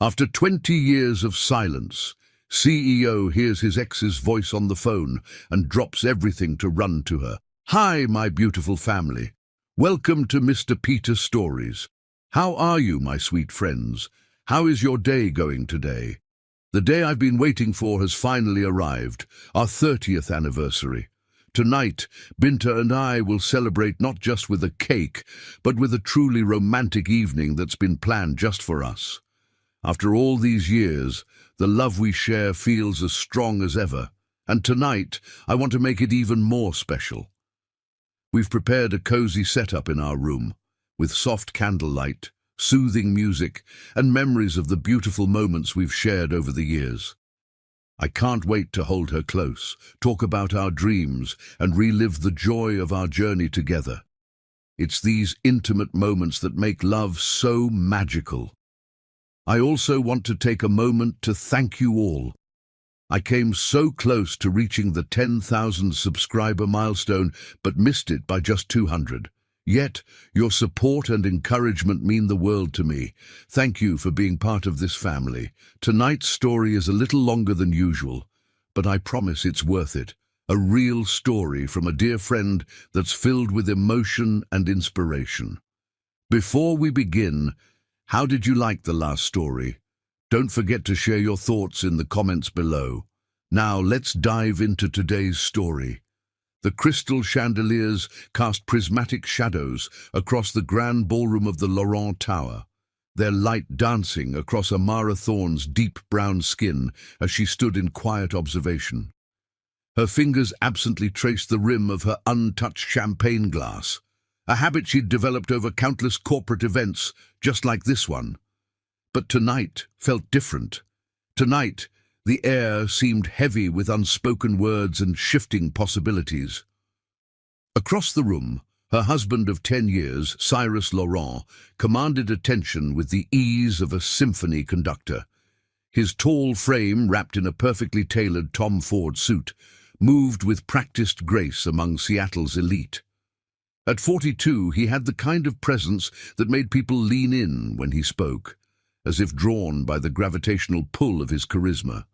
After 20 years of silence, CEO hears his ex's voice on the phone and drops everything to run to her. "Hi, my beautiful family. Welcome to Mr. Peter Stories. How are you, my sweet friends? How is your day going today? The day I've been waiting for has finally arrived, our 30th anniversary. Tonight, Binta and I will celebrate not just with a cake, but with a truly romantic evening that's been planned just for us. After all these years, the love we share feels as strong as ever, and tonight I want to make it even more special. We've prepared a cozy setup in our room, with soft candlelight, soothing music, and memories of the beautiful moments we've shared over the years. I can't wait to hold her close, talk about our dreams, and relive the joy of our journey together. It's these intimate moments that make love so magical. I also want to take a moment to thank you all. I came so close to reaching the 10,000 subscriber milestone, but missed it by just 200. Yet, your support and encouragement mean the world to me. Thank you for being part of this family. Tonight's story is a little longer than usual, but I promise it's worth it. A real story from a dear friend that's filled with emotion and inspiration. Before we begin, how did you like the last story? Don't forget to share your thoughts in the comments below. Now let's dive into today's story. The crystal chandeliers cast prismatic shadows across the grand ballroom of the Laurent Tower, their light dancing across Amara Thorne's deep brown skin as she stood in quiet observation. Her fingers absently traced the rim of her untouched champagne glass, a habit she'd developed over countless corporate events just like this one. But tonight felt different. Tonight, the air seemed heavy with unspoken words and shifting possibilities. Across the room, her husband of 10 years, Cyrus Laurent, commanded attention with the ease of a symphony conductor. His tall frame, wrapped in a perfectly tailored Tom Ford suit, moved with practiced grace among Seattle's elite. At 42, he had the kind of presence that made people lean in when he spoke, as if drawn by the gravitational pull of his charisma.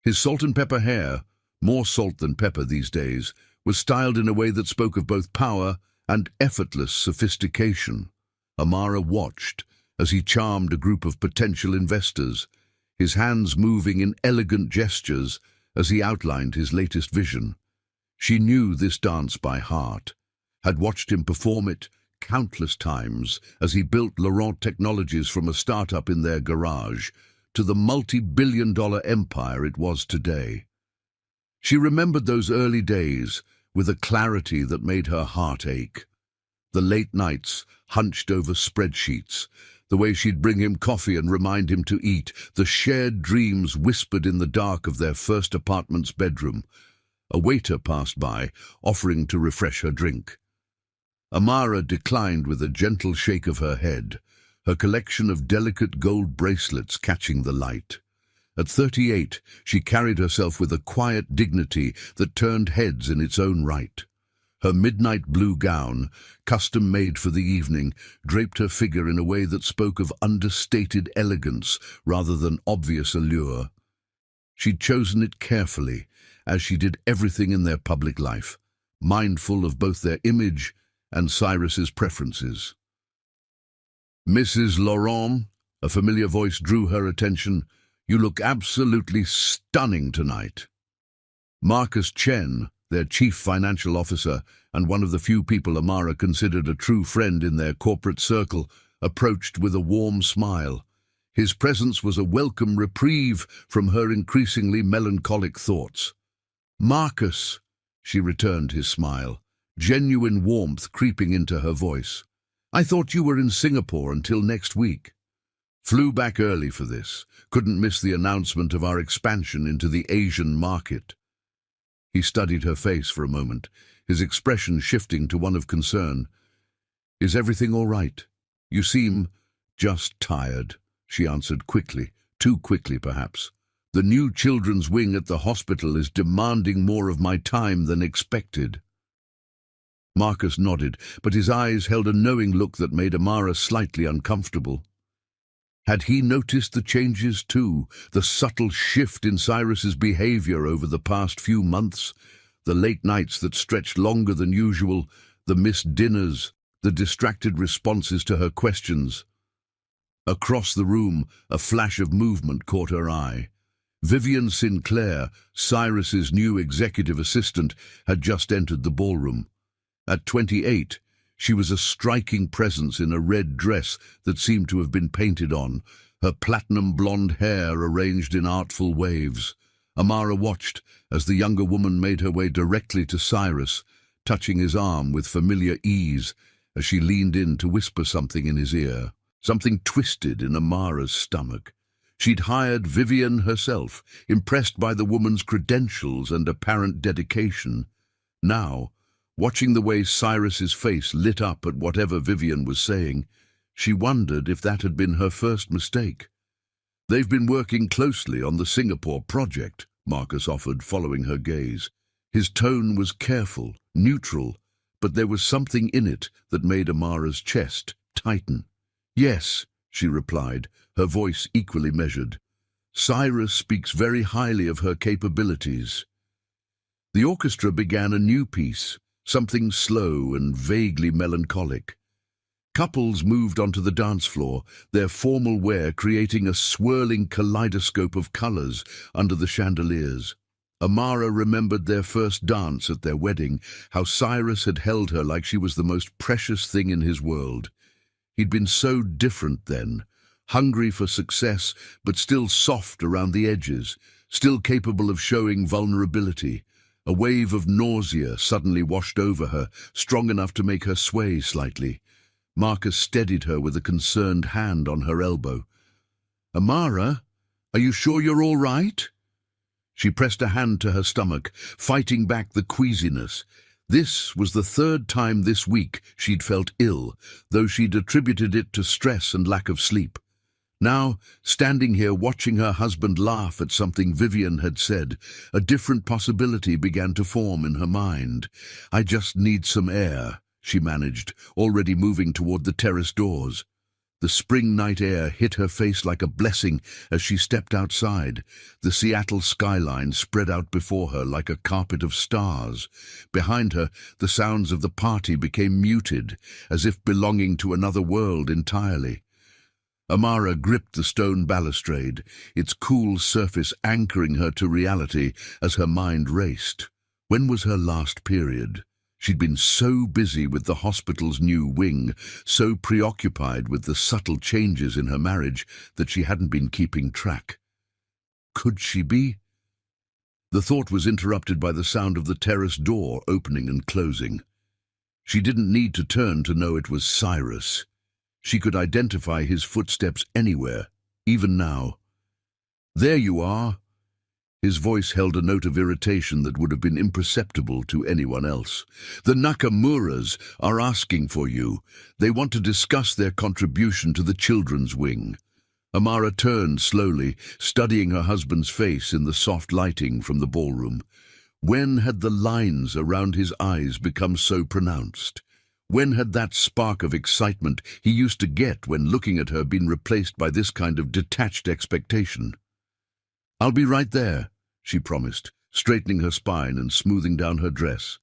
His salt and pepper hair, more salt than pepper these days, was styled in a way that spoke of both power and effortless sophistication. Amara watched as he charmed a group of potential investors, his hands moving in elegant gestures as he outlined his latest vision. She knew this dance by heart, had watched him perform it countless times as he built Laurent Technologies from a startup in their garage to the multi-billion-dollar empire it was today. She remembered those early days with a clarity that made her heart ache. The late nights, hunched over spreadsheets, the way she'd bring him coffee and remind him to eat, the shared dreams whispered in the dark of their first apartment's bedroom. A waiter passed by, offering to refresh her drink. Amara declined with a gentle shake of her head, her collection of delicate gold bracelets catching the light. At 38, she carried herself with a quiet dignity that turned heads in its own right. Her midnight blue gown, custom-made for the evening, draped her figure in a way that spoke of understated elegance rather than obvious allure. She'd chosen it carefully, as she did everything in their public life, mindful of both their image and Cyrus's preferences. "Mrs. Laurent," a familiar voice drew her attention. "You look absolutely stunning tonight." Marcus Chen, their chief financial officer and one of the few people Amara considered a true friend in their corporate circle, approached with a warm smile. His presence was a welcome reprieve from her increasingly melancholic thoughts. "Marcus," she returned his smile, genuine warmth creeping into her voice. "I thought you were in Singapore until next week." "Flew back early for this. Couldn't miss the announcement of our expansion into the Asian market." He studied her face for a moment, his expression shifting to one of concern. "Is everything all right? You seem just tired," she answered quickly, too quickly perhaps. "The new children's wing at the hospital is demanding more of my time than expected." Marcus nodded, but his eyes held a knowing look that made Amara slightly uncomfortable. Had he noticed the changes too, the subtle shift in Cyrus's behavior over the past few months? The late nights that stretched longer than usual, the missed dinners, the distracted responses to her questions. Across the room, a flash of movement caught her eye. Vivian Sinclair, Cyrus's new executive assistant, had just entered the ballroom. At 28, she was a striking presence in a red dress that seemed to have been painted on, her platinum blonde hair arranged in artful waves. Amara watched as the younger woman made her way directly to Cyrus, touching his arm with familiar ease as she leaned in to whisper something in his ear. Something twisted in Amara's stomach. She'd hired Vivian herself, impressed by the woman's credentials and apparent dedication. Now, watching the way Cyrus's face lit up at whatever Vivian was saying, she wondered if that had been her first mistake. "They've been working closely on the Singapore project," Marcus offered, following her gaze. His tone was careful, neutral, but there was something in it that made Amara's chest tighten. "Yes," she replied, her voice equally measured. "Cyrus speaks very highly of her capabilities." The orchestra began a new piece, something slow and vaguely melancholic. Couples moved onto the dance floor, their formal wear creating a swirling kaleidoscope of colors under the chandeliers. Amara remembered their first dance at their wedding, how Cyrus had held her like she was the most precious thing in his world. He'd been so different then, hungry for success, but still soft around the edges, still capable of showing vulnerability. A wave of nausea suddenly washed over her, strong enough to make her sway slightly. Marcus steadied her with a concerned hand on her elbow. "Amara, are you sure you're all right?" She pressed a hand to her stomach, fighting back the queasiness. This was the third time this week she'd felt ill, though she'd attributed it to stress and lack of sleep. Now, standing here watching her husband laugh at something Vivian had said, a different possibility began to form in her mind. "I just need some air," she managed, already moving toward the terrace doors. The spring night air hit her face like a blessing as she stepped outside. The Seattle skyline spread out before her like a carpet of stars. Behind her, the sounds of the party became muted, as if belonging to another world entirely. Amara gripped the stone balustrade, its cool surface anchoring her to reality as her mind raced. When was her last period? She'd been so busy with the hospital's new wing, so preoccupied with the subtle changes in her marriage, that she hadn't been keeping track. Could she be? The thought was interrupted by the sound of the terrace door opening and closing. She didn't need to turn to know it was Cyrus. She could identify his footsteps anywhere, even now. "There you are." His voice held a note of irritation that would have been imperceptible to anyone else. "The Nakamuras are asking for you. They want to discuss their contribution to the children's wing." Amara turned slowly, studying her husband's face in the soft lighting from the ballroom. When had the lines around his eyes become so pronounced? When had that spark of excitement he used to get when looking at her been replaced by this kind of detached expectation? "I'll be right there," she promised, straightening her spine and smoothing down her dress.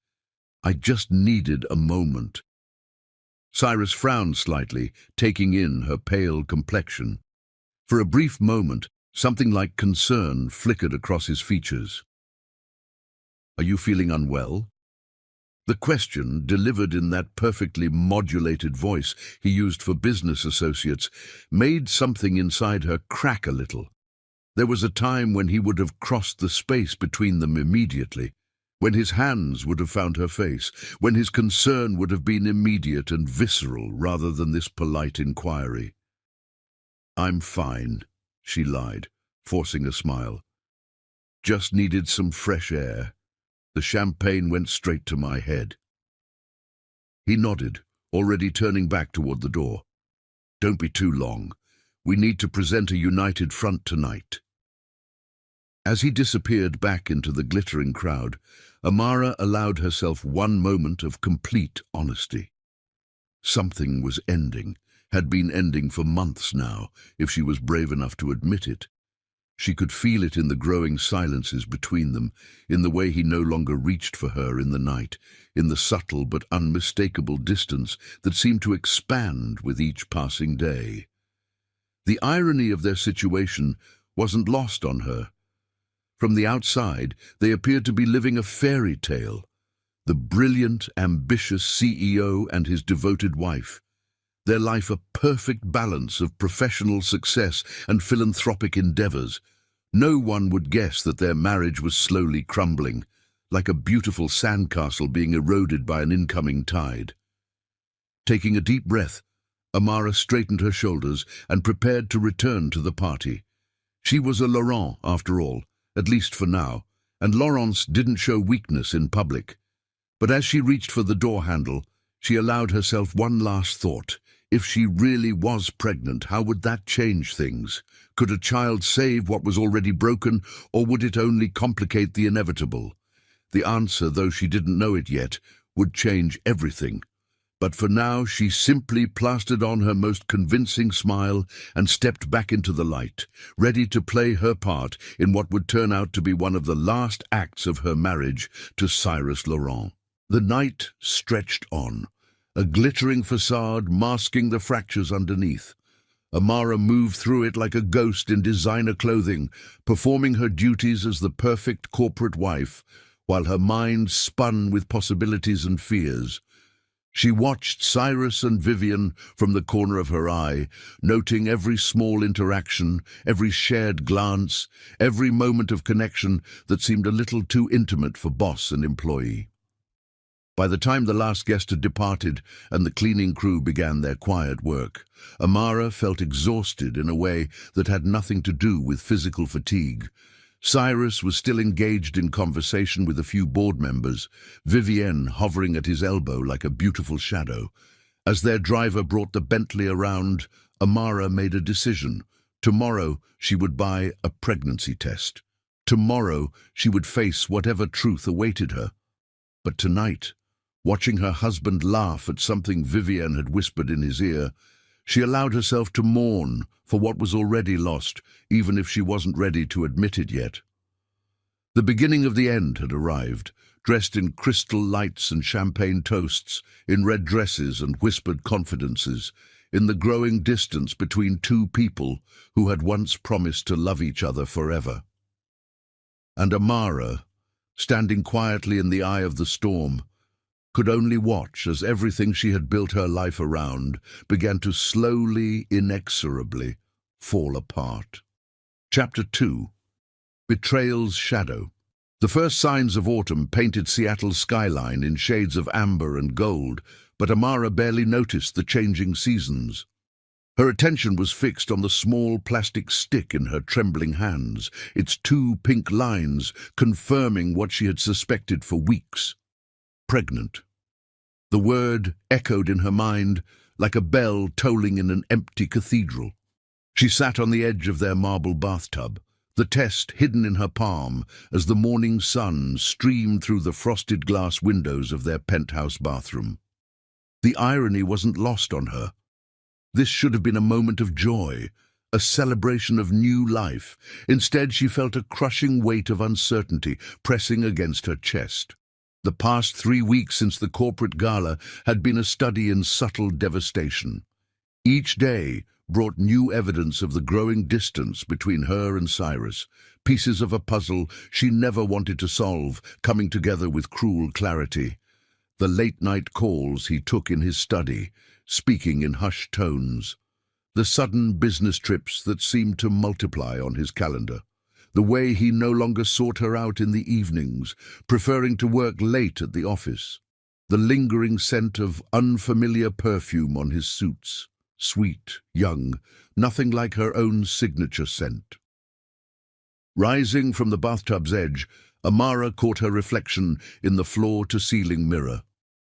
"I just needed a moment." Cyrus frowned slightly, taking in her pale complexion. For a brief moment, something like concern flickered across his features. "Are you feeling unwell?" The question, delivered in that perfectly modulated voice he used for business associates, made something inside her crack a little. There was a time when he would have crossed the space between them immediately, when his hands would have found her face, when his concern would have been immediate and visceral rather than this polite inquiry. "I'm fine," she lied, forcing a smile. "Just needed some fresh air. The champagne went straight to my head." He nodded, already turning back toward the door. "Don't be too long. We need to present a united front tonight." As he disappeared back into the glittering crowd, Amara allowed herself one moment of complete honesty. Something was ending, had been ending for months now, if she was brave enough to admit it. She could feel it in the growing silences between them, in the way he no longer reached for her in the night, in the subtle but unmistakable distance that seemed to expand with each passing day. The irony of their situation wasn't lost on her. From the outside, they appeared to be living a fairy tale. The brilliant, ambitious CEO and his devoted wife. Their life a perfect balance of professional success and philanthropic endeavors. No one would guess that their marriage was slowly crumbling, like a beautiful sandcastle being eroded by an incoming tide. Taking a deep breath, Amara straightened her shoulders and prepared to return to the party. She was a Laurent, after all, at least for now, and Laurents didn't show weakness in public. But as she reached for the door handle, she allowed herself one last thought. If she really was pregnant, how would that change things? Could a child save what was already broken, or would it only complicate the inevitable? The answer, though she didn't know it yet, would change everything. But for now, she simply plastered on her most convincing smile and stepped back into the light, ready to play her part in what would turn out to be one of the last acts of her marriage to Cyrus Laurent. The night stretched on, a glittering facade masking the fractures underneath. Amara moved through it like a ghost in designer clothing, performing her duties as the perfect corporate wife, while her mind spun with possibilities and fears. She watched Cyrus and Vivian from the corner of her eye, noting every small interaction, every shared glance, every moment of connection that seemed a little too intimate for boss and employee. By the time the last guest had departed and the cleaning crew began their quiet work, Amara felt exhausted in a way that had nothing to do with physical fatigue. Cyrus was still engaged in conversation with a few board members, Vivienne hovering at his elbow like a beautiful shadow. As their driver brought the Bentley around, Amara made a decision. Tomorrow she would buy a pregnancy test. Tomorrow she would face whatever truth awaited her. But tonight, watching her husband laugh at something Vivienne had whispered in his ear, she allowed herself to mourn for what was already lost, even if she wasn't ready to admit it yet. The beginning of the end had arrived, dressed in crystal lights and champagne toasts, in red dresses and whispered confidences, in the growing distance between two people who had once promised to love each other forever. And Amara, standing quietly in the eye of the storm, could only watch as everything she had built her life around began to slowly, inexorably fall apart. Chapter 2. Betrayal's Shadow. The first signs of autumn painted Seattle's skyline in shades of amber and gold, but Amara barely noticed the changing seasons. Her attention was fixed on the small plastic stick in her trembling hands, its 2 pink lines confirming what she had suspected for weeks. Pregnant. The word echoed in her mind like a bell tolling in an empty cathedral. She sat on the edge of their marble bathtub, the test hidden in her palm as the morning sun streamed through the frosted glass windows of their penthouse bathroom. The irony wasn't lost on her. This should have been a moment of joy, a celebration of new life. Instead, she felt a crushing weight of uncertainty pressing against her chest. The past 3 weeks since the corporate gala had been a study in subtle devastation. Each day brought new evidence of the growing distance between her and Cyrus, pieces of a puzzle she never wanted to solve, coming together with cruel clarity. The late-night calls he took in his study, speaking in hushed tones. The sudden business trips that seemed to multiply on his calendar. The way he no longer sought her out in the evenings, preferring to work late at the office. The lingering scent of unfamiliar perfume on his suits. Sweet, young, nothing like her own signature scent. Rising from the bathtub's edge, Amara caught her reflection in the floor-to-ceiling mirror.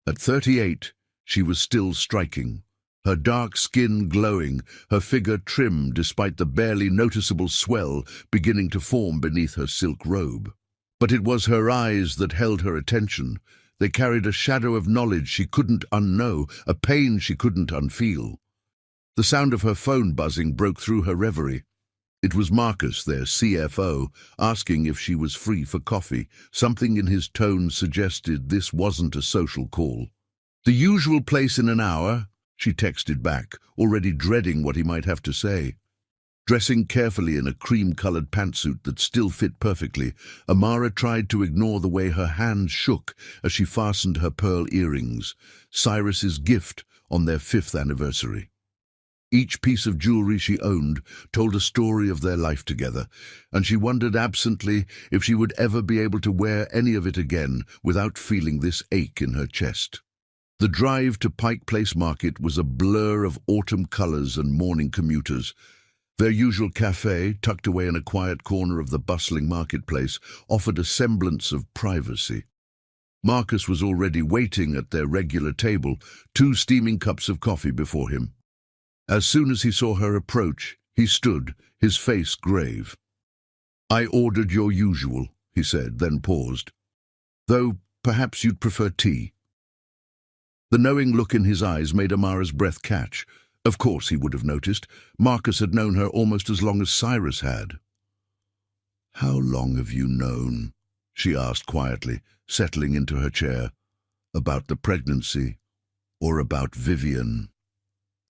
At 38, she was still striking. Her dark skin glowing, her figure trim despite the barely noticeable swell beginning to form beneath her silk robe. But it was her eyes that held her attention. They carried a shadow of knowledge she couldn't unknow, a pain she couldn't unfeel. The sound of her phone buzzing broke through her reverie. It was Marcus, their CFO, asking if she was free for coffee. Something in his tone suggested this wasn't a social call. "The usual place in an hour," she texted back, already dreading what he might have to say. Dressing carefully in a cream-colored pantsuit that still fit perfectly, Amara tried to ignore the way her hands shook as she fastened her pearl earrings, Cyrus's gift on their 5th anniversary. Each piece of jewelry she owned told a story of their life together, and she wondered absently if she would ever be able to wear any of it again without feeling this ache in her chest. The drive to Pike Place Market was a blur of autumn colors and morning commuters. Their usual cafe, tucked away in a quiet corner of the bustling marketplace, offered a semblance of privacy. Marcus was already waiting at their regular table, 2 steaming cups of coffee before him. As soon as he saw her approach, he stood, his face grave. "I ordered your usual," he said, then paused. "Though perhaps you'd prefer tea." The knowing look in his eyes made Amara's breath catch. Of course he would have noticed. Marcus had known her almost as long as Cyrus had. "How long have you known?" she asked quietly, settling into her chair. "About the pregnancy, or about Vivian?"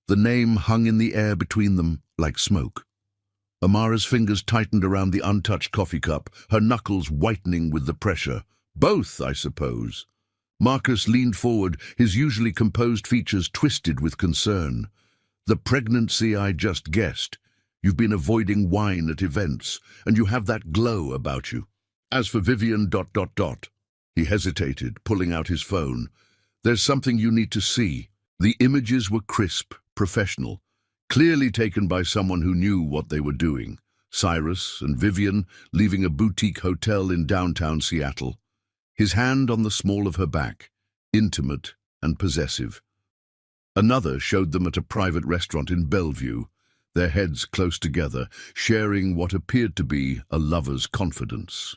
The name hung in the air between them like smoke. Amara's fingers tightened around the untouched coffee cup, her knuckles whitening with the pressure. "Both, I suppose." Marcus leaned forward, his usually composed features twisted with concern. "The pregnancy I just guessed. You've been avoiding wine at events, and you have that glow about you. As for Vivian... He hesitated, pulling out his phone. "There's something you need to see." The images were crisp, professional, clearly taken by someone who knew what they were doing. Cyrus and Vivian leaving a boutique hotel in downtown Seattle. His hand on the small of her back, intimate and possessive. Another showed them at a private restaurant in Bellevue, their heads close together, sharing what appeared to be a lover's confidence.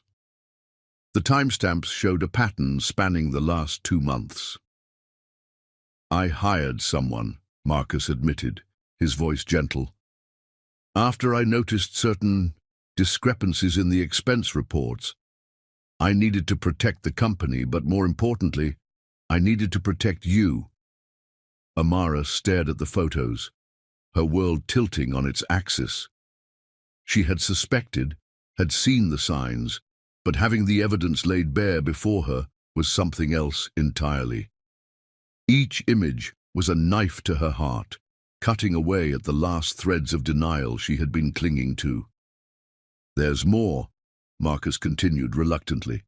The timestamps showed a pattern spanning the last 2 months. "I hired someone," Marcus admitted, his voice gentle. "After I noticed certain discrepancies in the expense reports, I needed to protect the company, but more importantly, I needed to protect you." Amara stared at the photos, her world tilting on its axis. She had suspected, had seen the signs, but having the evidence laid bare before her was something else entirely. Each image was a knife to her heart, cutting away at the last threads of denial she had been clinging to. "There's more," Marcus continued reluctantly.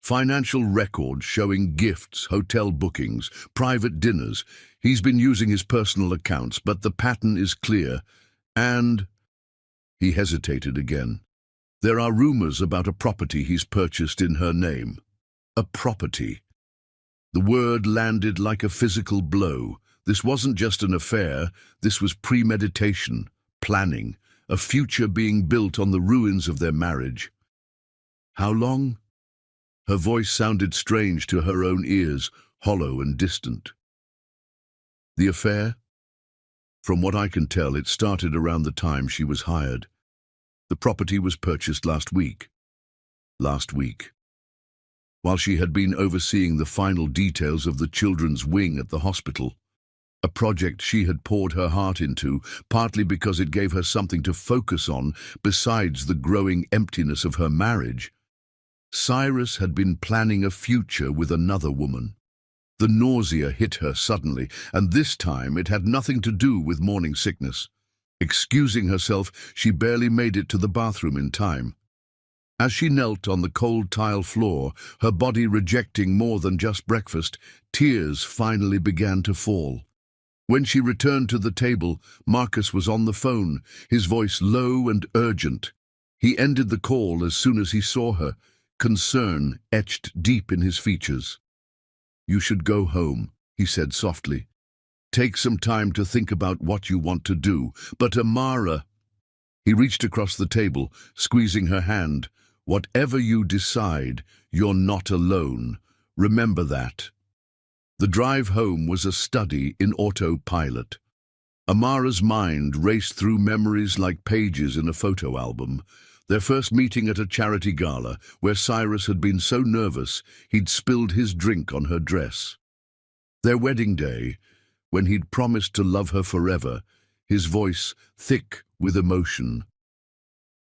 "Financial records showing gifts, hotel bookings, private dinners. He's been using his personal accounts, but the pattern is clear. And..." He hesitated again. "There are rumors about a property he's purchased in her name." A property. The word landed like a physical blow. This wasn't just an affair, this was premeditation, planning, a future being built on the ruins of their marriage. "How long?" Her voice sounded strange to her own ears, hollow and distant. "The affair? From what I can tell, it started around the time she was hired. The property was purchased last week. Last week. While she had been overseeing the final details of the children's wing at the hospital, a project she had poured her heart into, partly because it gave her something to focus on besides the growing emptiness of her marriage. Cyrus had been planning a future with another woman. The nausea hit her suddenly, and this time it had nothing to do with morning sickness. Excusing herself, she barely made it to the bathroom in time. As she knelt on the cold tile floor, her body rejecting more than just breakfast, tears finally began to fall. When she returned to the table, Marcus was on the phone, his voice low and urgent. He ended the call as soon as he saw her, concern etched deep in his features. "You should go home," he said softly. "Take some time to think about what you want to do." "But Amara..." He reached across the table, squeezing her hand. "Whatever you decide, you're not alone. Remember that." The drive home was a study in autopilot. Amara's mind raced through memories like pages in a photo album. Their first meeting at a charity gala, where Cyrus had been so nervous he'd spilled his drink on her dress. Their wedding day, when he'd promised to love her forever, his voice thick with emotion.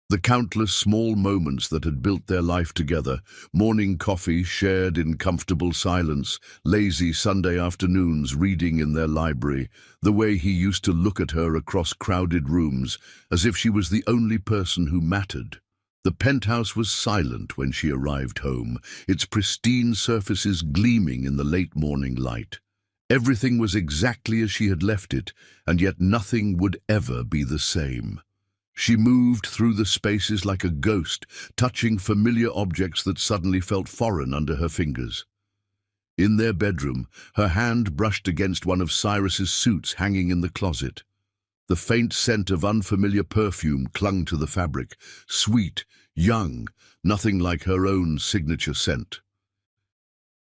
The countless small moments that had built their life together, morning coffee shared in comfortable silence, lazy Sunday afternoons reading in their library, the way he used to look at her across crowded rooms, as if she was the only person who mattered. The penthouse was silent when she arrived home, its pristine surfaces gleaming in the late morning light. Everything was exactly as she had left it, and yet nothing would ever be the same. She moved through the spaces like a ghost, touching familiar objects that suddenly felt foreign under her fingers. In their bedroom, her hand brushed against one of Cyrus's suits hanging in the closet. The faint scent of unfamiliar perfume clung to the fabric, sweet, young, nothing like her own signature scent.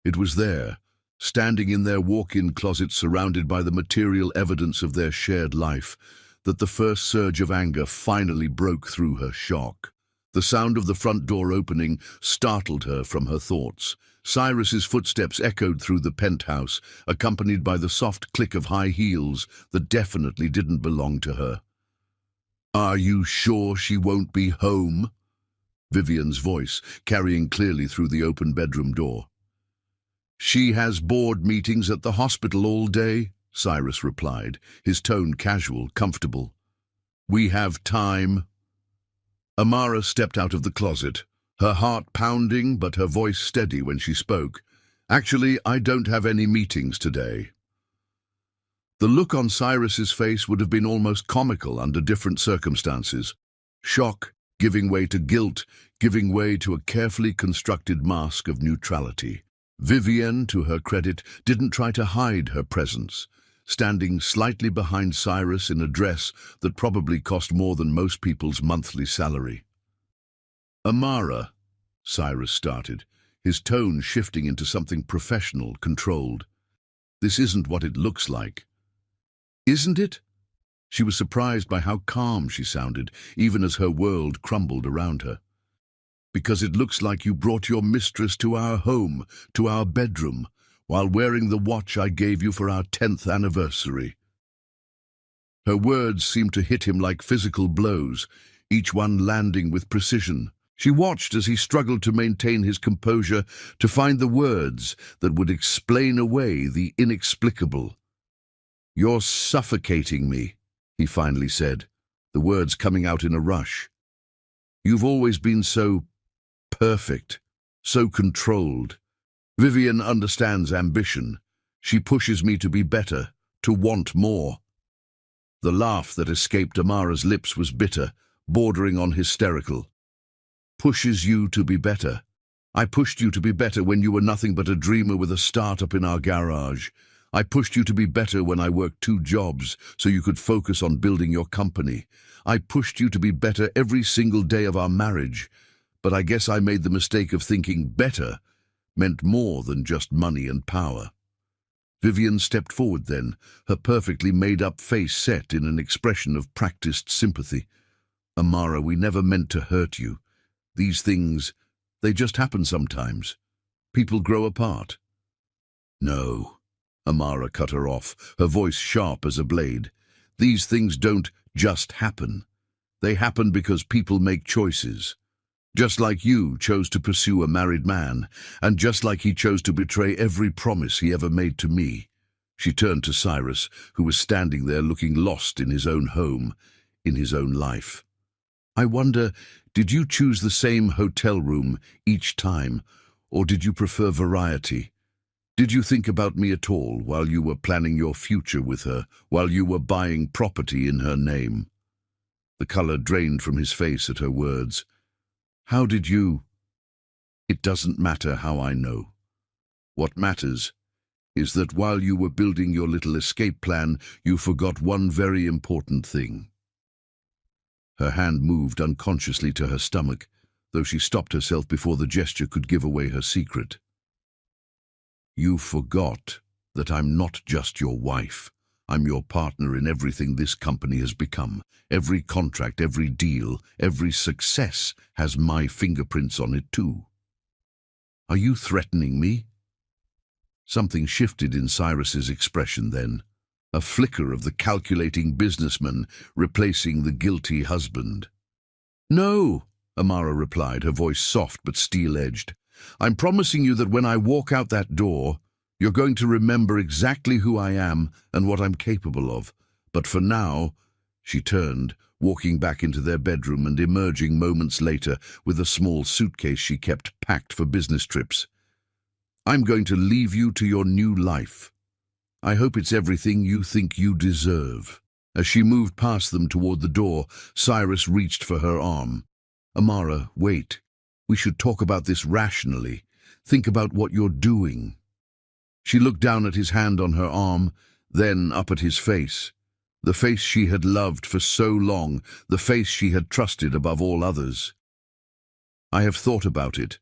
It was there, standing in their walk-in closet surrounded by the material evidence of their shared life, that the first surge of anger finally broke through her shock. The sound of the front door opening startled her from her thoughts. Cyrus's footsteps echoed through the penthouse, accompanied by the soft click of high heels that definitely didn't belong to her. "Are you sure she won't be home?" Vivian's voice, carrying clearly through the open bedroom door. "She has board meetings at the hospital all day," Cyrus replied, his tone casual, comfortable. "We have time." Amara stepped out of the closet, her heart pounding but her voice steady when she spoke. "Actually, I don't have any meetings today." The look on Cyrus's face would have been almost comical under different circumstances. Shock, giving way to guilt, giving way to a carefully constructed mask of neutrality. Vivian, to her credit, didn't try to hide her presence, standing slightly behind Cyrus in a dress that probably cost more than most people's monthly salary. "Amara," Cyrus started, his tone shifting into something professional, controlled. "This isn't what it looks like." "Isn't it?" She was surprised by how calm she sounded, even as her world crumbled around her. "Because it looks like you brought your mistress to our home, to our bedroom, while wearing the watch I gave you for our 10th anniversary. Her words seemed to hit him like physical blows, each one landing with precision. She watched as he struggled to maintain his composure, to find the words that would explain away the inexplicable. "You're suffocating me," he finally said, the words coming out in a rush. "You've always been so perfect, so controlled. Vivian understands ambition. She pushes me to be better, to want more." The laugh that escaped Amara's lips was bitter, bordering on hysterical. "Pushes you to be better? I pushed you to be better when you were nothing but a dreamer with a start-up in our garage. I pushed you to be better when I worked 2 jobs so you could focus on building your company. I pushed you to be better every single day of our marriage. But I guess I made the mistake of thinking better meant more than just money and power." Vivian stepped forward then, her perfectly made-up face set in an expression of practiced sympathy. "Amara, we never meant to hurt you. These things, they just happen sometimes. People grow apart." "No," Amara cut her off, her voice sharp as a blade. "These things don't just happen. They happen because people make choices. Just like you chose to pursue a married man, and just like he chose to betray every promise he ever made to me." She turned to Cyrus, who was standing there looking lost in his own home, in his own life. "I wonder, did you choose the same hotel room each time, or did you prefer variety? Did you think about me at all while you were planning your future with her, while you were buying property in her name?" The color drained from his face at her words. "How did you—" "It doesn't matter how I know. What matters is that while you were building your little escape plan, you forgot one very important thing." Her hand moved unconsciously to her stomach, though she stopped herself before the gesture could give away her secret. "You forgot that I'm not just your wife. I'm your partner in everything this company has become. Every contract, every deal, every success has my fingerprints on it too. Are you threatening me? Something shifted in Cyrus's expression then. A flicker of the calculating businessman replacing the guilty husband. No, Amara replied, her voice soft but steel-edged. I'm promising you that when I walk out that door, you're going to remember exactly who I am and what I'm capable of. But for now, she turned, walking back into their bedroom and emerging moments later with a small suitcase she kept packed for business trips. I'm going to leave you to your new life. I hope it's everything you think you deserve. As she moved past them toward the door, Cyrus reached for her arm. Amara, wait. We should talk about this rationally. Think about what you're doing. She looked down at his hand on her arm, then up at his face. The face she had loved for so long, the face she had trusted above all others. I have thought about it.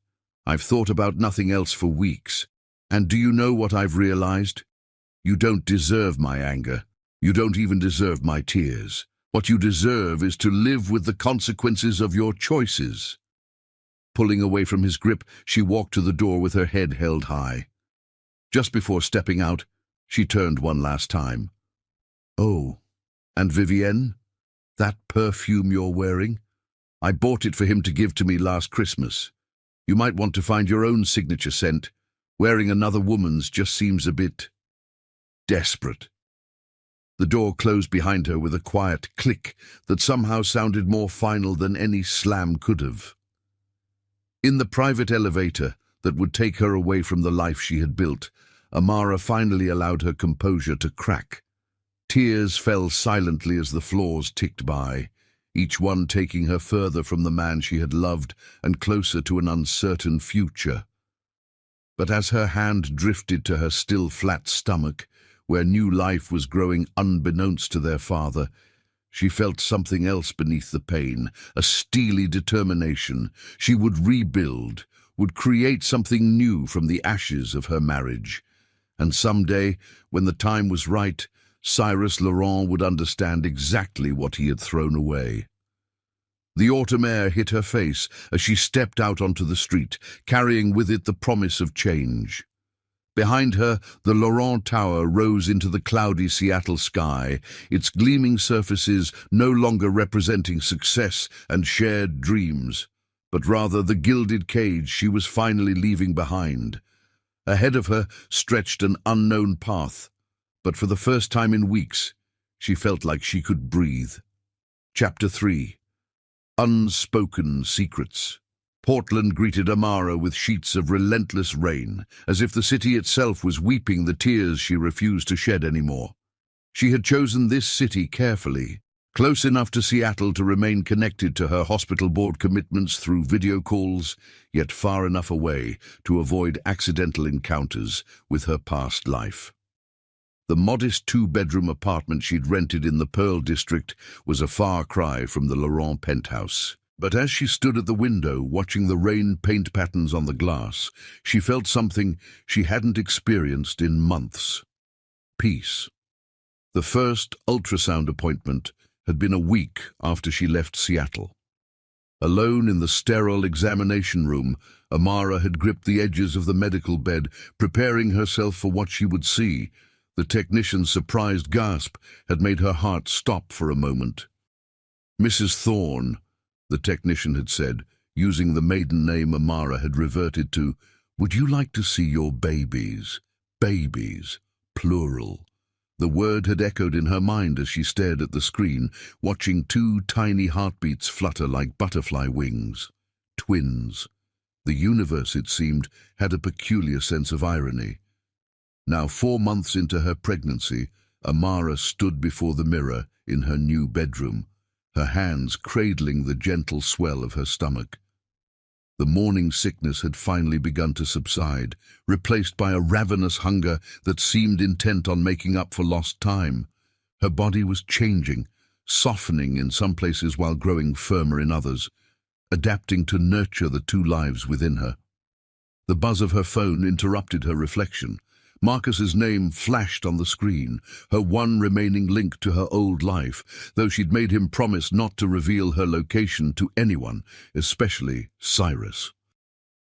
I've thought about nothing else for weeks. And do you know what I've realized? You don't deserve my anger. You don't even deserve my tears. What you deserve is to live with the consequences of your choices. Pulling away from his grip, she walked to the door with her head held high. Just before stepping out, she turned one last time. Oh, and Vivienne? That perfume you're wearing? I bought it for him to give to me last Christmas. You might want to find your own signature scent. Wearing another woman's just seems a bit desperate. The door closed behind her with a quiet click that somehow sounded more final than any slam could have. In the private elevator that would take her away from the life she had built, Amara finally allowed her composure to crack. Tears fell silently as the floors ticked by, each one taking her further from the man she had loved and closer to an uncertain future. But as her hand drifted to her still flat stomach, where new life was growing unbeknownst to their father, she felt something else beneath the pain, a steely determination. She would rebuild, would create something new from the ashes of her marriage. And someday, when the time was right, Cyrus Laurent would understand exactly what he had thrown away. The autumn air hit her face as she stepped out onto the street, carrying with it the promise of change. Behind her, the Laurent Tower rose into the cloudy Seattle sky, its gleaming surfaces no longer representing success and shared dreams, but rather the gilded cage she was finally leaving behind. Ahead of her stretched an unknown path, but for the first time in weeks, she felt like she could breathe. Chapter 3. Unspoken Secrets. Portland greeted Amara with sheets of relentless rain, as if the city itself was weeping the tears she refused to shed anymore. She had chosen this city carefully, close enough to Seattle to remain connected to her hospital board commitments through video calls, yet far enough away to avoid accidental encounters with her past life. The modest two-bedroom apartment she'd rented in the Pearl District was a far cry from the Laurent penthouse. But as she stood at the window, watching the rain paint patterns on the glass, she felt something she hadn't experienced in months. Peace. The first ultrasound appointment had been a week after she left Seattle. Alone in the sterile examination room, Amara had gripped the edges of the medical bed, preparing herself for what she would see. The technician's surprised gasp had made her heart stop for a moment. Mrs. Thorne, the technician had said, using the maiden name Amara had reverted to, would you like to see your babies? Babies, plural. The word had echoed in her mind as she stared at the screen, watching two tiny heartbeats flutter like butterfly wings. Twins. The universe, it seemed, had a peculiar sense of irony. Now 4 months into her pregnancy, Amara stood before the mirror in her new bedroom, her hands cradling the gentle swell of her stomach. The morning sickness had finally begun to subside, replaced by a ravenous hunger that seemed intent on making up for lost time. Her body was changing, softening in some places while growing firmer in others, adapting to nurture the two lives within her. The buzz of her phone interrupted her reflection, Marcus's name flashed on the screen, her one remaining link to her old life, though she'd made him promise not to reveal her location to anyone, especially Cyrus.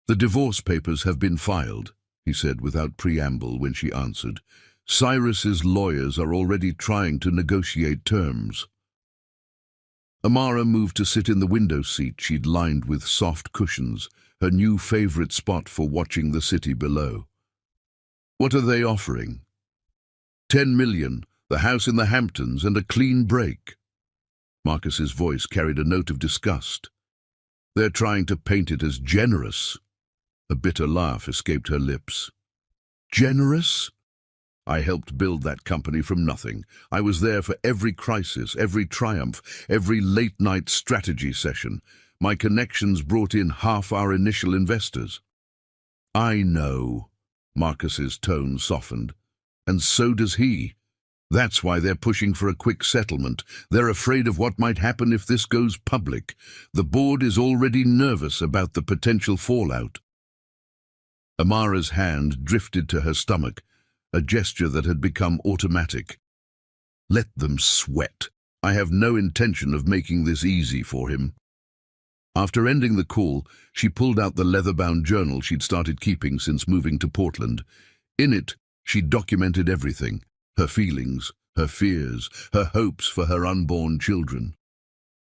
"The divorce papers have been filed," he said without preamble when she answered. "Cyrus's lawyers are already trying to negotiate terms." Amara moved to sit in the window seat she'd lined with soft cushions, her new favorite spot for watching the city below. "What are they offering?" "10 million, the house in the Hamptons, and a clean break." Marcus's voice carried a note of disgust. "They're trying to paint it as generous." A bitter laugh escaped her lips. "Generous? I helped build that company from nothing. I was there for every crisis, every triumph, every late-night strategy session. My connections brought in half our initial investors." "I know." Marcus's tone softened. "And so does he. That's why they're pushing for a quick settlement. They're afraid of what might happen if this goes public. The board is already nervous about the potential fallout." Amara's hand drifted to her stomach, a gesture that had become automatic. "Let them sweat. I have no intention of making this easy for him." After ending the call, she pulled out the leather-bound journal she'd started keeping since moving to Portland. In it, she documented everything: her feelings, her fears, her hopes for her unborn children.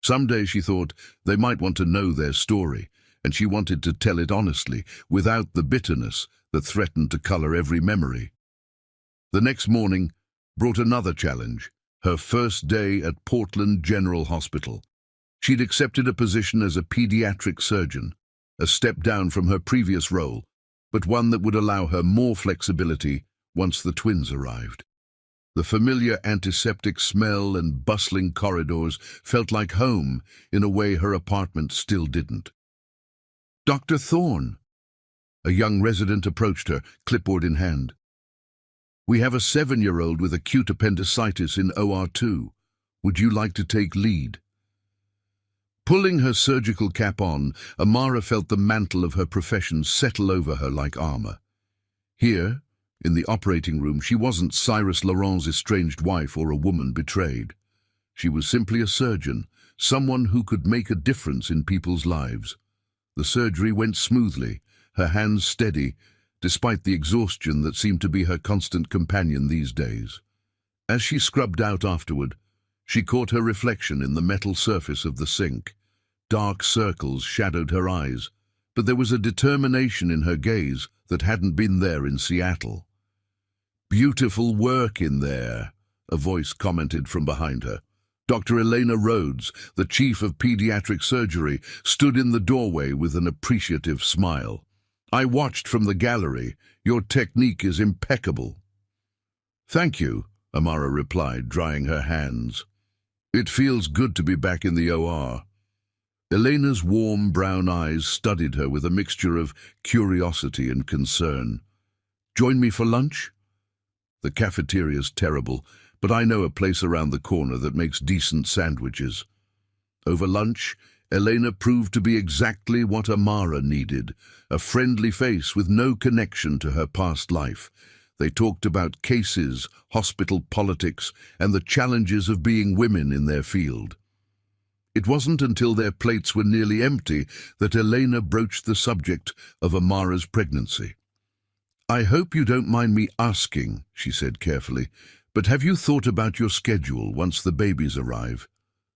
Someday, she thought, they might want to know their story, and she wanted to tell it honestly, without the bitterness that threatened to color every memory. The next morning brought another challenge, her first day at Portland General Hospital. She'd accepted a position as a pediatric surgeon, a step down from her previous role, but one that would allow her more flexibility once the twins arrived. The familiar antiseptic smell and bustling corridors felt like home in a way her apartment still didn't. "Dr. Thorne." A young resident approached her, clipboard in hand. "We have a 7-year-old with acute appendicitis in OR2. Would you like to take lead?" Pulling her surgical cap on, Amara felt the mantle of her profession settle over her like armor. Here, in the operating room, she wasn't Cyrus Laurent's estranged wife or a woman betrayed. She was simply a surgeon, someone who could make a difference in people's lives. The surgery went smoothly, her hands steady, despite the exhaustion that seemed to be her constant companion these days. As she scrubbed out afterward, she caught her reflection in the metal surface of the sink. Dark circles shadowed her eyes, but there was a determination in her gaze that hadn't been there in Seattle. "Beautiful work in there," a voice commented from behind her. Dr. Elena Rhodes, the chief of pediatric surgery, stood in the doorway with an appreciative smile. "I watched from the gallery. Your technique is impeccable." "Thank you," Amara replied, drying her hands. "It feels good to be back in the OR." Elena's warm brown eyes studied her with a mixture of curiosity and concern. "Join me for lunch?" "The cafeteria's terrible, but I know a place around the corner that makes decent sandwiches." Over lunch, Elena proved to be exactly what Amara needed, a friendly face with no connection to her past life. They talked about cases, hospital politics, and the challenges of being women in their field. It wasn't until their plates were nearly empty that Elena broached the subject of Amara's pregnancy. "I hope you don't mind me asking," she said carefully, "but have you thought about your schedule once the babies arrive?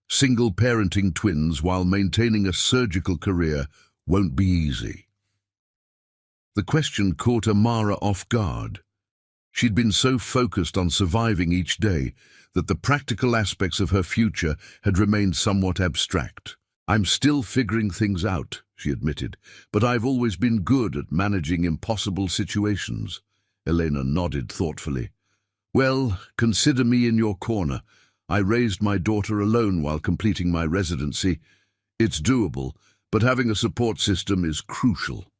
Single-parenting twins while maintaining a surgical career won't be easy." The question caught Amara off guard. She'd been so focused on surviving each day that the practical aspects of her future had remained somewhat abstract. "I'm still figuring things out," she admitted, "but I've always been good at managing impossible situations." Elena nodded thoughtfully. "Well, consider me in your corner. I raised my daughter alone while completing my residency. It's doable, but having a support system is crucial."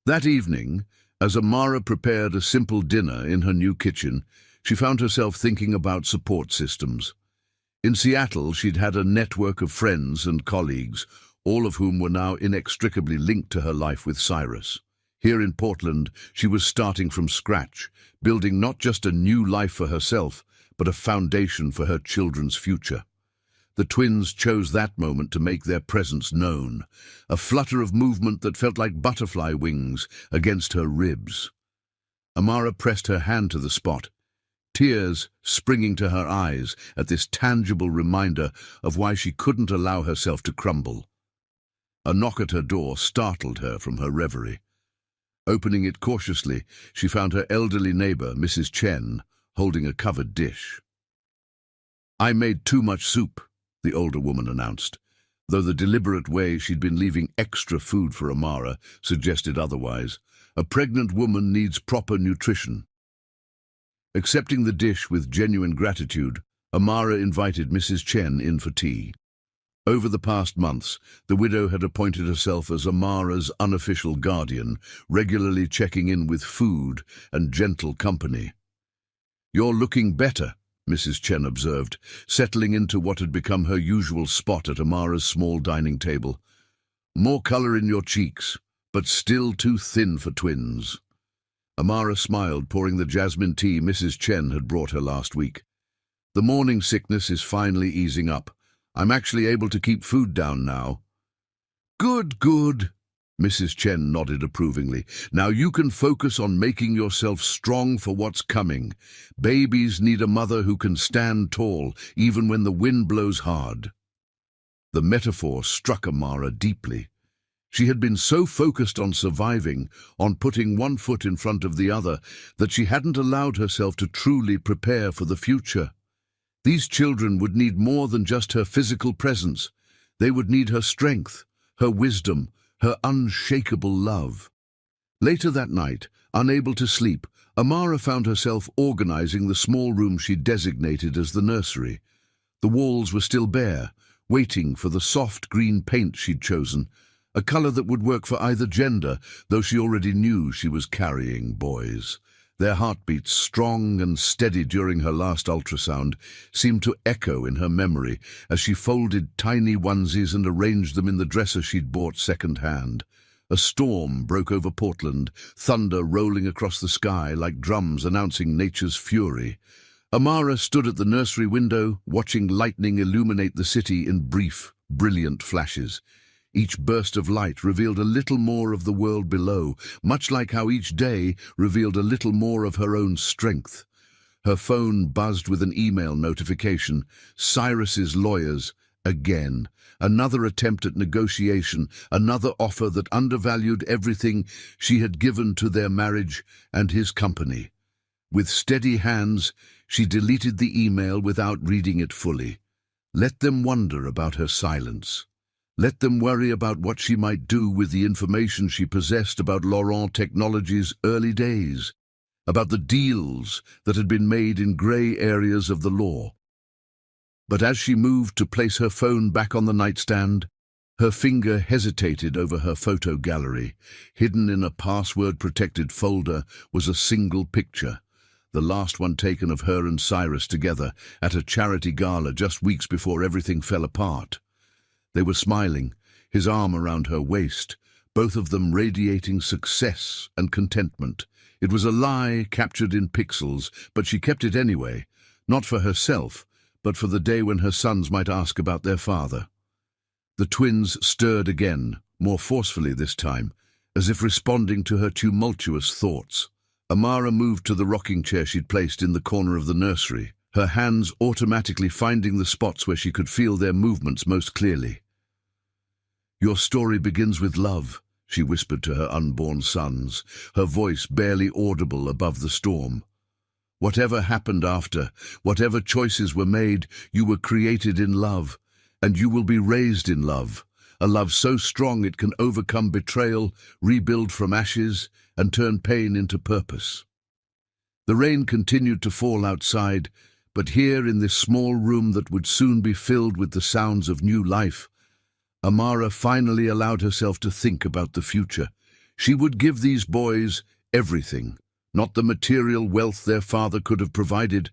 That evening, as Amara prepared a simple dinner in her new kitchen, she found herself thinking about support systems. In Seattle, she'd had a network of friends and colleagues, all of whom were now inextricably linked to her life with Cyrus. Here in Portland, she was starting from scratch, building not just a new life for herself, but a foundation for her children's future. The twins chose that moment to make their presence known, a flutter of movement that felt like butterfly wings against her ribs. Amara pressed her hand to the spot, tears springing to her eyes at this tangible reminder of why she couldn't allow herself to crumble. A knock at her door startled her from her reverie. Opening it cautiously, she found her elderly neighbor, Mrs. Chen, holding a covered dish. "I made too much soup," the older woman announced, though the deliberate way she'd been leaving extra food for Amara suggested otherwise. A pregnant woman needs proper nutrition. Accepting the dish with genuine gratitude, Amara invited Mrs. Chen in for tea. Over the past months, the widow had appointed herself as Amara's unofficial guardian, regularly checking in with food and gentle company. "You're looking better," Mrs. Chen observed, settling into what had become her usual spot at Amara's small dining table. "More color in your cheeks, but still too thin for twins." Amara smiled, pouring the jasmine tea Mrs. Chen had brought her last week. "The morning sickness is finally easing up. I'm actually able to keep food down now." "Good, good," Mrs. Chen nodded approvingly. "Now you can focus on making yourself strong for what's coming. Babies need a mother who can stand tall, even when the wind blows hard." The metaphor struck Amara deeply. She had been so focused on surviving, on putting one foot in front of the other, that she hadn't allowed herself to truly prepare for the future. These children would need more than just her physical presence. They would need her strength, her wisdom, her unshakable love. Later that night, unable to sleep, Amara found herself organizing the small room she designated as the nursery. The walls were still bare, waiting for the soft green paint she'd chosen, a color that would work for either gender, though she already knew she was carrying boys. Their heartbeats, strong and steady during her last ultrasound, seemed to echo in her memory as she folded tiny onesies and arranged them in the dresser she'd bought second-hand. A storm broke over Portland, thunder rolling across the sky like drums announcing nature's fury. Amara stood at the nursery window, watching lightning illuminate the city in brief, brilliant flashes. Each burst of light revealed a little more of the world below, much like how each day revealed a little more of her own strength. Her phone buzzed with an email notification. Cyrus's lawyers, again. Another attempt at negotiation, another offer that undervalued everything she had given to their marriage and his company. With steady hands, she deleted the email without reading it fully. Let them wonder about her silence. Let them worry about what she might do with the information she possessed about Laurent Technologies' early days, about the deals that had been made in grey areas of the law. But as she moved to place her phone back on the nightstand, her finger hesitated over her photo gallery. Hidden in a password-protected folder was a single picture, the last one taken of her and Cyrus together at a charity gala just weeks before everything fell apart. They were smiling, his arm around her waist, both of them radiating success and contentment. It was a lie captured in pixels, but she kept it anyway, not for herself, but for the day when her sons might ask about their father. The twins stirred again, more forcefully this time, as if responding to her tumultuous thoughts. Amara moved to the rocking chair she'd placed in the corner of the nursery, her hands automatically finding the spots where she could feel their movements most clearly. "Your story begins with love," she whispered to her unborn sons, her voice barely audible above the storm. "Whatever happened after, whatever choices were made, you were created in love, and you will be raised in love, a love so strong it can overcome betrayal, rebuild from ashes, and turn pain into purpose." The rain continued to fall outside, but here in this small room that would soon be filled with the sounds of new life, Amara finally allowed herself to think about the future. She would give these boys everything, not the material wealth their father could have provided,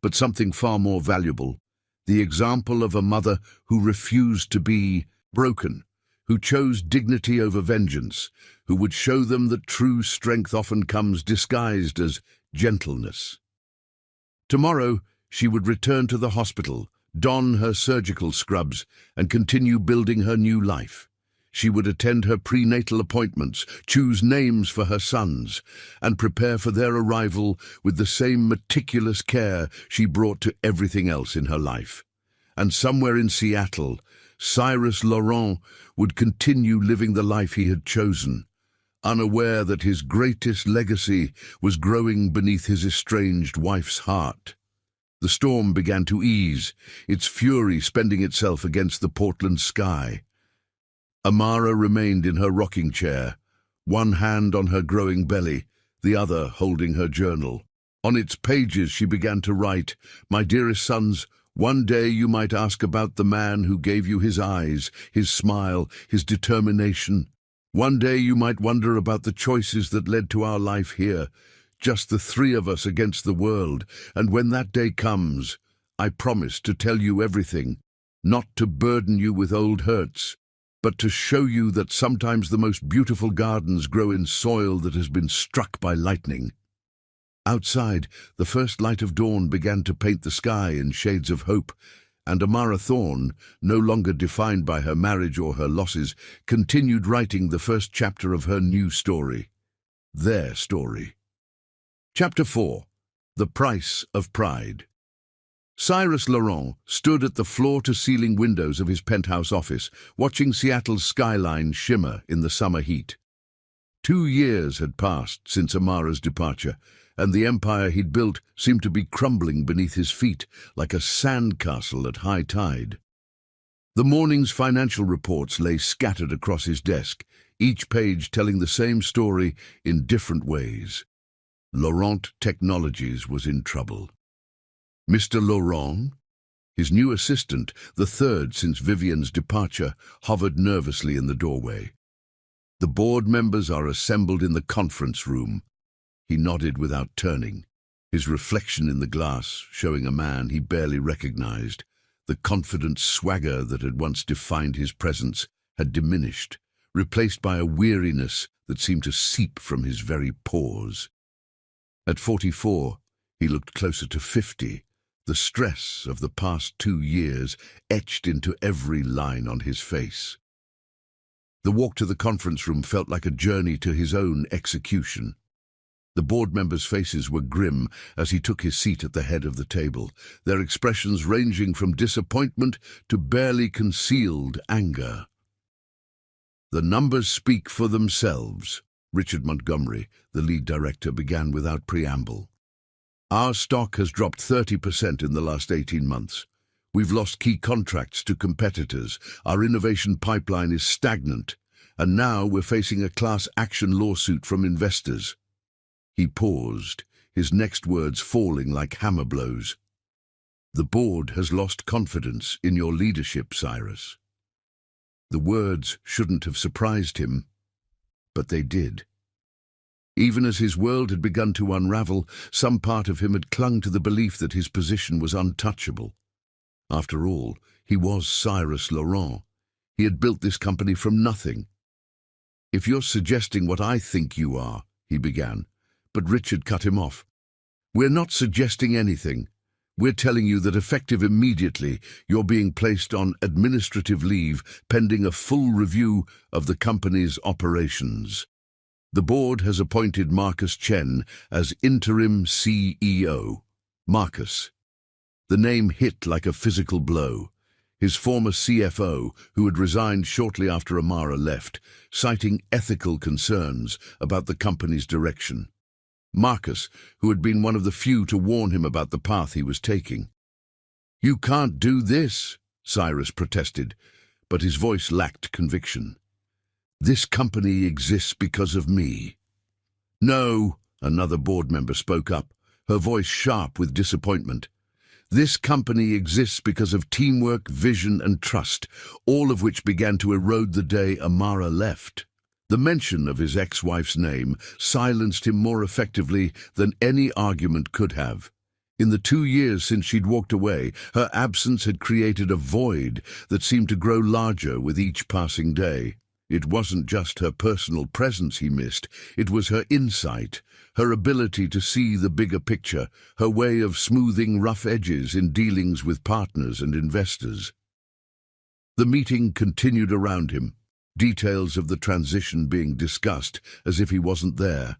but something far more valuable, the example of a mother who refused to be broken, who chose dignity over vengeance, who would show them that true strength often comes disguised as gentleness. Tomorrow, she would return to the hospital, don her surgical scrubs, and continue building her new life. She would attend her prenatal appointments, choose names for her sons, and prepare for their arrival with the same meticulous care she brought to everything else in her life. And somewhere in Seattle, Cyrus Laurent would continue living the life he had chosen, unaware that his greatest legacy was growing beneath his estranged wife's heart. The storm began to ease, its fury spending itself against the Portland sky. Amara remained in her rocking chair, one hand on her growing belly, the other holding her journal. On its pages she began to write, "My dearest sons, one day you might ask about the man who gave you his eyes, his smile, his determination. One day you might wonder about the choices that led to our life here, just the three of us against the world. And when that day comes, I promise to tell you everything, not to burden you with old hurts, but to show you that sometimes the most beautiful gardens grow in soil that has been struck by lightning." Outside, the first light of dawn began to paint the sky in shades of hope, and Amara Thorne, no longer defined by her marriage or her losses, continued writing the first chapter of her new story. Their story. Chapter 4. The Price of Pride. Cyrus Laurent stood at the floor-to-ceiling windows of his penthouse office, watching Seattle's skyline shimmer in the summer heat. 2 years had passed since Amara's departure, and the empire he'd built seemed to be crumbling beneath his feet like a sandcastle at high tide. The morning's financial reports lay scattered across his desk, each page telling the same story in different ways. Laurent Technologies was in trouble. Mr. Laurent, his new assistant, the third since Vivian's departure, hovered nervously in the doorway. "The board members are assembled in the conference room." He nodded without turning, his reflection in the glass showing a man he barely recognized. The confident swagger that had once defined his presence had diminished, replaced by a weariness that seemed to seep from his very pores. At 44, he looked closer to 50, the stress of the past 2 years etched into every line on his face. The walk to the conference room felt like a journey to his own execution. The board members' faces were grim as he took his seat at the head of the table, their expressions ranging from disappointment to barely concealed anger. "The numbers speak for themselves," Richard Montgomery, the lead director, began without preamble. "Our stock has dropped 30% in the last 18 months. We've lost key contracts to competitors, our innovation pipeline is stagnant, and now we're facing a class action lawsuit from investors." He paused, his next words falling like hammer blows. "The board has lost confidence in your leadership, Cyrus." The words shouldn't have surprised him, but they did. Even as his world had begun to unravel, some part of him had clung to the belief that his position was untouchable. After all, he was Cyrus Laurent. He had built this company from nothing. "If you're suggesting what I think you are," he began, but Richard cut him off. "We're not suggesting anything. We're telling you that effective immediately, you're being placed on administrative leave pending a full review of the company's operations. The board has appointed Marcus Chen as interim CEO. Marcus." The name hit like a physical blow. His former CFO, who had resigned shortly after Amara left, citing ethical concerns about the company's direction. Marcus, who had been one of the few to warn him about the path he was taking. "You can't do this," Cyrus protested, but his voice lacked conviction. "This company exists because of me." "No," another board member spoke up, her voice sharp with disappointment. "This company exists because of teamwork, vision, and trust, all of which began to erode the day Amara left." The mention of his ex-wife's name silenced him more effectively than any argument could have. In the 2 years since she'd walked away, her absence had created a void that seemed to grow larger with each passing day. It wasn't just her personal presence he missed, it was her insight, her ability to see the bigger picture, her way of smoothing rough edges in dealings with partners and investors. The meeting continued around him, details of the transition being discussed as if he wasn't there.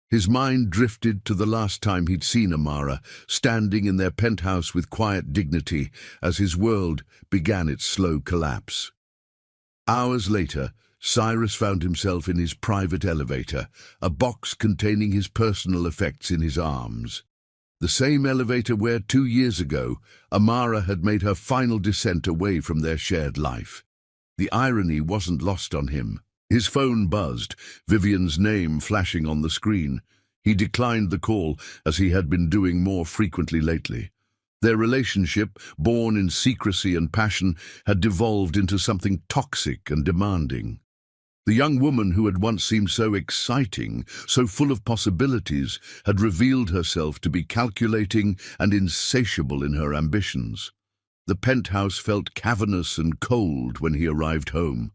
His mind drifted to the last time he'd seen Amara, standing in their penthouse with quiet dignity as his world began its slow collapse. Hours later, Cyrus found himself in his private elevator, a box containing his personal effects in his arms. The same elevator where 2 years ago, Amara had made her final descent away from their shared life. The irony wasn't lost on him. His phone buzzed, Vivian's name flashing on the screen. He declined the call, as he had been doing more frequently lately. Their relationship, born in secrecy and passion, had devolved into something toxic and demanding. The young woman who had once seemed so exciting, so full of possibilities, had revealed herself to be calculating and insatiable in her ambitions. The penthouse felt cavernous and cold when he arrived home.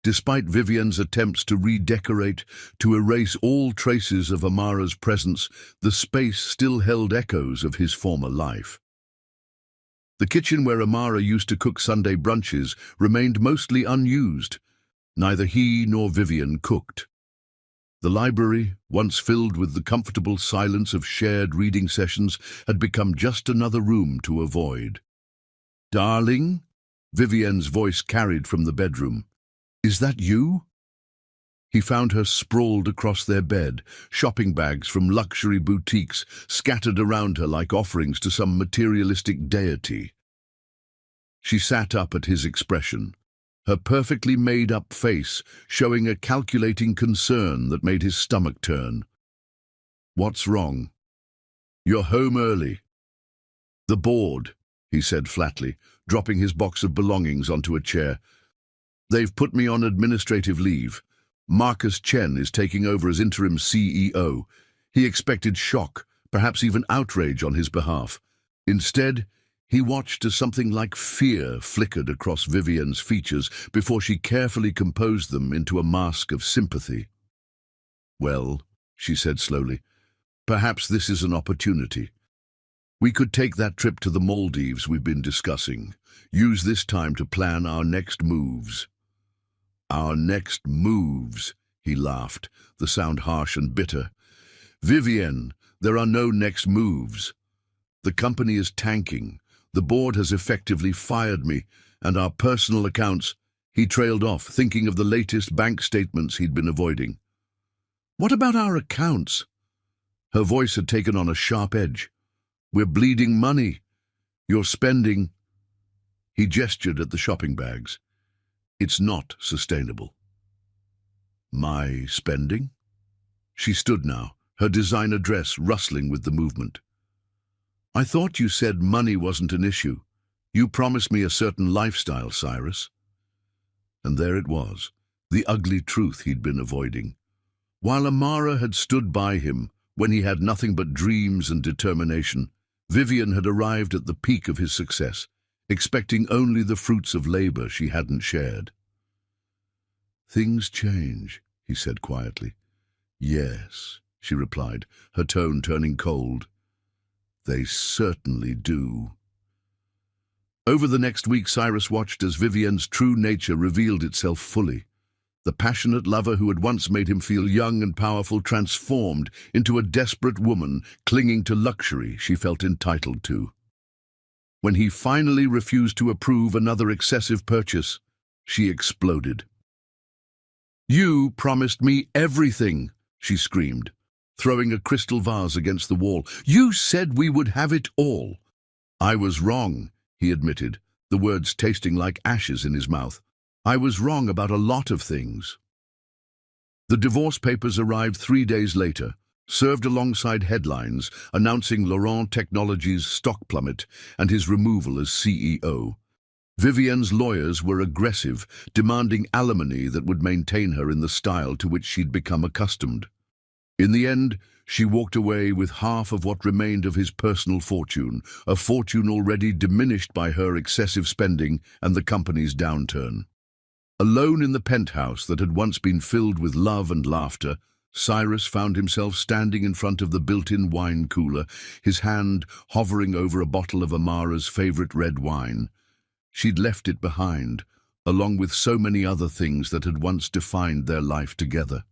Despite Vivian's attempts to redecorate, to erase all traces of Amara's presence, the space still held echoes of his former life. The kitchen where Amara used to cook Sunday brunches remained mostly unused. Neither he nor Vivian cooked. The library, once filled with the comfortable silence of shared reading sessions, had become just another room to avoid. "Darling?" Vivian's voice carried from the bedroom. "Is that you?" He found her sprawled across their bed, shopping bags from luxury boutiques scattered around her like offerings to some materialistic deity. She sat up at his expression, her perfectly made-up face showing a calculating concern that made his stomach turn. "What's wrong?" "You're home early." "The board," he said flatly, dropping his box of belongings onto a chair. "They've put me on administrative leave. Marcus Chen is taking over as interim CEO. He expected shock, perhaps even outrage on his behalf. Instead, he watched as something like fear flickered across Vivian's features before she carefully composed them into a mask of sympathy. "Well," she said slowly, "perhaps this is an opportunity. We could take that trip to the Maldives we've been discussing. Use this time to plan our next moves." "Our next moves," he laughed, the sound harsh and bitter. "Vivian, there are no next moves. The company is tanking. The board has effectively fired me, and our personal accounts—" He trailed off, thinking of the latest bank statements he'd been avoiding. "What about our accounts?" Her voice had taken on a sharp edge. "We're bleeding money. You're spending—" He gestured at the shopping bags. "It's not sustainable." "My spending?" She stood now, her designer dress rustling with the movement. "I thought you said money wasn't an issue. You promised me a certain lifestyle, Cyrus." And there it was, the ugly truth he'd been avoiding. While Amara had stood by him when he had nothing but dreams and determination, Vivian had arrived at the peak of his success, expecting only the fruits of labor she hadn't shared. "Things change," he said quietly. "Yes," she replied, her tone turning cold. "They certainly do." Over the next week, Cyrus watched as Vivian's true nature revealed itself fully. The passionate lover who had once made him feel young and powerful transformed into a desperate woman clinging to luxury she felt entitled to. When he finally refused to approve another excessive purchase, she exploded. "You promised me everything," she screamed, throwing a crystal vase against the wall. "You said we would have it all." "I was wrong," he admitted, the words tasting like ashes in his mouth. "I was wrong about a lot of things." The divorce papers arrived 3 days later, served alongside headlines announcing Laurent Technologies' stock plummet and his removal as CEO. Vivian's lawyers were aggressive, demanding alimony that would maintain her in the style to which she'd become accustomed. In the end, she walked away with half of what remained of his personal fortune, a fortune already diminished by her excessive spending and the company's downturn. Alone in the penthouse that had once been filled with love and laughter, Cyrus found himself standing in front of the built-in wine cooler, his hand hovering over a bottle of Amara's favorite red wine. She'd left it behind, along with so many other things that had once defined their life together.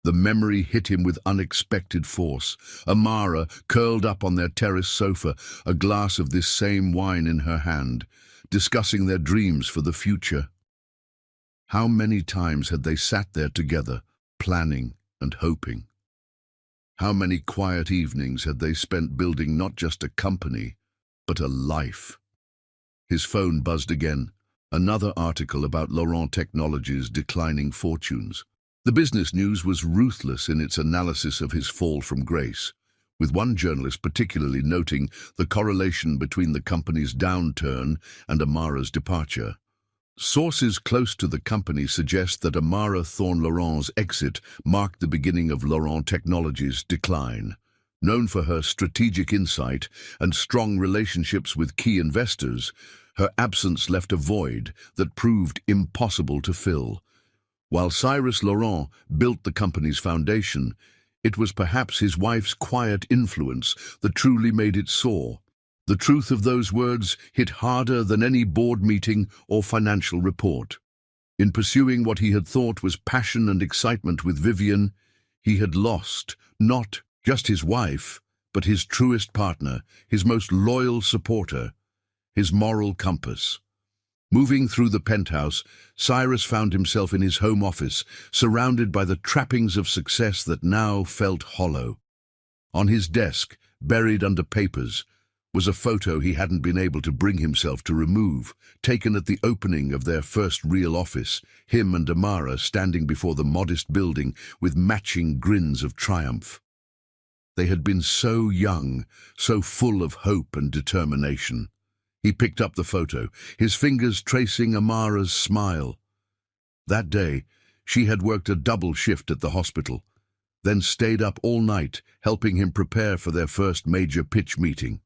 The memory hit him with unexpected force. Amara, curled up on their terrace sofa, a glass of this same wine in her hand, discussing their dreams for the future. How many times had they sat there together, planning and hoping? How many quiet evenings had they spent building not just a company, but a life? His phone buzzed again. Another article about Laurent Technologies' declining fortunes. The business news was ruthless in its analysis of his fall from grace, with one journalist particularly noting the correlation between the company's downturn and Amara's departure. Sources close to the company suggest that Amara Thorne Laurent's exit marked the beginning of Laurent Technologies' decline. Known for her strategic insight and strong relationships with key investors, her absence left a void that proved impossible to fill. While Cyrus Laurent built the company's foundation, it was perhaps his wife's quiet influence that truly made it soar. The truth of those words hit harder than any board meeting or financial report. In pursuing what he had thought was passion and excitement with Vivian, he had lost not just his wife, but his truest partner, his most loyal supporter, his moral compass. Moving through the penthouse, Cyrus found himself in his home office, surrounded by the trappings of success that now felt hollow. On his desk, buried under papers, was a photo he hadn't been able to bring himself to remove, taken at the opening of their first real office, him and Amara standing before the modest building with matching grins of triumph. They had been so young, so full of hope and determination. He picked up the photo, his fingers tracing Amara's smile. That day, she had worked a double shift at the hospital, then stayed up all night, helping him prepare for their first major pitch meeting.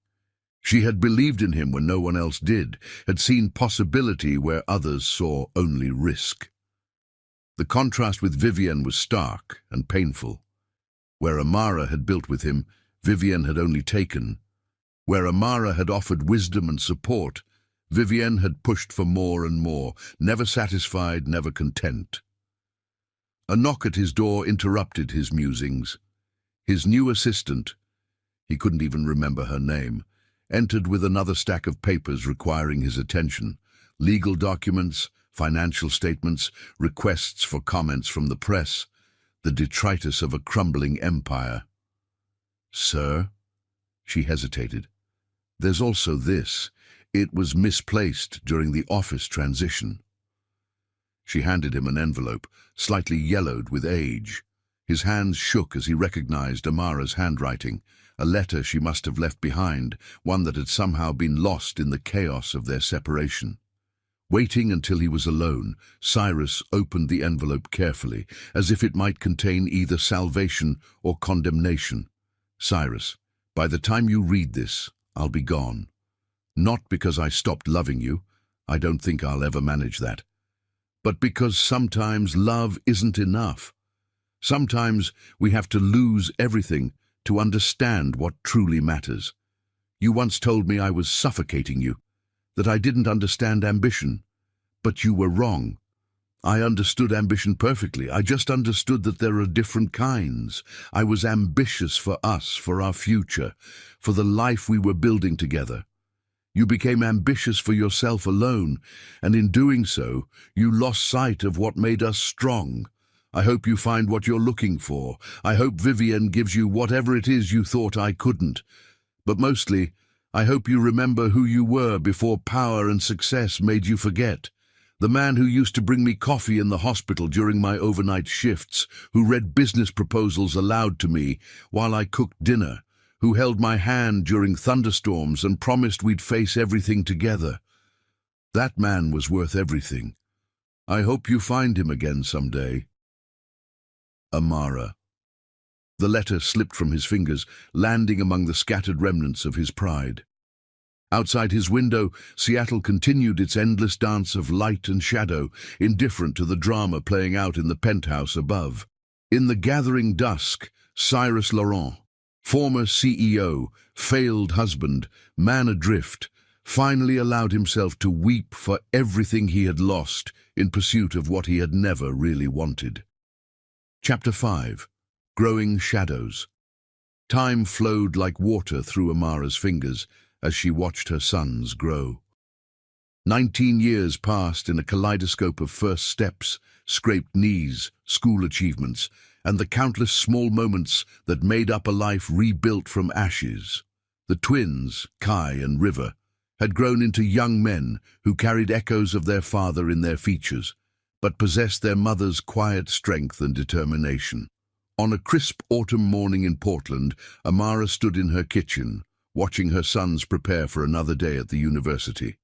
She had believed in him when no one else did, had seen possibility where others saw only risk. The contrast with Vivian was stark and painful. Where Amara had built with him, Vivian had only taken. Where Amara had offered wisdom and support, Vivienne had pushed for more and more, never satisfied, never content. A knock at his door interrupted his musings. His new assistant, he couldn't even remember her name, entered with another stack of papers requiring his attention. Legal documents, financial statements, requests for comments from the press, the detritus of a crumbling empire. "Sir?" She hesitated. "There's also this. It was misplaced during the office transition." She handed him an envelope, slightly yellowed with age. His hands shook as he recognized Amara's handwriting, a letter she must have left behind, one that had somehow been lost in the chaos of their separation. Waiting until he was alone, Cyrus opened the envelope carefully, as if it might contain either salvation or condemnation. "Cyrus, by the time you read this, I'll be gone. Not because I stopped loving you, I don't think I'll ever manage that, but because sometimes love isn't enough. Sometimes we have to lose everything to understand what truly matters. You once told me I was suffocating you, that I didn't understand ambition, but you were wrong. I understood ambition perfectly. I just understood that there are different kinds. I was ambitious for us, for our future, for the life we were building together. You became ambitious for yourself alone, and in doing so, you lost sight of what made us strong. I hope you find what you're looking for. I hope Vivian gives you whatever it is you thought I couldn't. But mostly, I hope you remember who you were before power and success made you forget. The man who used to bring me coffee in the hospital during my overnight shifts, who read business proposals aloud to me while I cooked dinner, who held my hand during thunderstorms and promised we'd face everything together. That man was worth everything. I hope you find him again someday. Amara. The letter slipped from his fingers, landing among the scattered remnants of his pride. Outside his window, Seattle continued its endless dance of light and shadow, indifferent to the drama playing out in the penthouse above. In the gathering dusk, Cyrus Laurent, former CEO, failed husband, man adrift, finally allowed himself to weep for everything he had lost in pursuit of what he had never really wanted. Chapter 5. Growing Shadows. Time flowed like water through Amara's fingers as she watched her sons grow. 19 years passed in a kaleidoscope of first steps, scraped knees, school achievements, and the countless small moments that made up a life rebuilt from ashes. The twins, Kai and River, had grown into young men who carried echoes of their father in their features, but possessed their mother's quiet strength and determination. On a crisp autumn morning in Portland, Amara stood in her kitchen, watching her sons prepare for another day at the university.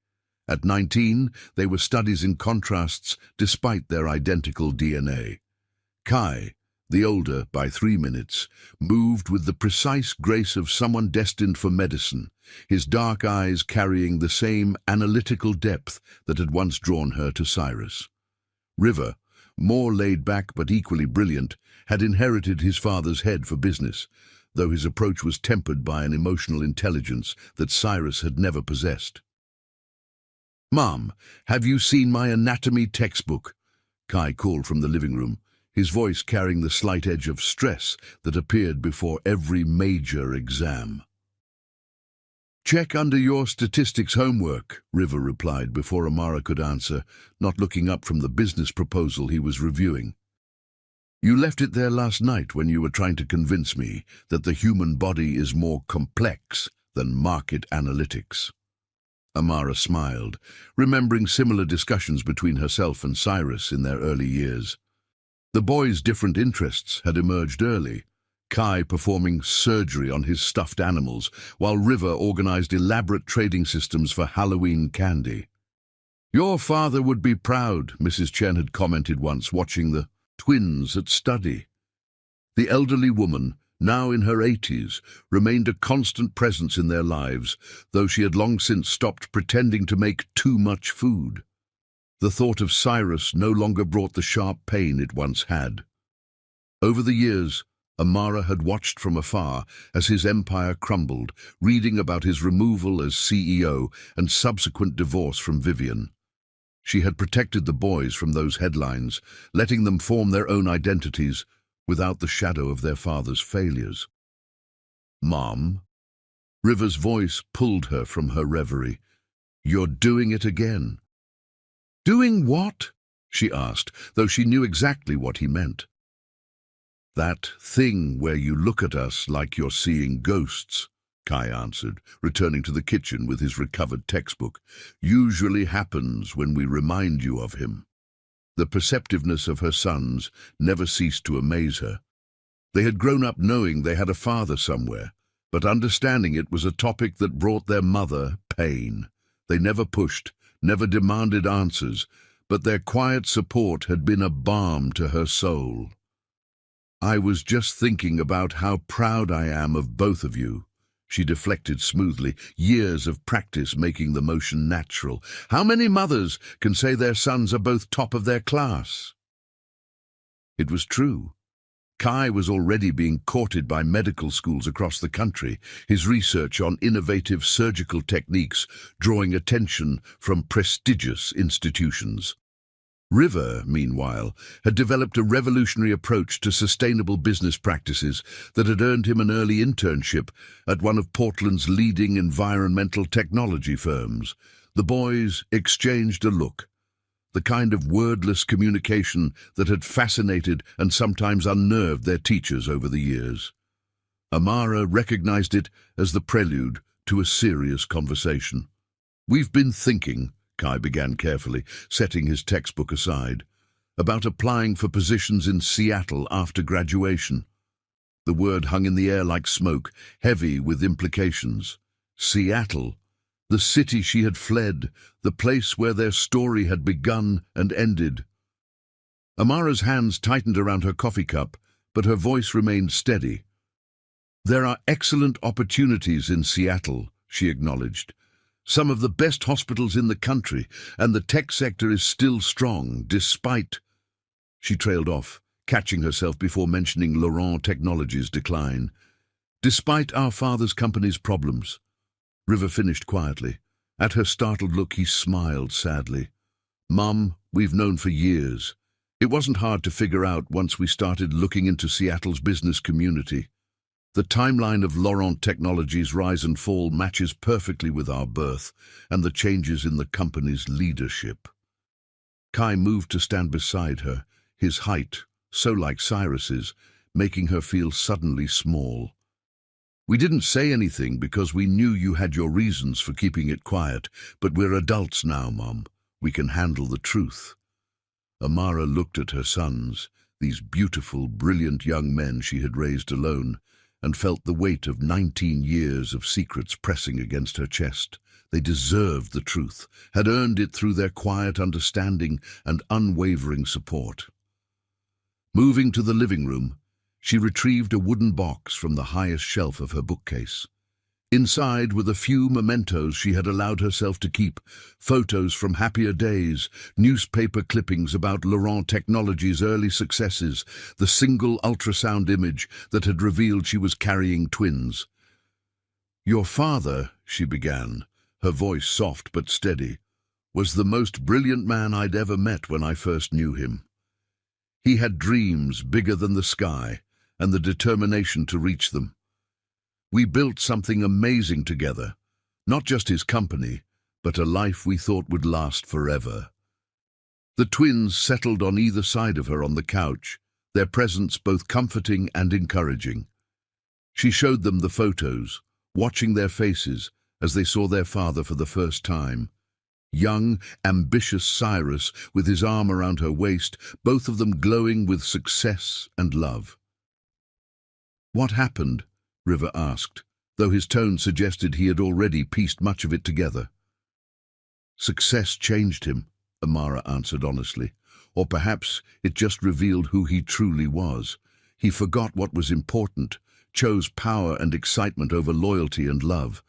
At 19, they were studies in contrasts despite their identical DNA. Kai, the older by 3 minutes, moved with the precise grace of someone destined for medicine, his dark eyes carrying the same analytical depth that had once drawn her to Cyrus. River, more laid back but equally brilliant, had inherited his father's head for business, though his approach was tempered by an emotional intelligence that Cyrus had never possessed. "Mom, have you seen my anatomy textbook?" Kai called from the living room, his voice carrying the slight edge of stress that appeared before every major exam. "Check under your statistics homework," River replied before Amara could answer, not looking up from the business proposal he was reviewing. "You left it there last night when you were trying to convince me that the human body is more complex than market analytics." Amara smiled, remembering similar discussions between herself and Cyrus in their early years. The boys' different interests had emerged early, Kai performing surgery on his stuffed animals, while River organized elaborate trading systems for Halloween candy. "Your father would be proud," Mrs. Chen had commented once, watching the twins at study. The elderly woman, now in her 80s, remained a constant presence in their lives, though she had long since stopped pretending to make too much food. The thought of Cyrus no longer brought the sharp pain it once had. Over the years, Amara had watched from afar as his empire crumbled, reading about his removal as CEO and subsequent divorce from Vivian. She had protected the boys from those headlines, letting them form their own identities without the shadow of their father's failures. "Mom?" River's voice pulled her from her reverie. "You're doing it again." "Doing what?" she asked, though she knew exactly what he meant. "That thing where you look at us like you're seeing ghosts," Kai answered, returning to the kitchen with his recovered textbook. "Usually happens when we remind you of him." The perceptiveness of her sons never ceased to amaze her. They had grown up knowing they had a father somewhere, but understanding it was a topic that brought their mother pain. They never pushed, never demanded answers, but their quiet support had been a balm to her soul. "I was just thinking about how proud I am of both of you," she deflected smoothly, years of practice making the motion natural. "How many mothers can say their sons are both top of their class?" It was true. Kai was already being courted by medical schools across the country, his research on innovative surgical techniques drawing attention from prestigious institutions. River, meanwhile, had developed a revolutionary approach to sustainable business practices that had earned him an early internship at one of Portland's leading environmental technology firms. The boys exchanged a look, the kind of wordless communication that had fascinated and sometimes unnerved their teachers over the years. Amara recognized it as the prelude to a serious conversation. "We've been thinking," Kai began carefully, setting his textbook aside, "about applying for positions in Seattle after graduation." The word hung in the air like smoke, heavy with implications. Seattle, the city she had fled, the place where their story had begun and ended. Amara's hands tightened around her coffee cup, but her voice remained steady. "There are excellent opportunities in Seattle," she acknowledged. "Some of the best hospitals in the country, and the tech sector is still strong, despite—" She trailed off, catching herself before mentioning Laurent Technologies' decline. "Despite our father's company's problems," River finished quietly. At her startled look, he smiled sadly. "Mum, we've known for years. It wasn't hard to figure out once we started looking into Seattle's business community. The timeline of Laurent Technologies' rise and fall matches perfectly with our birth and the changes in the company's leadership." Kai moved to stand beside her, his height, so like Cyrus's, making her feel suddenly small. "We didn't say anything because we knew you had your reasons for keeping it quiet, but we're adults now, Mom. We can handle the truth." Amara looked at her sons, these beautiful, brilliant young men she had raised alone, and felt the weight of 19 years of secrets pressing against her chest. They deserved the truth, had earned it through their quiet understanding and unwavering support. Moving to the living room, she retrieved a wooden box from the highest shelf of her bookcase. Inside were the few mementos she had allowed herself to keep: photos from happier days, newspaper clippings about Laurent Technologies' early successes, the single ultrasound image that had revealed she was carrying twins. "Your father," she began, her voice soft but steady, "was the most brilliant man I'd ever met when I first knew him. He had dreams bigger than the sky and the determination to reach them. We built something amazing together, not just his company, but a life we thought would last forever." The twins settled on either side of her on the couch, their presence both comforting and encouraging. She showed them the photos, watching their faces as they saw their father for the first time. Young, ambitious Cyrus, with his arm around her waist, both of them glowing with success and love. "What happened?" River asked, though his tone suggested he had already pieced much of it together. "Success changed him," Amara answered honestly. "Or perhaps it just revealed who he truly was. He forgot what was important, chose power and excitement over loyalty and love.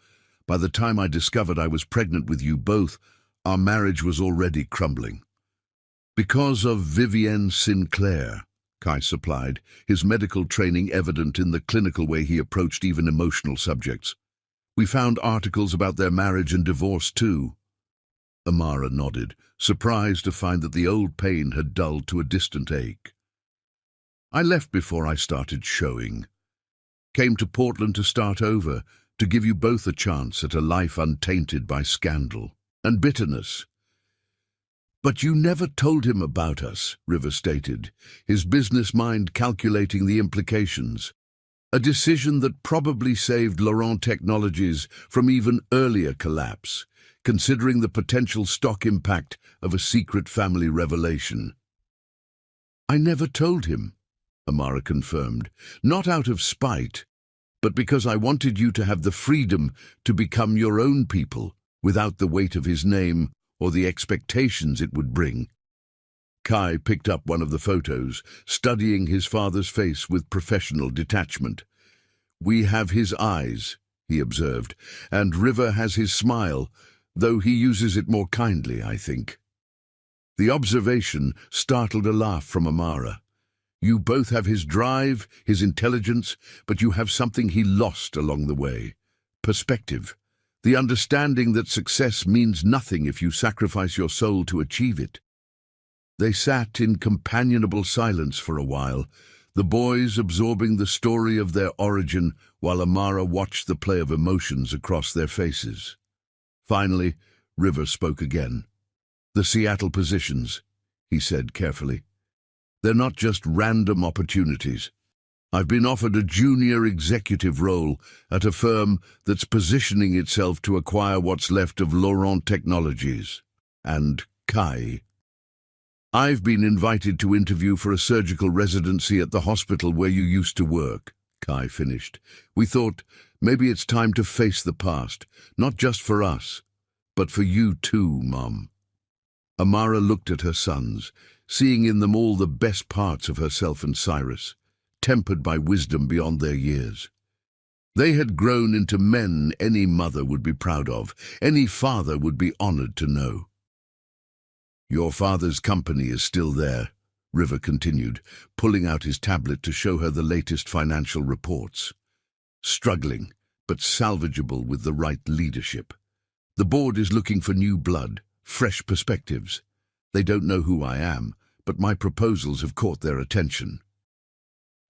By the time I discovered I was pregnant with you both, our marriage was already crumbling." "Because of Vivienne Sinclair," Kai supplied, his medical training evident in the clinical way he approached even emotional subjects. "We found articles about their marriage and divorce too." Amara nodded, surprised to find that the old pain had dulled to a distant ache. "I left before I started showing. Came to Portland to start over, to give you both a chance at a life untainted by scandal and bitterness." "But you never told him about us," River stated, his business mind calculating the implications. "A decision that probably saved Laurent Technologies from even earlier collapse, considering the potential stock impact of a secret family revelation." "I never told him," Amara confirmed, "not out of spite, but because I wanted you to have the freedom to become your own people, without the weight of his name or the expectations it would bring." Kai picked up one of the photos, studying his father's face with professional detachment. "We have his eyes," he observed, "and River has his smile, though he uses it more kindly, I think." The observation startled a laugh from Amara. "You both have his drive, his intelligence, but you have something he lost along the way: perspective. The understanding that success means nothing if you sacrifice your soul to achieve it." They sat in companionable silence for a while, the boys absorbing the story of their origin while Amara watched the play of emotions across their faces. Finally, River spoke again. "The Seattle positions," he said carefully. "They're not just random opportunities. I've been offered a junior executive role at a firm that's positioning itself to acquire what's left of Laurent Technologies and Kai. I've been invited to interview for a surgical residency at the hospital where you used to work," Kai finished. "We thought maybe it's time to face the past, not just for us, but for you too, Mom." Amara looked at her sons, seeing in them all the best parts of herself and Cyrus. tempered by wisdom beyond their years. They had grown into men any mother would be proud of, any father would be honored to know. "Your father's company is still there," River continued, pulling out his tablet to show her the latest financial reports. "Struggling, but salvageable with the right leadership. The board is looking for new blood, fresh perspectives. They don't know who I am, but my proposals have caught their attention.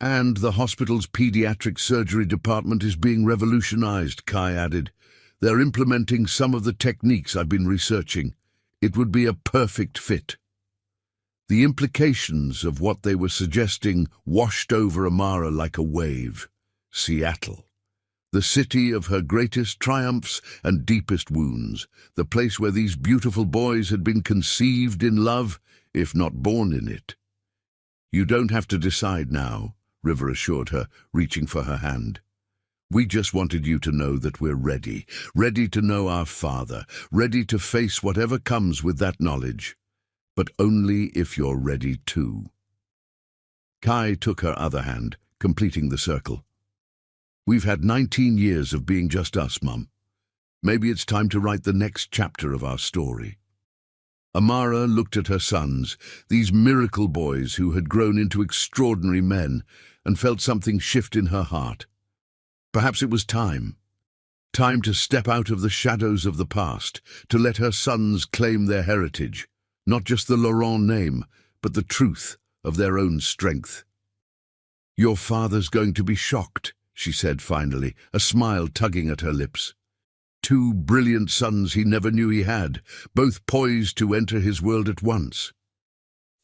And the hospital's pediatric surgery department is being revolutionized," Kai added. "They're implementing some of the techniques I've been researching. It would be a perfect fit." The implications of what they were suggesting washed over Amara like a wave. Seattle. The city of her greatest triumphs and deepest wounds, the place where these beautiful boys had been conceived in love, if not born in it. "You don't have to decide now," River assured her, reaching for her hand. "We just wanted you to know that we're ready, ready to know our father, ready to face whatever comes with that knowledge. But only if you're ready too." Kai took her other hand, completing the circle. "We've had 19 years of being just us, Mum. Maybe it's time to write the next chapter of our story." Amara looked at her sons, these miracle boys who had grown into extraordinary men, and felt something shift in her heart. Perhaps it was time. Time to step out of the shadows of the past, to let her sons claim their heritage, not just the Laurent name, but the truth of their own strength. "Your father's going to be shocked," she said finally, a smile tugging at her lips. 2 brilliant sons he never knew he had, both poised to enter his world at once.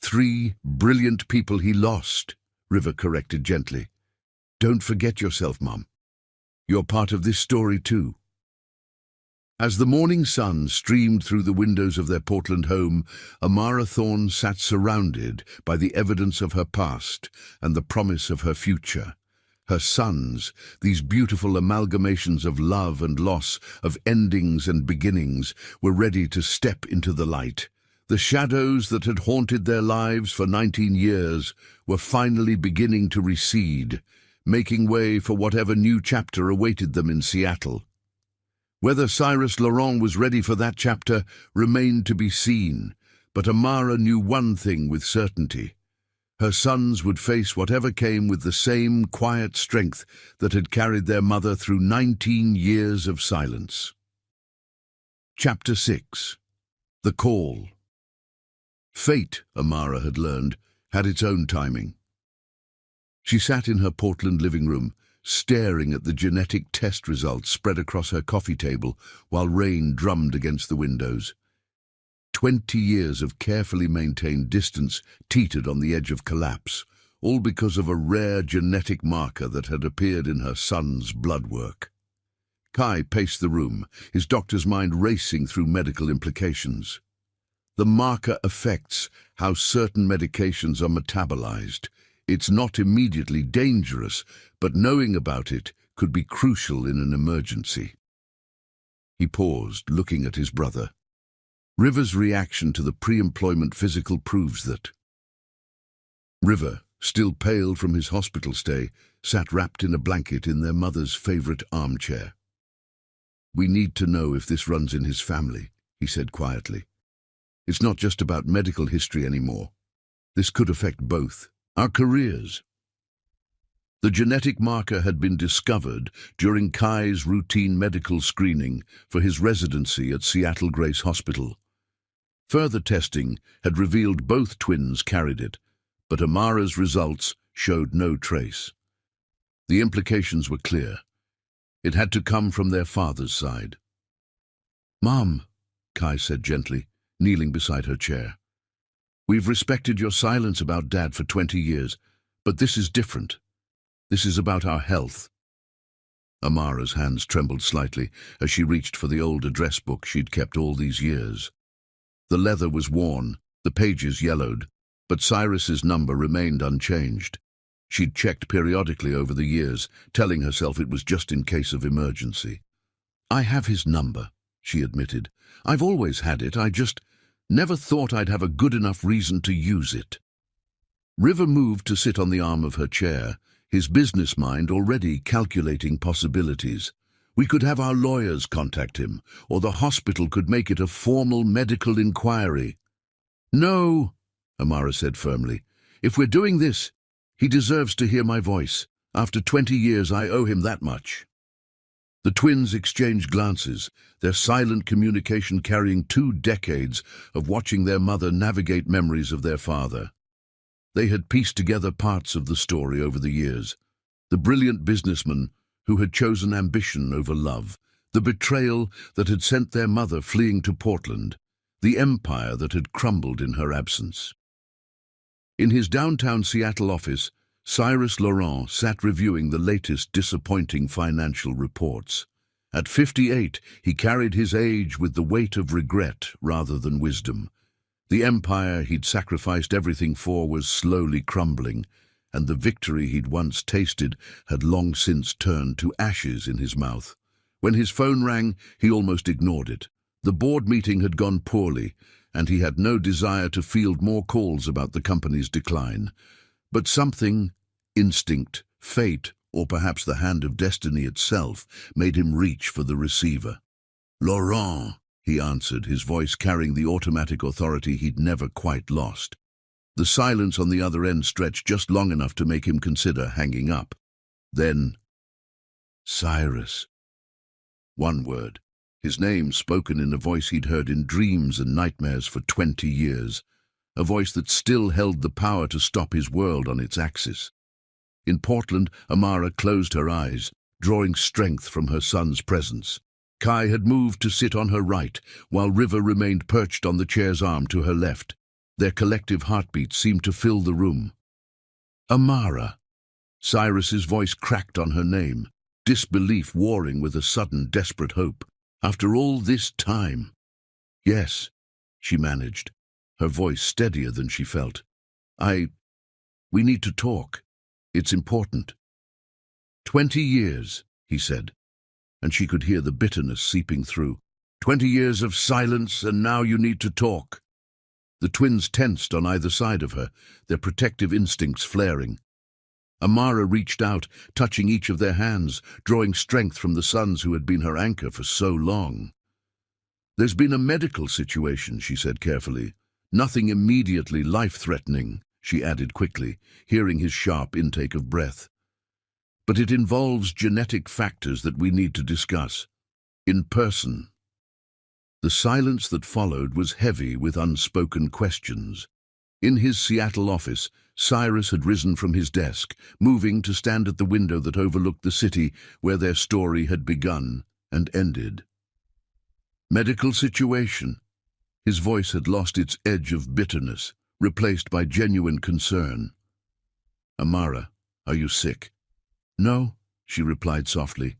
3 brilliant people he lost, River corrected gently. "Don't forget yourself, Mum. You're part of this story too." As the morning sun streamed through the windows of their Portland home, Amara Thorne sat surrounded by the evidence of her past and the promise of her future. Her sons, these beautiful amalgamations of love and loss, of endings and beginnings, were ready to step into the light. The shadows that had haunted their lives for 19 years were finally beginning to recede, making way for whatever new chapter awaited them in Seattle. Whether Cyrus Laurent was ready for that chapter remained to be seen, but Amara knew one thing with certainty. Her sons would face whatever came with the same quiet strength that had carried their mother through 19 years of silence. Chapter 6. The Call. Fate, Amara had learned, had its own timing. She sat in her Portland living room, staring at the genetic test results spread across her coffee table while rain drummed against the windows. 20 years of carefully maintained distance teetered on the edge of collapse, all because of a rare genetic marker that had appeared in her son's blood work. Kai paced the room, his doctor's mind racing through medical implications. The marker affects how certain medications are metabolized. It's not immediately dangerous, but knowing about it could be crucial in an emergency. He paused, looking at his brother. River's reaction to the pre-employment physical proves that. River, still pale from his hospital stay, sat wrapped in a blanket in their mother's favorite armchair. "We need to know if this runs in his family," he said quietly. "It's not just about medical history anymore. This could affect both our careers." The genetic marker had been discovered during Kai's routine medical screening for his residency at Seattle Grace Hospital. Further testing had revealed both twins carried it, but Amara's results showed no trace. The implications were clear. It had to come from their father's side. "Mom," Kai said gently, kneeling beside her chair. "We've respected your silence about Dad for 20 years, but this is different. This is about our health." Amara's hands trembled slightly as she reached for the old address book she'd kept all these years. The leather was worn, the pages yellowed, but Cyrus's number remained unchanged. She'd checked periodically over the years, telling herself it was just in case of emergency. "I have his number," she admitted. "I've always had it, I just never thought I'd have a good enough reason to use it." River moved to sit on the arm of her chair, his business mind already calculating possibilities. We could have our lawyers contact him, or the hospital could make it a formal medical inquiry. No, Amara said firmly. If we're doing this, he deserves to hear my voice. After 20 years, I owe him that much. The twins exchanged glances, their silent communication carrying 2 decades of watching their mother navigate memories of their father. They had pieced together parts of the story over the years. The brilliant businessman who had chosen ambition over love, the betrayal that had sent their mother fleeing to Portland, the empire that had crumbled in her absence. In his downtown Seattle office, Cyrus Laurent sat reviewing the latest disappointing financial reports. At 58, he carried his age with the weight of regret rather than wisdom. The empire he'd sacrificed everything for was slowly crumbling, and the victory he'd once tasted had long since turned to ashes in his mouth. When his phone rang, he almost ignored it. The board meeting had gone poorly, and he had no desire to field more calls about the company's decline. But something, instinct, fate, or perhaps the hand of destiny itself, made him reach for the receiver. "Laurent," he answered, his voice carrying the automatic authority he'd never quite lost. The silence on the other end stretched just long enough to make him consider hanging up. Then, Cyrus. One word. His name spoken in a voice he'd heard in dreams and nightmares for 20 years. A voice that still held the power to stop his world on its axis. In Portland, Amara closed her eyes, drawing strength from her son's presence. Kai had moved to sit on her right, while River remained perched on the chair's arm to her left. Their collective heartbeats seemed to fill the room. Amara. Cyrus's voice cracked on her name, disbelief warring with a sudden, desperate hope. After all this time? Yes, she managed, her voice steadier than she felt. We need to talk. It's important. 20 years, he said, and she could hear the bitterness seeping through. 20 years of silence, and now you need to talk. The twins tensed on either side of her, their protective instincts flaring. Amara reached out, touching each of their hands, drawing strength from the sons who had been her anchor for so long. There's been a medical situation, she said carefully. Nothing immediately life-threatening, she added quickly, hearing his sharp intake of breath. But it involves genetic factors that we need to discuss. In person. The silence that followed was heavy with unspoken questions. In his Seattle office, Cyrus had risen from his desk, moving to stand at the window that overlooked the city where their story had begun and ended. Medical situation. His voice had lost its edge of bitterness, replaced by genuine concern. Amara, are you sick? No, she replied softly.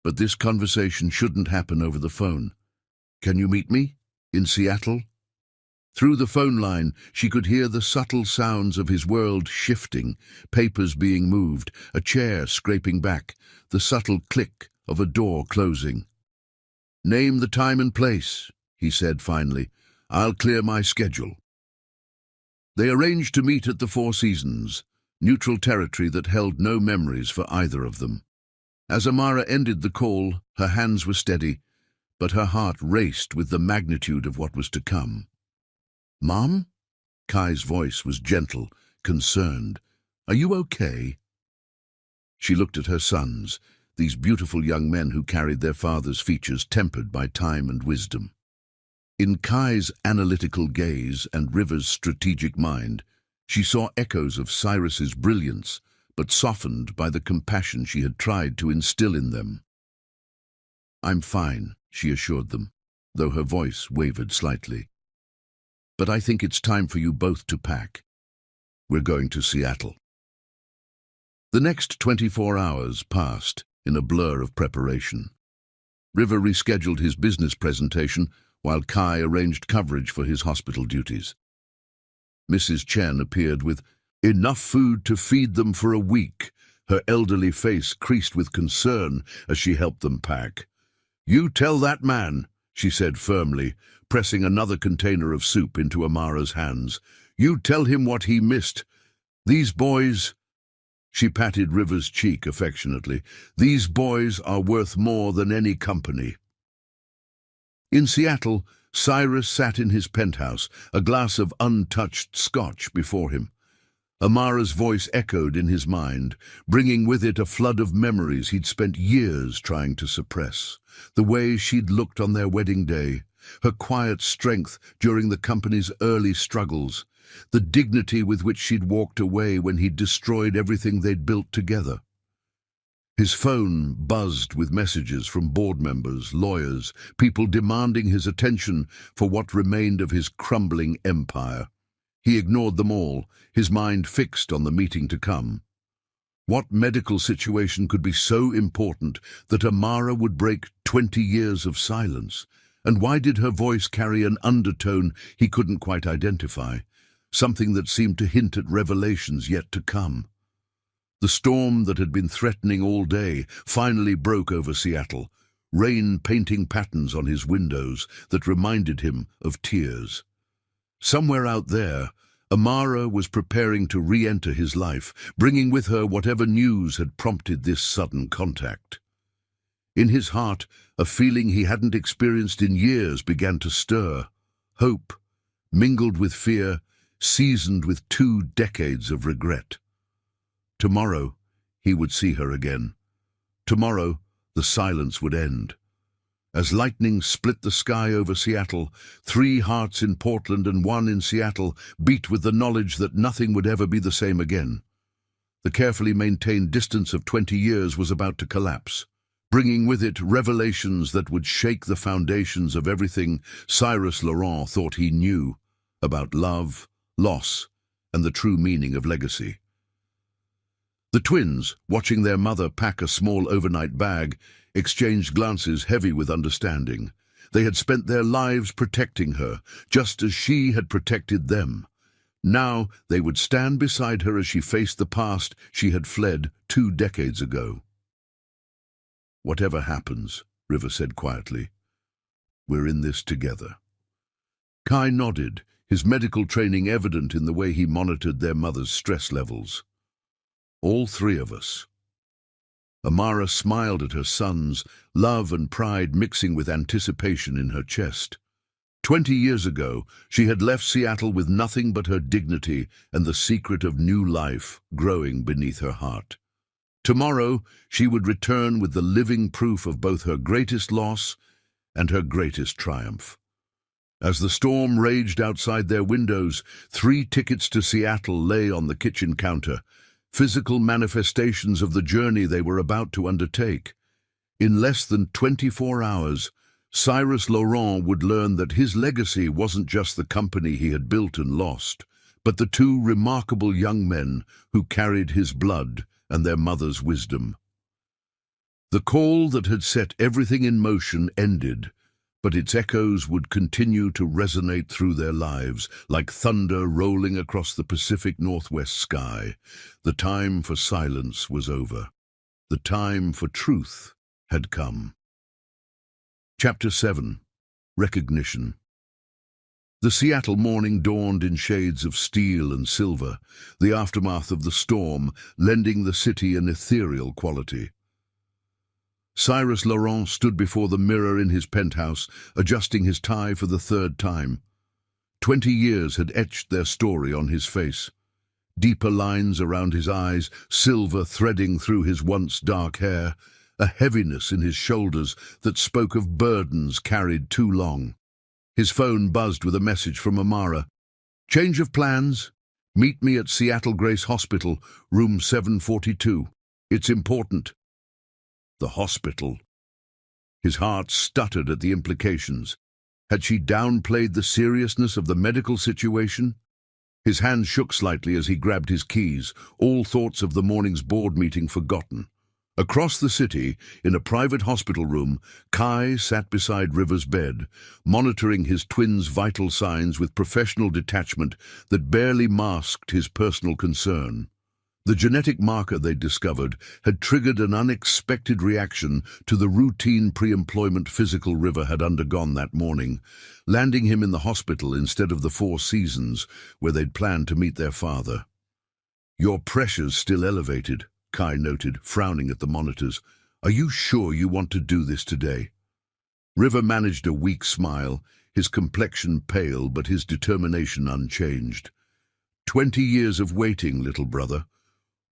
But this conversation shouldn't happen over the phone. Can you meet me? In Seattle? Through the phone line, she could hear the subtle sounds of his world shifting, papers being moved, a chair scraping back, the subtle click of a door closing. Name the time and place, he said finally. I'll clear my schedule. They arranged to meet at the Four Seasons, neutral territory that held no memories for either of them. As Amara ended the call, her hands were steady, but her heart raced with the magnitude of what was to come. Mom? Kai's voice was gentle, concerned. Are you okay? She looked at her sons, these beautiful young men who carried their father's features tempered by time and wisdom. In Kai's analytical gaze and River's strategic mind, she saw echoes of Cyrus's brilliance, but softened by the compassion she had tried to instill in them. I'm fine, she assured them, though her voice wavered slightly. But I think it's time for you both to pack. We're going to Seattle. The next 24 hours passed in a blur of preparation. River rescheduled his business presentation while Kai arranged coverage for his hospital duties. Mrs. Chen appeared with enough food to feed them for a week, her elderly face creased with concern as she helped them pack. You tell that man, she said firmly, pressing another container of soup into Amara's hands. You tell him what he missed. These boys... She patted River's cheek affectionately. "These boys are worth more than any company." In Seattle, Cyrus sat in his penthouse, a glass of untouched scotch before him. Amara's voice echoed in his mind, bringing with it a flood of memories he'd spent years trying to suppress. The way she'd looked on their wedding day, her quiet strength during the company's early struggles, the dignity with which she'd walked away when he'd destroyed everything they'd built together. His phone buzzed with messages from board members, lawyers, people demanding his attention for what remained of his crumbling empire. He ignored them all, his mind fixed on the meeting to come. What medical situation could be so important that Amara would break 20 years of silence? And why did her voice carry an undertone he couldn't quite identify, something that seemed to hint at revelations yet to come? The storm that had been threatening all day finally broke over Seattle, rain painting patterns on his windows that reminded him of tears. Somewhere out there, Amara was preparing to re-enter his life, bringing with her whatever news had prompted this sudden contact. In his heart, a feeling he hadn't experienced in years began to stir. Hope, mingled with fear, seasoned with 2 decades of regret. Tomorrow, he would see her again. Tomorrow, the silence would end. As lightning split the sky over Seattle, 3 hearts in Portland and 1 in Seattle beat with the knowledge that nothing would ever be the same again. The carefully maintained distance of 20 years was about to collapse, bringing with it revelations that would shake the foundations of everything Cyrus Laurent thought he knew about love, loss, and the true meaning of legacy. The twins, watching their mother pack a small overnight bag, exchanged glances heavy with understanding. They had spent their lives protecting her, just as she had protected them. Now they would stand beside her as she faced the past she had fled 2 decades ago. "Whatever happens," River said quietly, "we're in this together." Kai nodded, his medical training evident in the way he monitored their mother's stress levels. "All 3 of us." Amara smiled at her sons, love and pride mixing with anticipation in her chest. 20 years ago, she had left Seattle with nothing but her dignity and the secret of new life growing beneath her heart. Tomorrow, she would return with the living proof of both her greatest loss and her greatest triumph. As the storm raged outside their windows, 3 tickets to Seattle lay on the kitchen counter, physical manifestations of the journey they were about to undertake. In less than 24 hours, Cyrus Laurent would learn that his legacy wasn't just the company he had built and lost, but the 2 remarkable young men who carried his blood and their mother's wisdom. The call that had set everything in motion ended, but its echoes would continue to resonate through their lives, like thunder rolling across the Pacific Northwest sky. The time for silence was over. The time for truth had come. Chapter 7. Recognition. The Seattle morning dawned in shades of steel and silver, the aftermath of the storm lending the city an ethereal quality. Cyrus Laurent stood before the mirror in his penthouse, adjusting his tie for the 3rd time. 20 years had etched their story on his face. Deeper lines around his eyes, silver threading through his once dark hair, a heaviness in his shoulders that spoke of burdens carried too long. His phone buzzed with a message from Amara. "Change of plans. Meet me at Seattle Grace Hospital, room 742. It's important." The hospital. His heart stuttered at the implications. Had she downplayed the seriousness of the medical situation? His hand shook slightly as he grabbed his keys, all thoughts of the morning's board meeting forgotten. Across the city, in a private hospital room, Kai sat beside River's bed, monitoring his twins' vital signs with professional detachment that barely masked his personal concern. The genetic marker they'd discovered had triggered an unexpected reaction to the routine pre-employment physical River had undergone that morning, landing him in the hospital instead of the 4 Seasons where they'd planned to meet their father. Your pressure's still elevated, Kai noted, frowning at the monitors. Are you sure you want to do this today? River managed a weak smile, his complexion pale but his determination unchanged. 20 years of waiting, little brother.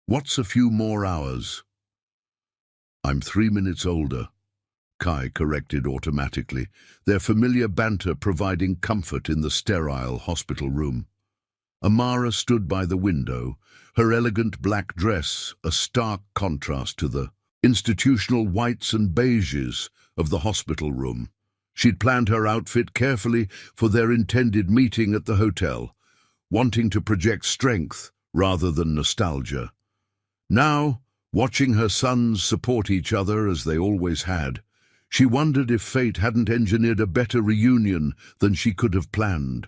What's a few more hours? I'm 3 minutes older, Kai corrected automatically, their familiar banter providing comfort in the sterile hospital room. Amara stood by the window, her elegant black dress a stark contrast to the institutional whites and beiges of the hospital room. She'd planned her outfit carefully for their intended meeting at the hotel, wanting to project strength rather than nostalgia. Now, watching her sons support each other as they always had, she wondered if fate hadn't engineered a better reunion than she could have planned.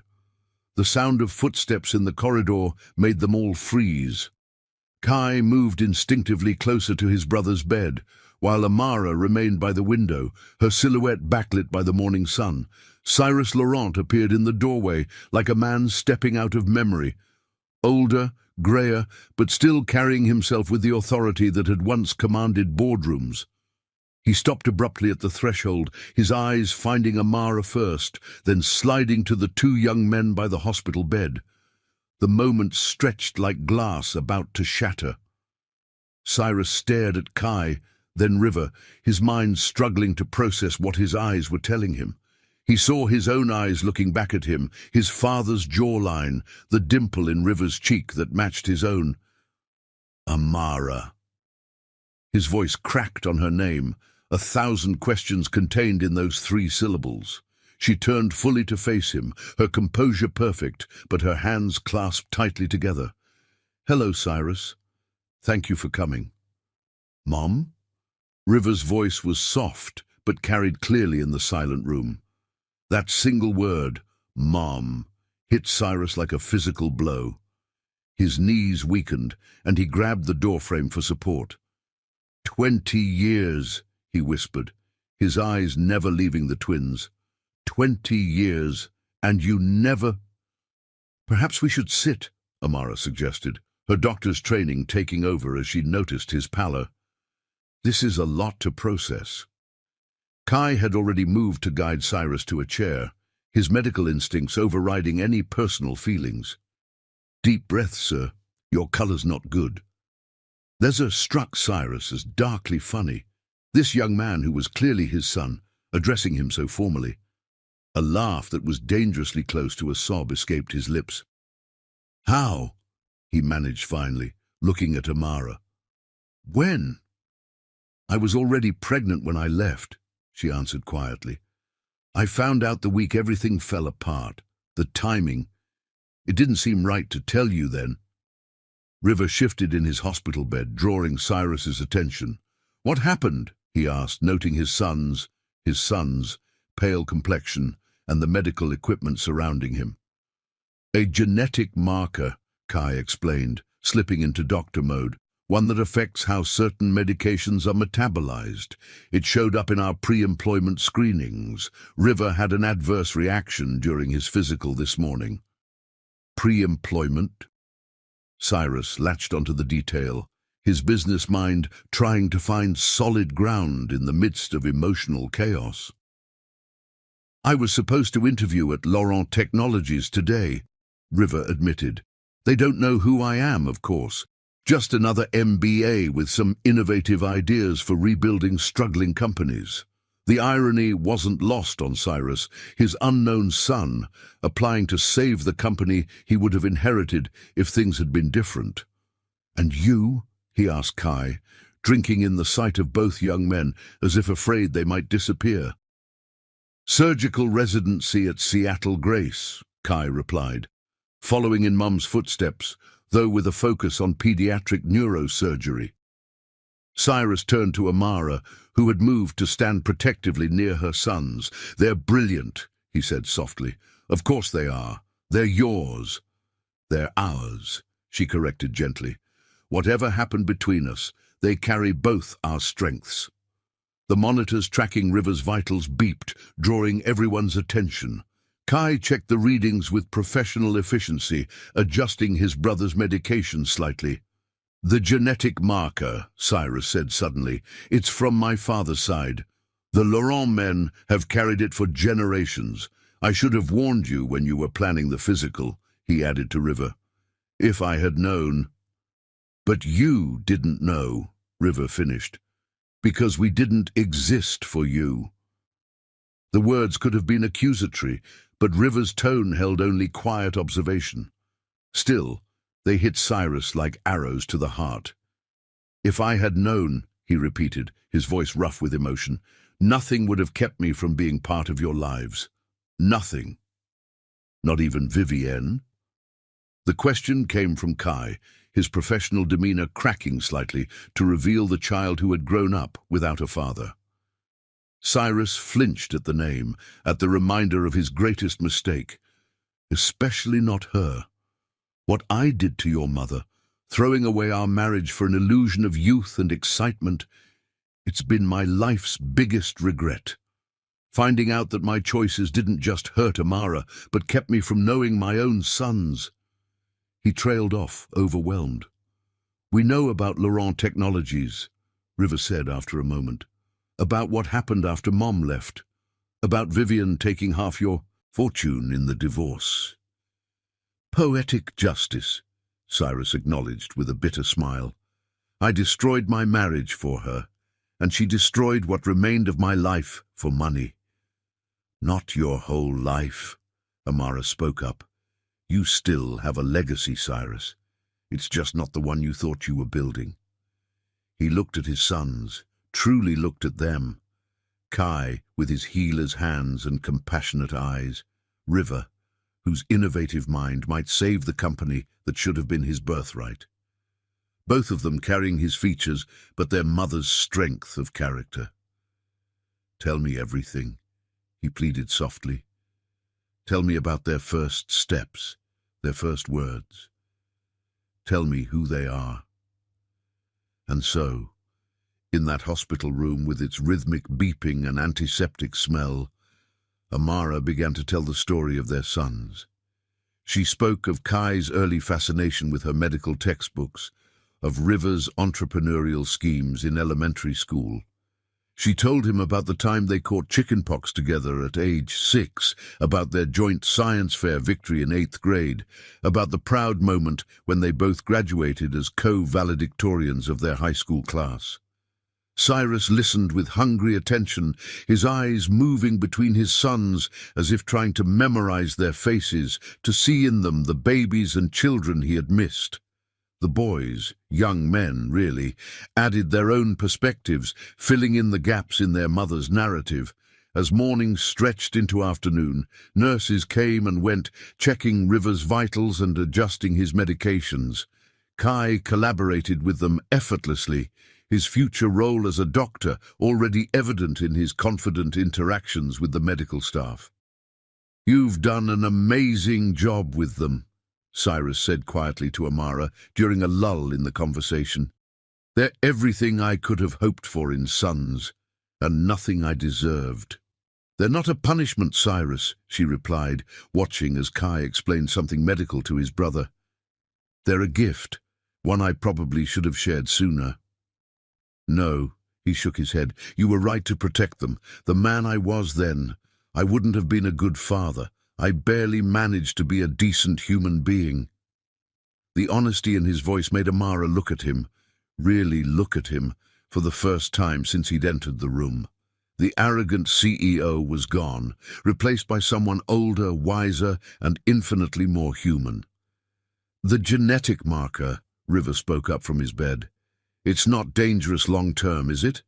The sound of footsteps in the corridor made them all freeze. Kai moved instinctively closer to his brother's bed, while Amara remained by the window, her silhouette backlit by the morning sun. Cyrus Laurent appeared in the doorway, like a man stepping out of memory. Older, greyer, but still carrying himself with the authority that had once commanded boardrooms. He stopped abruptly at the threshold, his eyes finding Amara first, then sliding to the two young men by the hospital bed. The moment stretched like glass about to shatter. Cyrus stared at Kai, then River, his mind struggling to process what his eyes were telling him. He saw his own eyes looking back at him, his father's jawline, the dimple in River's cheek that matched his own. Amara. His voice cracked on her name, 1,000 questions contained in those 3 syllables. She turned fully to face him, her composure perfect, but her hands clasped tightly together. Hello, Cyrus. Thank you for coming. Mom? River's voice was soft, but carried clearly in the silent room. That single word, Mom, hit Cyrus like a physical blow. His knees weakened, and he grabbed the doorframe for support. 20 years, he whispered, his eyes never leaving the twins. 20 years, and you never— Perhaps we should sit, Amara suggested, her doctor's training taking over as she noticed his pallor. This is a lot to process. Kai had already moved to guide Cyrus to a chair, his medical instincts overriding any personal feelings. Deep breath, sir. Your color's not good. Lezer struck Cyrus as darkly funny, this young man who was clearly his son, addressing him so formally. A laugh that was dangerously close to a sob escaped his lips. How? He managed finally, looking at Amara. When? I was already pregnant when I left, she answered quietly. I found out the week everything fell apart. The timing. It didn't seem right to tell you then. River shifted in his hospital bed, drawing Cyrus's attention. What happened? He asked, noting his son's pale complexion and the medical equipment surrounding him. A genetic marker, Kai explained, slipping into doctor mode, one that affects how certain medications are metabolized. It showed up in our pre-employment screenings. River had an adverse reaction during his physical this morning. Pre-employment? Cyrus latched onto the detail, his business mind trying to find solid ground in the midst of emotional chaos. I was supposed to interview at Laurent Technologies today, River admitted. They don't know who I am, of course. Just another MBA with some innovative ideas for rebuilding struggling companies. The irony wasn't lost on Cyrus, his unknown son, applying to save the company he would have inherited if things had been different. And you? He asked Kai, drinking in the sight of both young men as if afraid they might disappear. Surgical residency at Seattle Grace, Kai replied, following in Mum's footsteps, though with a focus on pediatric neurosurgery. Cyrus turned to Amara, who had moved to stand protectively near her sons. They're brilliant, he said softly. Of course they are. They're yours. They're ours, she corrected gently. Whatever happened between us, they carry both our strengths. The monitors tracking River's vitals beeped, drawing everyone's attention. Kai checked the readings with professional efficiency, adjusting his brother's medication slightly. "The genetic marker," Cyrus said suddenly. "It's from my father's side. The Laurent men have carried it for generations. I should have warned you when you were planning the physical," he added to River. "If I had known." "But you didn't know," River finished, "because we didn't exist for you." The words could have been accusatory, but River's tone held only quiet observation. Still, they hit Cyrus like arrows to the heart. "If I had known," he repeated, his voice rough with emotion, "nothing would have kept me from being part of your lives. Nothing. Not even Vivienne?" The question came from Kai, his professional demeanor cracking slightly to reveal the child who had grown up without a father. Cyrus flinched at the name, at the reminder of his greatest mistake. "Especially not her. What I did to your mother, throwing away our marriage for an illusion of youth and excitement, it's been my life's biggest regret. Finding out that my choices didn't just hurt Amara, but kept me from knowing my own sons." He trailed off, overwhelmed. "We know about Laurent Technologies," River said after a moment. "About what happened after Mom left. About Vivian taking half your fortune in the divorce." "Poetic justice," Cyrus acknowledged with a bitter smile. "I destroyed my marriage for her, and she destroyed what remained of my life for money." "Not your whole life," Amara spoke up. "You still have a legacy, Cyrus. It's just not the one you thought you were building." He looked at his sons, truly looked at them. Kai, with his healer's hands and compassionate eyes. River, whose innovative mind might save the company that should have been his birthright. Both of them carrying his features, but their mother's strength of character. "Tell me everything," he pleaded softly. "Tell me about their first steps, their first words. Tell me who they are." And so, in that hospital room with its rhythmic beeping and antiseptic smell, Amara began to tell the story of their sons. She spoke of Kai's early fascination with her medical textbooks, of River's entrepreneurial schemes in elementary school. She told him about the time they caught chickenpox together at age 6, about their joint science fair victory in 8th grade, about the proud moment when they both graduated as co-valedictorians of their high school class. Cyrus listened with hungry attention, his eyes moving between his sons as if trying to memorize their faces, to see in them the babies and children he had missed. The boys, young men really, added their own perspectives, filling in the gaps in their mother's narrative. As morning stretched into afternoon, nurses came and went, checking River's vitals and adjusting his medications. Kai collaborated with them effortlessly, his future role as a doctor already evident in his confident interactions with the medical staff. "You've done an amazing job with them," Cyrus said quietly to Amara during a lull in the conversation. "They're everything I could have hoped for in sons, and nothing I deserved." "They're not a punishment, Cyrus," she replied, watching as Kai explained something medical to his brother. "They're a gift, one I probably should have shared sooner." "No," he shook his head. "You were right to protect them. The man I was then, I wouldn't have been a good father. I barely managed to be a decent human being." The honesty in his voice made Amara look at him, really look at him, for the first time since he'd entered the room. The arrogant CEO was gone, replaced by someone older, wiser, and infinitely more human. "The genetic marker," River spoke up from his bed. "It's not dangerous long-term, is it?"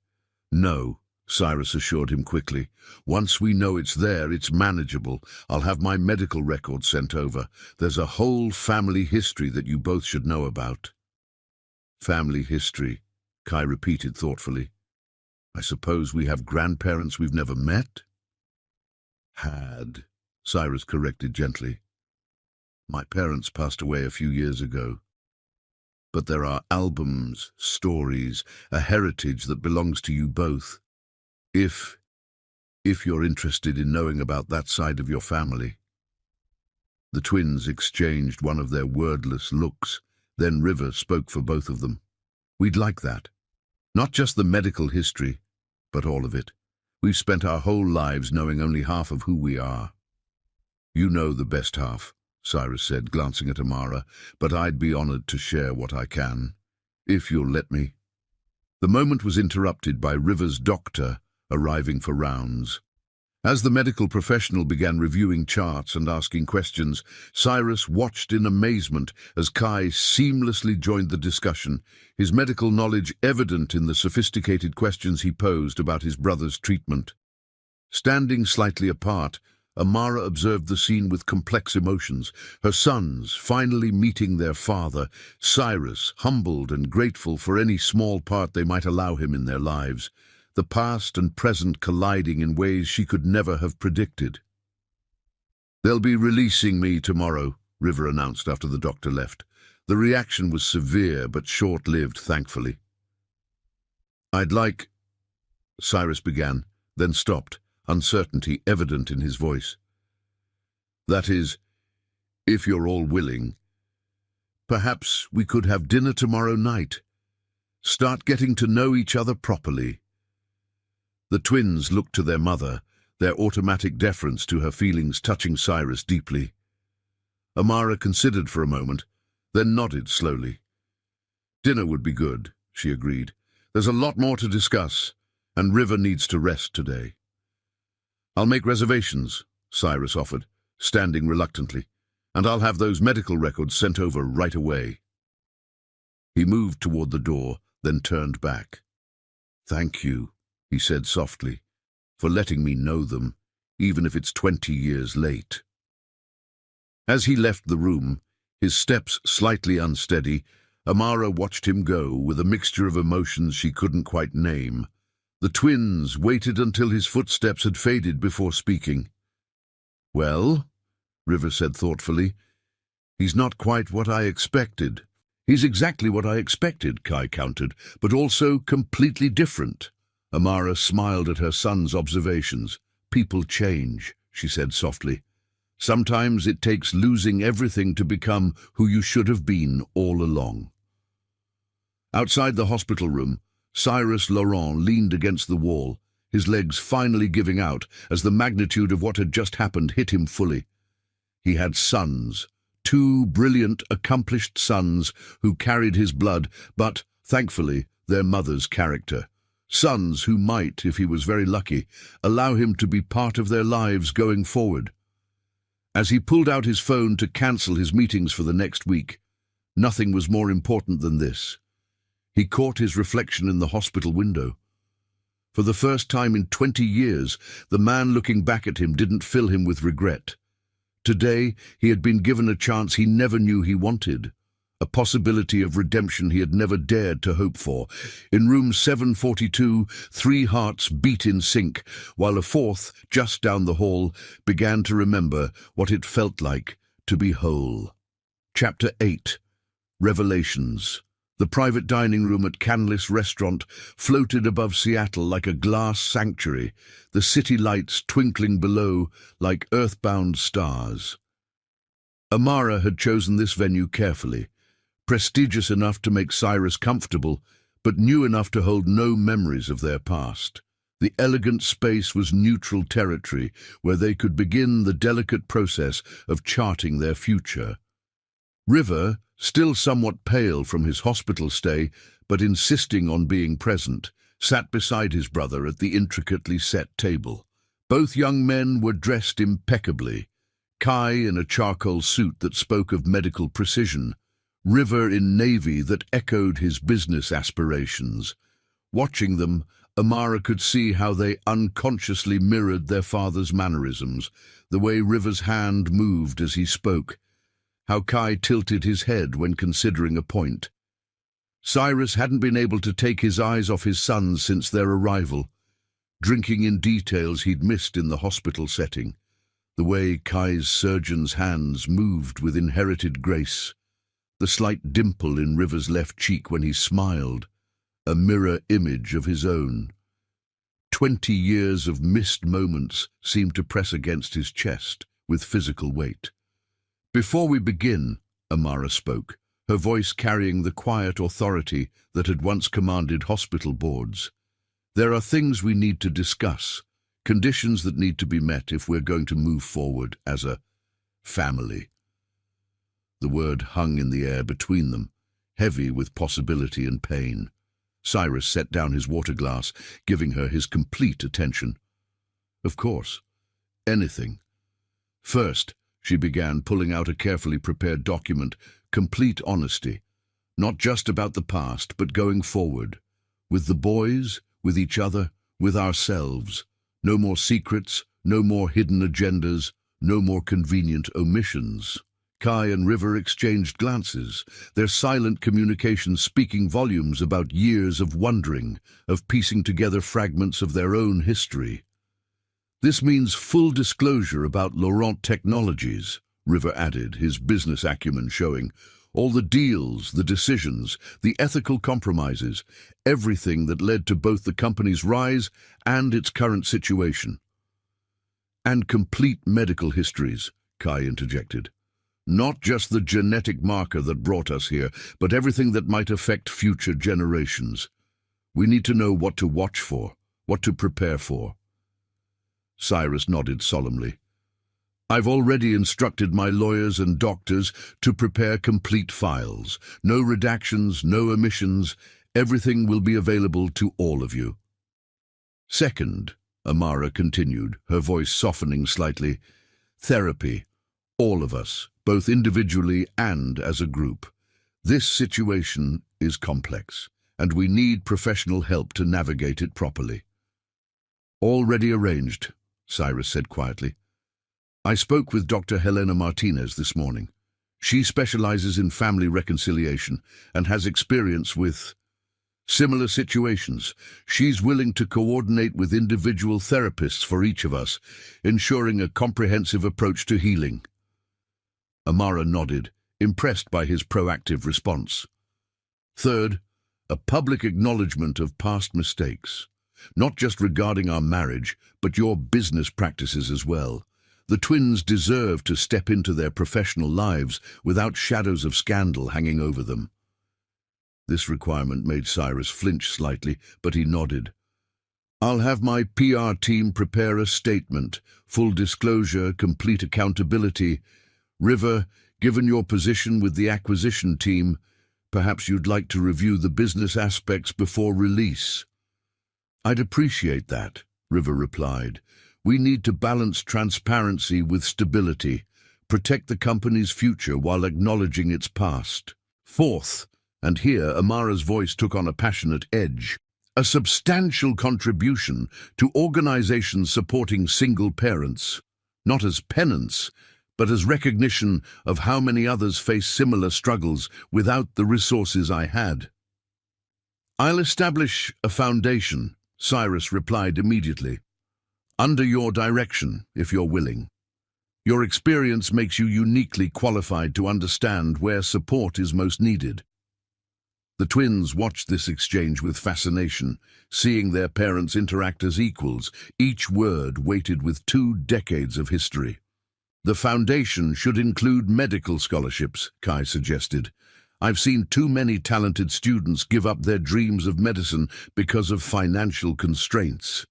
"No," Cyrus assured him quickly. "Once we know it's there, it's manageable. I'll have my medical records sent over. There's a whole family history that you both should know about." "Family history," Kai repeated thoughtfully. "I suppose we have grandparents we've never met?" "Had," Cyrus corrected gently. "My parents passed away a few years ago. But there are albums, stories, a heritage that belongs to you both. If you're interested in knowing about that side of your family." The twins exchanged one of their wordless looks. Then River spoke for both of them. "We'd like that. Not just the medical history, but all of it. We've spent our whole lives knowing only half of who we are." "You know the best half," Cyrus said, glancing at Amara, "but I'd be honored to share what I can, if you'll let me." The moment was interrupted by River's doctor arriving for rounds. As the medical professional began reviewing charts and asking questions, Cyrus watched in amazement as Kai seamlessly joined the discussion, his medical knowledge evident in the sophisticated questions he posed about his brother's treatment. Standing slightly apart, Amara observed the scene with complex emotions, her sons finally meeting their father, Cyrus humbled and grateful for any small part they might allow him in their lives, the past and present colliding in ways she could never have predicted. "They'll be releasing me tomorrow," River announced after the doctor left. The reaction was severe but short-lived, thankfully. "I'd like—" Cyrus began, then stopped, uncertainty evident in his voice. "That is, if you're all willing. Perhaps we could have dinner tomorrow night. Start getting to know each other properly." The twins looked to their mother, their automatic deference to her feelings touching Cyrus deeply. Amara considered for a moment, then nodded slowly. "Dinner would be good," she agreed. "There's a lot more to discuss, and River needs to rest today." "I'll make reservations," Cyrus offered, standing reluctantly, "and I'll have those medical records sent over right away." He moved toward the door, then turned back. "Thank you," he said softly, "for letting me know them, even if it's 20 years late." As he left the room, his steps slightly unsteady, Amara watched him go with a mixture of emotions she couldn't quite name. The twins waited until his footsteps had faded before speaking. "Well," River said thoughtfully, "he's not quite what I expected." "He's exactly what I expected," Kai countered, "but also completely different." Amara smiled at her son's observations. "People change," she said softly. "Sometimes it takes losing everything to become who you should have been all along." Outside the hospital room, Cyrus Laurent leaned against the wall, his legs finally giving out as the magnitude of what had just happened hit him fully. He had sons, two brilliant, accomplished sons who carried his blood, but, thankfully, their mother's character. Sons who might, if he was very lucky, allow him to be part of their lives going forward. As he pulled out his phone to cancel his meetings for the next week, nothing was more important than this. He caught his reflection in the hospital window. For the first time in 20 years, the man looking back at him didn't fill him with regret. Today, he had been given a chance he never knew he wanted. A possibility of redemption he had never dared to hope for. In room 742, 3 hearts beat in sync, while a fourth, just down the hall, began to remember what it felt like to be whole. Chapter 8. Revelations. The private dining room at Canlis Restaurant floated above Seattle like a glass sanctuary, the city lights twinkling below like earthbound stars. Amara had chosen this venue carefully. Prestigious enough to make Cyrus comfortable, but new enough to hold no memories of their past. The elegant space was neutral territory where they could begin the delicate process of charting their future. River, still somewhat pale from his hospital stay, but insisting on being present, sat beside his brother at the intricately set table. Both young men were dressed impeccably, Kai in a charcoal suit that spoke of medical precision, River in navy that echoed his business aspirations. Watching them, Amara could see how they unconsciously mirrored their father's mannerisms, the way River's hand moved as he spoke, how Kai tilted his head when considering a point. Cyrus hadn't been able to take his eyes off his sons since their arrival, drinking in details he'd missed in the hospital setting, the way Kai's surgeon's hands moved with inherited grace, the slight dimple in River's left cheek when he smiled, a mirror image of his own. 20 years of missed moments seemed to press against his chest with physical weight. Before we begin, Amara spoke, her voice carrying the quiet authority that had once commanded hospital boards. There are things we need to discuss, conditions that need to be met if we're going to move forward as a family. The word hung in the air between them, heavy with possibility and pain. Cyrus set down his water glass, giving her his complete attention. Of course, anything. First, she began pulling out a carefully prepared document, complete honesty, not just about the past, but going forward, with the boys, with each other, with ourselves. No more secrets, no more hidden agendas, no more convenient omissions. Kai and River exchanged glances, their silent communication speaking volumes about years of wondering, of piecing together fragments of their own history. This means full disclosure about Laurent Technologies, River added, his business acumen showing. All the deals, the decisions, the ethical compromises, everything that led to both the company's rise and its current situation. And complete medical histories, Kai interjected. Not just the genetic marker that brought us here, but everything that might affect future generations. We need to know what to watch for, what to prepare for. Cyrus nodded solemnly. I've already instructed my lawyers and doctors to prepare complete files. No redactions, no omissions. Everything will be available to all of you. Second, Amara continued, her voice softening slightly, therapy. All of us, both individually and as a group. This situation is complex, and we need professional help to navigate it properly. Already arranged, Cyrus said quietly. I spoke with Dr. Helena Martinez this morning. She specializes in family reconciliation and has experience with similar situations. She's willing to coordinate with individual therapists for each of us, ensuring a comprehensive approach to healing. Amara nodded, impressed by his proactive response. Third, a public acknowledgement of past mistakes, not just regarding our marriage, but your business practices as well. The twins deserve to step into their professional lives without shadows of scandal hanging over them. This requirement made Cyrus flinch slightly, but he nodded. I'll have my PR team prepare a statement, full disclosure, complete accountability. River, given your position with the acquisition team, perhaps you'd like to review the business aspects before release. I'd appreciate that, River replied. We need to balance transparency with stability, protect the company's future while acknowledging its past. Fourth, and here Amara's voice took on a passionate edge, a substantial contribution to organizations supporting single parents, not as penance, but as recognition of how many others face similar struggles without the resources I had. I'll establish a foundation, Cyrus replied immediately. Under your direction, if you're willing. Your experience makes you uniquely qualified to understand where support is most needed. The twins watched this exchange with fascination, seeing their parents interact as equals, each word weighted with 2 decades of history. The foundation should include medical scholarships, Kai suggested. I've seen too many talented students give up their dreams of medicine because of financial constraints.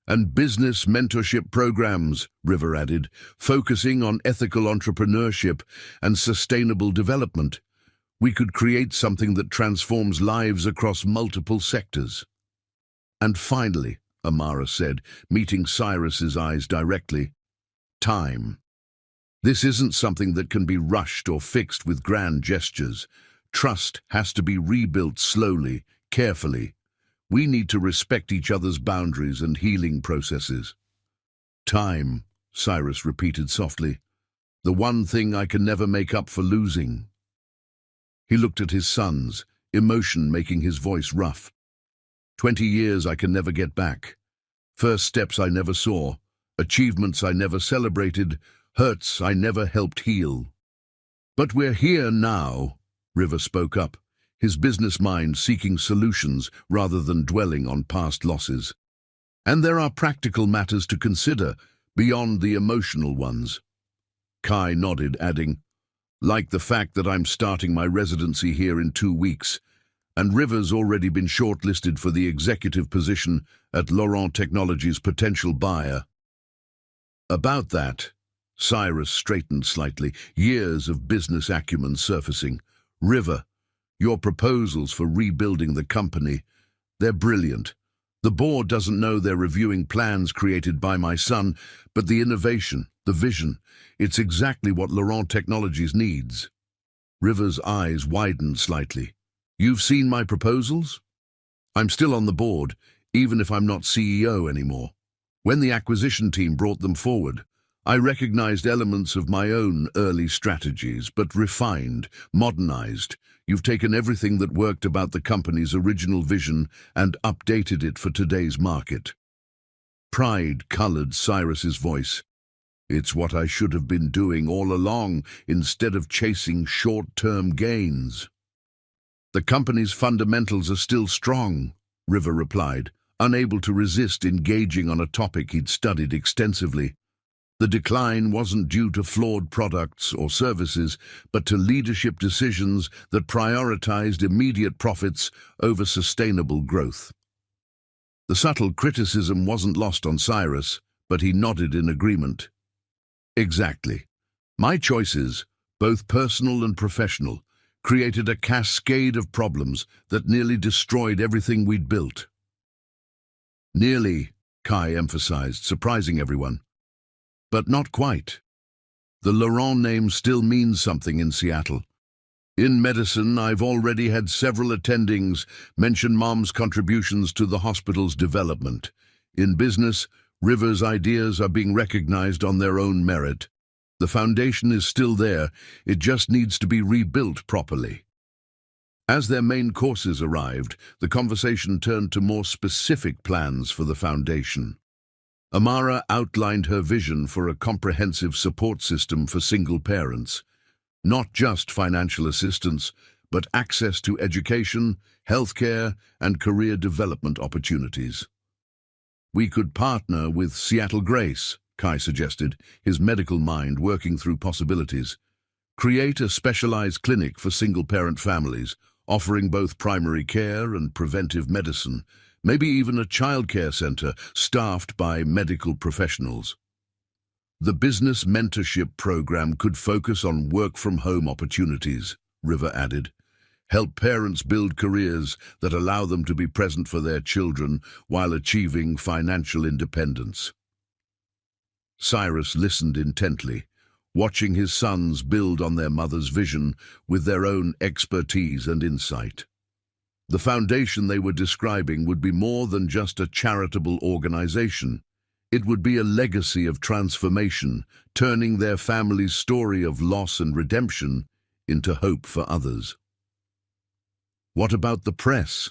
And business mentorship programs, River added, focusing on ethical entrepreneurship and sustainable development. We could create something that transforms lives across multiple sectors. And finally, Amara said, meeting Cyrus's eyes directly, time. This isn't something that can be rushed or fixed with grand gestures. Trust has to be rebuilt slowly, carefully. We need to respect each other's boundaries and healing processes. Time, Cyrus repeated softly. The one thing I can never make up for losing. He looked at his sons, emotion making his voice rough. 20 years I can never get back. First steps I never saw, achievements I never celebrated, hurts I never helped heal. But we're here now, River spoke up, his business mind seeking solutions rather than dwelling on past losses. And there are practical matters to consider, beyond the emotional ones. Kai nodded, adding, Like the fact that I'm starting my residency here in 2 weeks, and River's already been shortlisted for the executive position at Laurent Technologies' potential buyer. About that, Cyrus straightened slightly, years of business acumen surfacing. River, your proposals for rebuilding the company, they're brilliant. The board doesn't know they're reviewing plans created by my son, but the innovation, the vision, it's exactly what Laurent Technologies needs. River's eyes widened slightly. You've seen my proposals? I'm still on the board, even if I'm not CEO anymore. When the acquisition team brought them forward, I recognized elements of my own early strategies, but refined, modernized. You've taken everything that worked about the company's original vision and updated it for today's market. Pride colored Cyrus's voice. It's what I should have been doing all along, instead of chasing short-term gains. The company's fundamentals are still strong, River replied, unable to resist engaging on a topic he'd studied extensively. The decline wasn't due to flawed products or services, but to leadership decisions that prioritized immediate profits over sustainable growth. The subtle criticism wasn't lost on Cyrus, but he nodded in agreement. Exactly. My choices, both personal and professional, created a cascade of problems that nearly destroyed everything we'd built. Nearly, Kai emphasized, surprising everyone. But not quite. The Laurent name still means something in Seattle. In medicine, I've already had several attendings mention Mom's contributions to the hospital's development. In business, River's ideas are being recognized on their own merit. The foundation is still there, it just needs to be rebuilt properly. As their main courses arrived, the conversation turned to more specific plans for the foundation. Amara outlined her vision for a comprehensive support system for single parents. Not just financial assistance, but access to education, healthcare, and career development opportunities. We could partner with Seattle Grace, Kai suggested, his medical mind working through possibilities. Create a specialized clinic for single-parent families, offering both primary care and preventive medicine, maybe even a childcare center staffed by medical professionals. The business mentorship program could focus on work-from-home opportunities, River added. Help parents build careers that allow them to be present for their children while achieving financial independence. Cyrus listened intently, watching his sons build on their mother's vision with their own expertise and insight. The foundation they were describing would be more than just a charitable organization. It would be a legacy of transformation, turning their family's story of loss and redemption into hope for others. What about the press?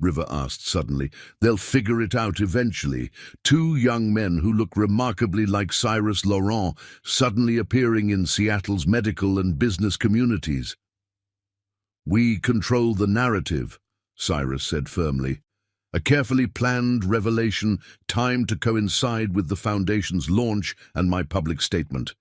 River asked suddenly. They'll figure it out eventually. Two young men who look remarkably like Cyrus Laurent suddenly appearing in Seattle's medical and business communities. We control the narrative, Cyrus said firmly. A carefully planned revelation timed to coincide with the Foundation's launch and my public statement.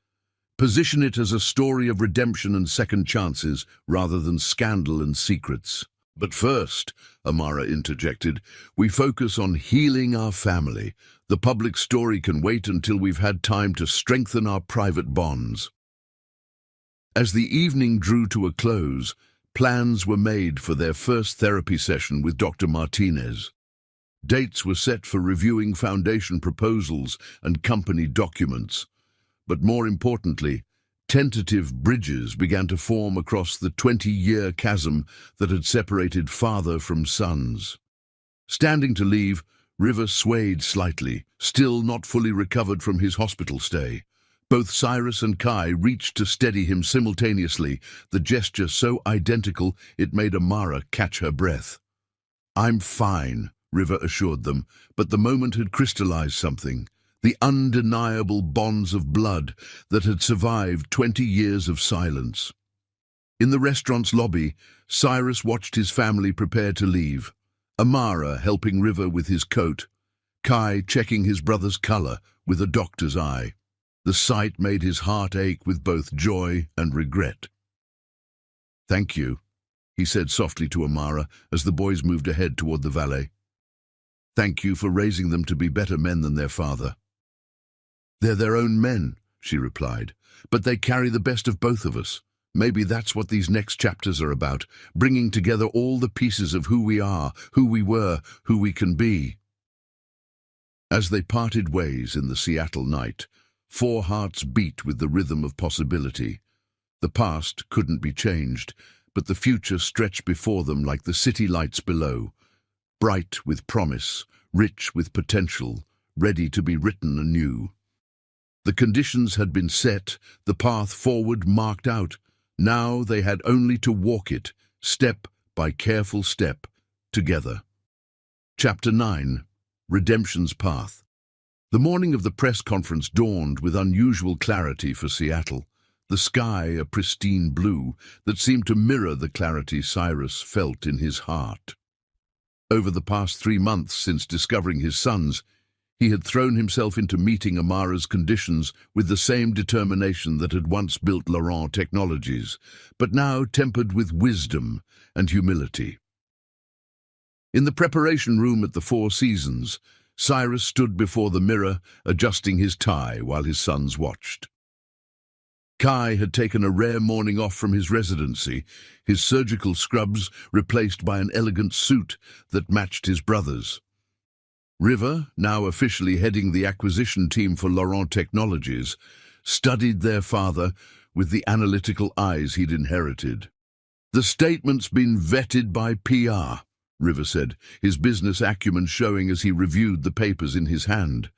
Position it as a story of redemption and second chances rather than scandal and secrets. But first, Amara interjected, we focus on healing our family. The public story can wait until we've had time to strengthen our private bonds. As the evening drew to a close, plans were made for their first therapy session with Dr. Martinez. Dates were set for reviewing foundation proposals and company documents. But more importantly, tentative bridges began to form across the 20-year chasm that had separated father from sons. Standing to leave, River swayed slightly, still not fully recovered from his hospital stay. Both Cyrus and Kai reached to steady him simultaneously, the gesture so identical it made Amara catch her breath. I'm fine, River assured them, but the moment had crystallized something. The undeniable bonds of blood that had survived 20 years of silence. In the restaurant's lobby, Cyrus watched his family prepare to leave, Amara helping River with his coat, Kai checking his brother's color with a doctor's eye. The sight made his heart ache with both joy and regret. Thank you, he said softly to Amara as the boys moved ahead toward the valley. Thank you for raising them to be better men than their father. They're their own men, she replied, but they carry the best of both of us. Maybe that's what these next chapters are about, bringing together all the pieces of who we are, who we were, who we can be. As they parted ways in the Seattle night, 4 hearts beat with the rhythm of possibility. The past couldn't be changed, but the future stretched before them like the city lights below, bright with promise, rich with potential, ready to be written anew. The conditions had been set, the path forward marked out. Now they had only to walk it, step by careful step, together. Chapter 9. Redemption's Path. The morning of the press conference dawned with unusual clarity for Seattle, the sky a pristine blue that seemed to mirror the clarity Cyrus felt in his heart. Over the past 3 months since discovering his sons, he had thrown himself into meeting Amara's conditions with the same determination that had once built Laurent Technologies, but now tempered with wisdom and humility. In the preparation room at the Four Seasons, Cyrus stood before the mirror, adjusting his tie while his sons watched. Kai had taken a rare morning off from his residency, his surgical scrubs replaced by an elegant suit that matched his brother's. River, now officially heading the acquisition team for Laurent Technologies, studied their father with the analytical eyes he'd inherited. The statement's been vetted by PR, River said, his business acumen showing as he reviewed the papers in his hand.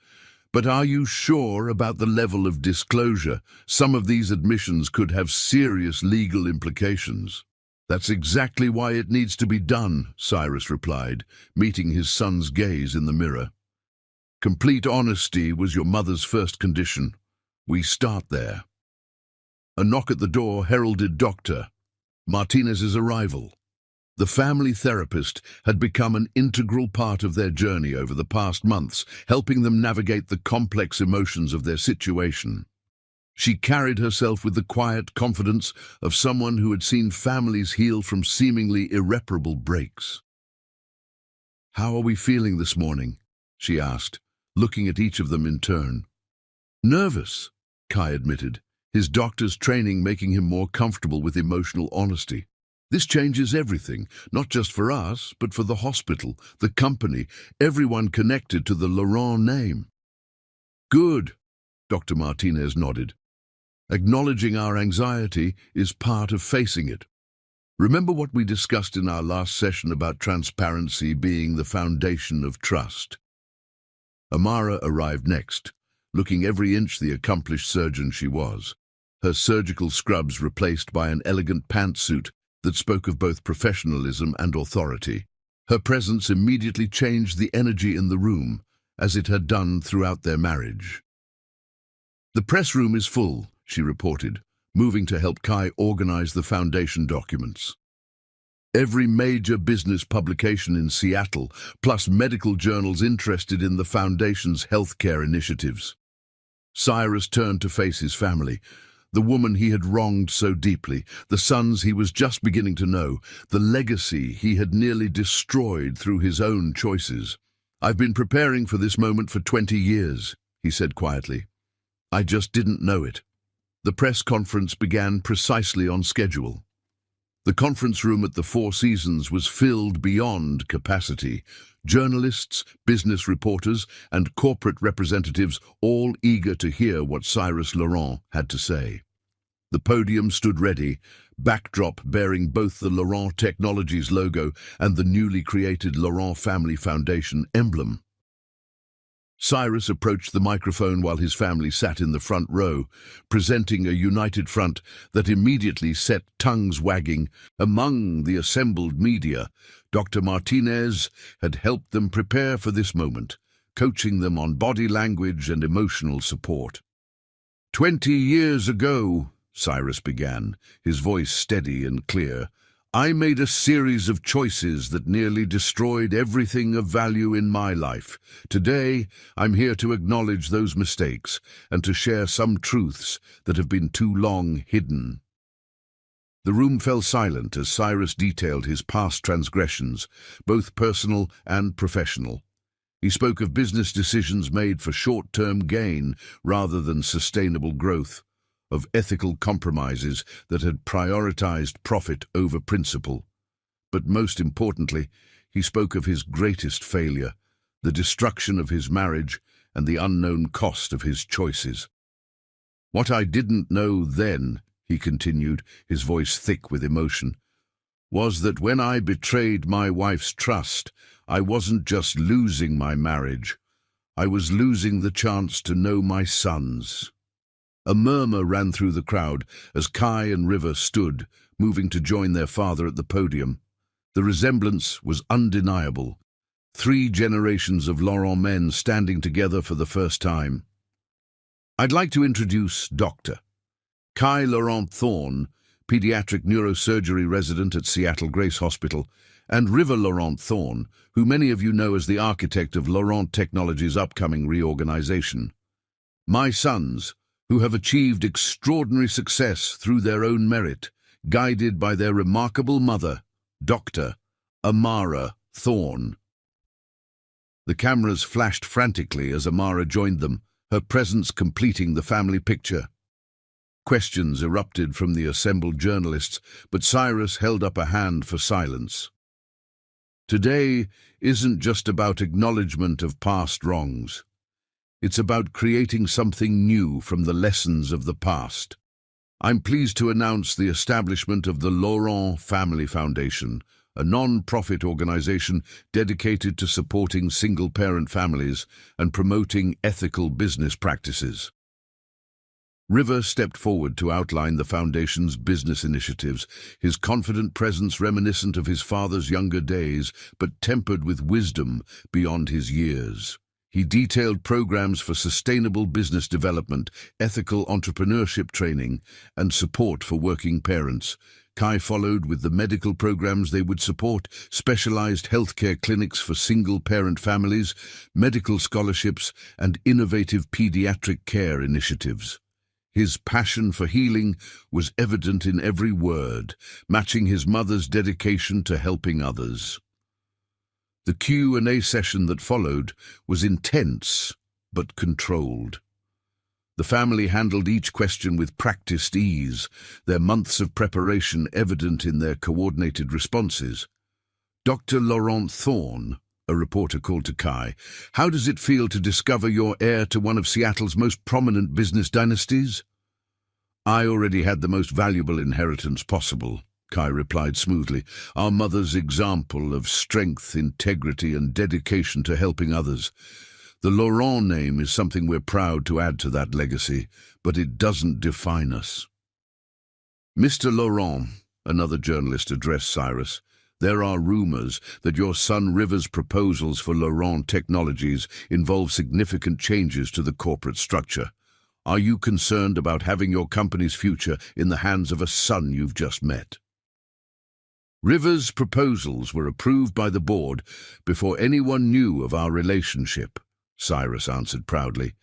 But are you sure about the level of disclosure? Some of these admissions could have serious legal implications. That's exactly why it needs to be done, Cyrus replied, meeting his son's gaze in the mirror. Complete honesty was your mother's first condition. We start there. A knock at the door heralded Dr. Martinez's arrival. The family therapist had become an integral part of their journey over the past months, helping them navigate the complex emotions of their situation. She carried herself with the quiet confidence of someone who had seen families heal from seemingly irreparable breaks. "How are we feeling this morning?" she asked, looking at each of them in turn. "Nervous," Kai admitted, his doctor's training making him more comfortable with emotional honesty. "This changes everything, not just for us, but for the hospital, the company, everyone connected to the Laurent name." "Good," Dr. Martinez nodded. "Acknowledging our anxiety is part of facing it. Remember what we discussed in our last session about transparency being the foundation of trust?" Amara arrived next, looking every inch the accomplished surgeon she was, her surgical scrubs replaced by an elegant pantsuit that spoke of both professionalism and authority. Her presence immediately changed the energy in the room, as it had done throughout their marriage. "The press room is full," she reported, moving to help Kai organize the foundation documents. Every major business publication in Seattle, plus medical journals interested in the foundation's healthcare initiatives. Cyrus turned to face his family, the woman he had wronged so deeply, the sons he was just beginning to know, the legacy he had nearly destroyed through his own choices. "I've been preparing for this moment for 20 years, he said quietly. "I just didn't know it." The press conference began precisely on schedule. The conference room at the Four Seasons was filled beyond capacity. Journalists, business reporters, and corporate representatives all eager to hear what Cyrus Laurent had to say. The podium stood ready, backdrop bearing both the Laurent Technologies logo and the newly created Laurent Family Foundation emblem. Cyrus approached the microphone while his family sat in the front row, presenting a united front that immediately set tongues wagging. Among the assembled media, Dr. Martinez had helped them prepare for this moment, coaching them on body language and emotional support. 20 years ago, Cyrus began, his voice steady and clear, "I made a series of choices that nearly destroyed everything of value in my life. Today, I'm here to acknowledge those mistakes and to share some truths that have been too long hidden." The room fell silent as Cyrus detailed his past transgressions, both personal and professional. He spoke of business decisions made for short-term gain rather than sustainable growth, of ethical compromises that had prioritized profit over principle. But most importantly, he spoke of his greatest failure, the destruction of his marriage and the unknown cost of his choices. "What I didn't know then," he continued, his voice thick with emotion, "was that when I betrayed my wife's trust, I wasn't just losing my marriage, I was losing the chance to know my sons." A murmur ran through the crowd as Kai and River stood, moving to join their father at the podium. The resemblance was undeniable. 3 generations of Laurent men standing together for the first time. I'd like to introduce Dr. Kai Laurent Thorne, pediatric neurosurgery resident at Seattle Grace Hospital, and River Laurent Thorne, who many of you know as the architect of Laurent Technologies' upcoming reorganization. My sons, who have achieved extraordinary success through their own merit, guided by their remarkable mother, Dr. Amara Thorne. The cameras flashed frantically as Amara joined them, her presence completing the family picture. Questions erupted from the assembled journalists, but Cyrus held up a hand for silence. Today isn't just about acknowledgement of past wrongs. It's about creating something new from the lessons of the past. I'm pleased to announce the establishment of the Laurent Family Foundation, a non-profit organization dedicated to supporting single-parent families and promoting ethical business practices. River stepped forward to outline the foundation's business initiatives, his confident presence reminiscent of his father's younger days, but tempered with wisdom beyond his years. He detailed programs for sustainable business development, ethical entrepreneurship training, and support for working parents. Kai followed with the medical programs they would support, specialized healthcare clinics for single-parent families, medical scholarships, and innovative pediatric care initiatives. His passion for healing was evident in every word, matching his mother's dedication to helping others. The Q&A session that followed was intense but controlled. The family handled each question with practiced ease, their months of preparation evident in their coordinated responses. "Dr. Laurent Thorne," a reporter called to Kai, "how does it feel to discover your heir to one of Seattle's most prominent business dynasties?" "I already had the most valuable inheritance possible," Kai replied smoothly. "Our mother's example of strength, integrity, and dedication to helping others. The Laurent name is something we're proud to add to that legacy, but it doesn't define us." "Mr. Laurent," another journalist addressed Cyrus, "there are rumors that your son River's proposals for Laurent Technologies involve significant changes to the corporate structure. Are you concerned about having your company's future in the hands of a son you've just met?" "River's proposals were approved by the board before anyone knew of our relationship," Cyrus answered proudly.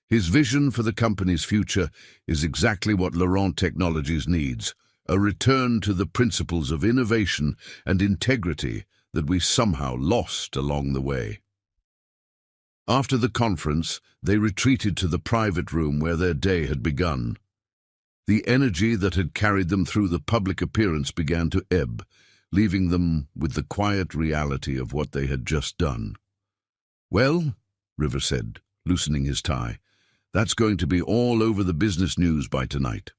"His vision for the company's future is exactly what Laurent Technologies needs, a return to the principles of innovation and integrity that we somehow lost along the way." After the conference, they retreated to the private room where their day had begun. The energy that had carried them through the public appearance began to ebb, leaving them with the quiet reality of what they had just done. "Well," River said, loosening his tie, "that's going to be all over the business news by tonight."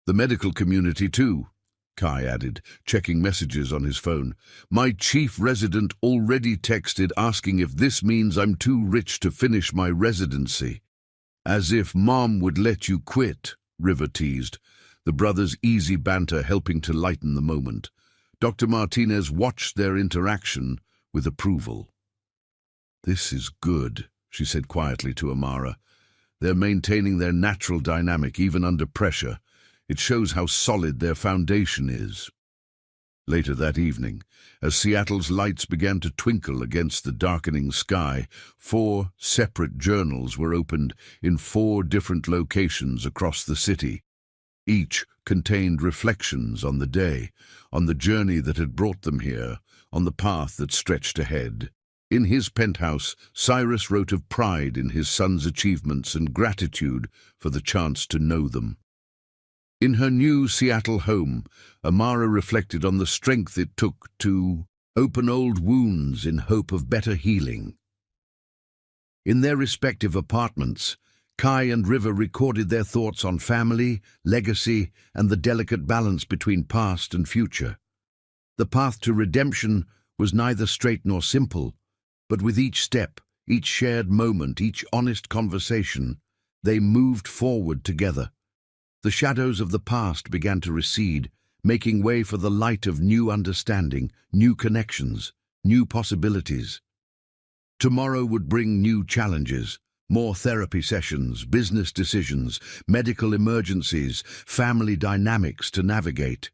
"The medical community too," Kai added, checking messages on his phone. "My chief resident already texted asking if this means I'm too rich to finish my residency." "As if Mom would let you quit," River teased, the brothers' easy banter helping to lighten the moment. Dr. Martinez watched their interaction with approval. "This is good," she said quietly to Amara. "They're maintaining their natural dynamic even under pressure. It shows how solid their foundation is." Later that evening, as Seattle's lights began to twinkle against the darkening sky, 4 separate journals were opened in 4 different locations across the city, each contained reflections on the day, on the journey that had brought them here, on the path that stretched ahead. In his penthouse, Cyrus wrote of pride in his son's achievements and gratitude for the chance to know them. In her new Seattle home, Amara reflected on the strength it took to open old wounds in hope of better healing. In their respective apartments, Kai and River recorded their thoughts on family, legacy, and the delicate balance between past and future. The path to redemption was neither straight nor simple, but with each step, each shared moment, each honest conversation, they moved forward together. The shadows of the past began to recede, making way for the light of new understanding, new connections, new possibilities. Tomorrow would bring new challenges, more therapy sessions, business decisions, medical emergencies, family dynamics to navigate.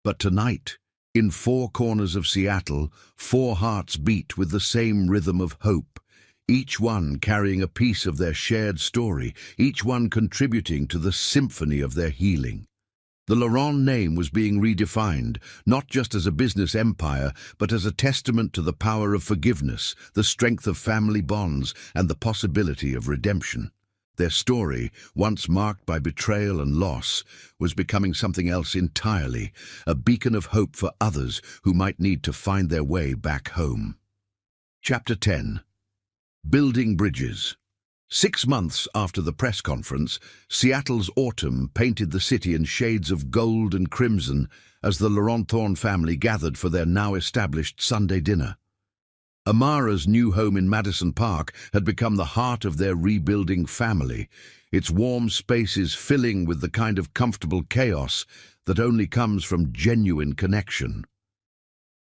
But tonight, in four corners of Seattle, four hearts beat with the same rhythm of hope, each one carrying a piece of their shared story, each one contributing to the symphony of their healing. The Laurent name was being redefined, not just as a business empire, but as a testament to the power of forgiveness, the strength of family bonds, and the possibility of redemption. Their story, once marked by betrayal and loss, was becoming something else entirely, a beacon of hope for others who might need to find their way back home. Chapter 10. Building Bridges. 6 months after the press conference, Seattle's autumn painted the city in shades of gold and crimson as the Laurent family gathered for their now-established Sunday dinner. Amara's new home in Madison Park had become the heart of their rebuilding family, its warm spaces filling with the kind of comfortable chaos that only comes from genuine connection.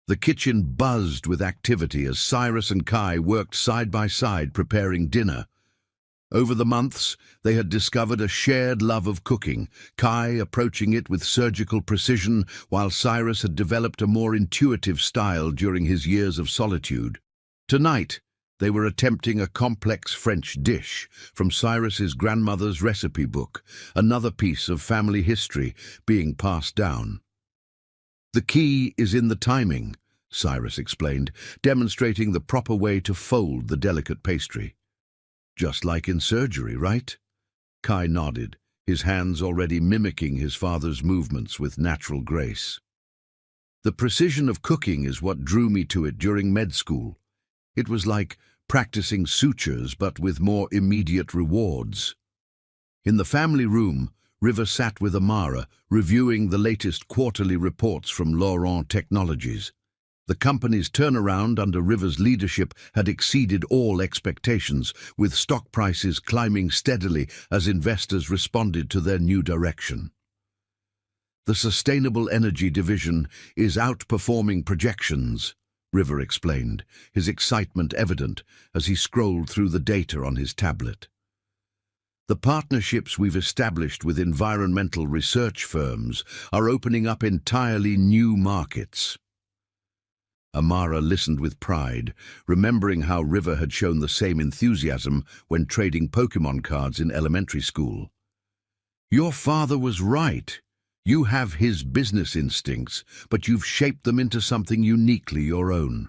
The kitchen buzzed with activity as Cyrus and Kai worked side by side preparing dinner. Over the months, they had discovered a shared love of cooking, Kai approaching it with surgical precision, while Cyrus had developed a more intuitive style during his years of solitude. Tonight, they were attempting a complex French dish from Cyrus's grandmother's recipe book, another piece of family history being passed down. "The key is in the timing," Cyrus explained, demonstrating the proper way to fold the delicate pastry. "Just like in surgery, right?" Kai nodded, his hands already mimicking his father's movements with natural grace. "The precision of cooking is what drew me to it during med school. It was like practicing sutures, but with more immediate rewards." In the family room, River sat with Amara, reviewing the latest quarterly reports from Laurent Technologies. The company's turnaround under River's leadership had exceeded all expectations, with stock prices climbing steadily as investors responded to their new direction. "The sustainable energy division is outperforming projections," River explained, his excitement evident as he scrolled through the data on his tablet. "The partnerships we've established with environmental research firms are opening up entirely new markets." Amara listened with pride, remembering how River had shown the same enthusiasm when trading Pokemon cards in elementary school. "Your father was right. You have his business instincts, but you've shaped them into something uniquely your own."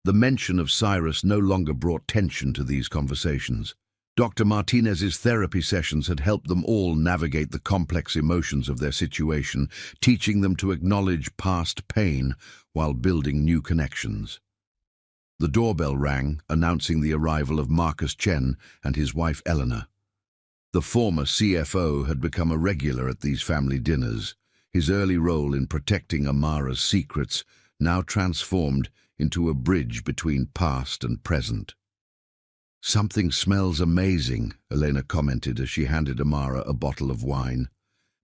The mention of Cyrus no longer brought tension to these conversations. Dr. Martinez's therapy sessions had helped them all navigate the complex emotions of their situation, teaching them to acknowledge past pain while building new connections. The doorbell rang, announcing the arrival of Marcus Chen and his wife Eleanor. The former CFO had become a regular at these family dinners, his early role in protecting Amara's secrets now transformed into a bridge between past and present. "Something smells amazing," Elena commented as she handed Amara a bottle of wine.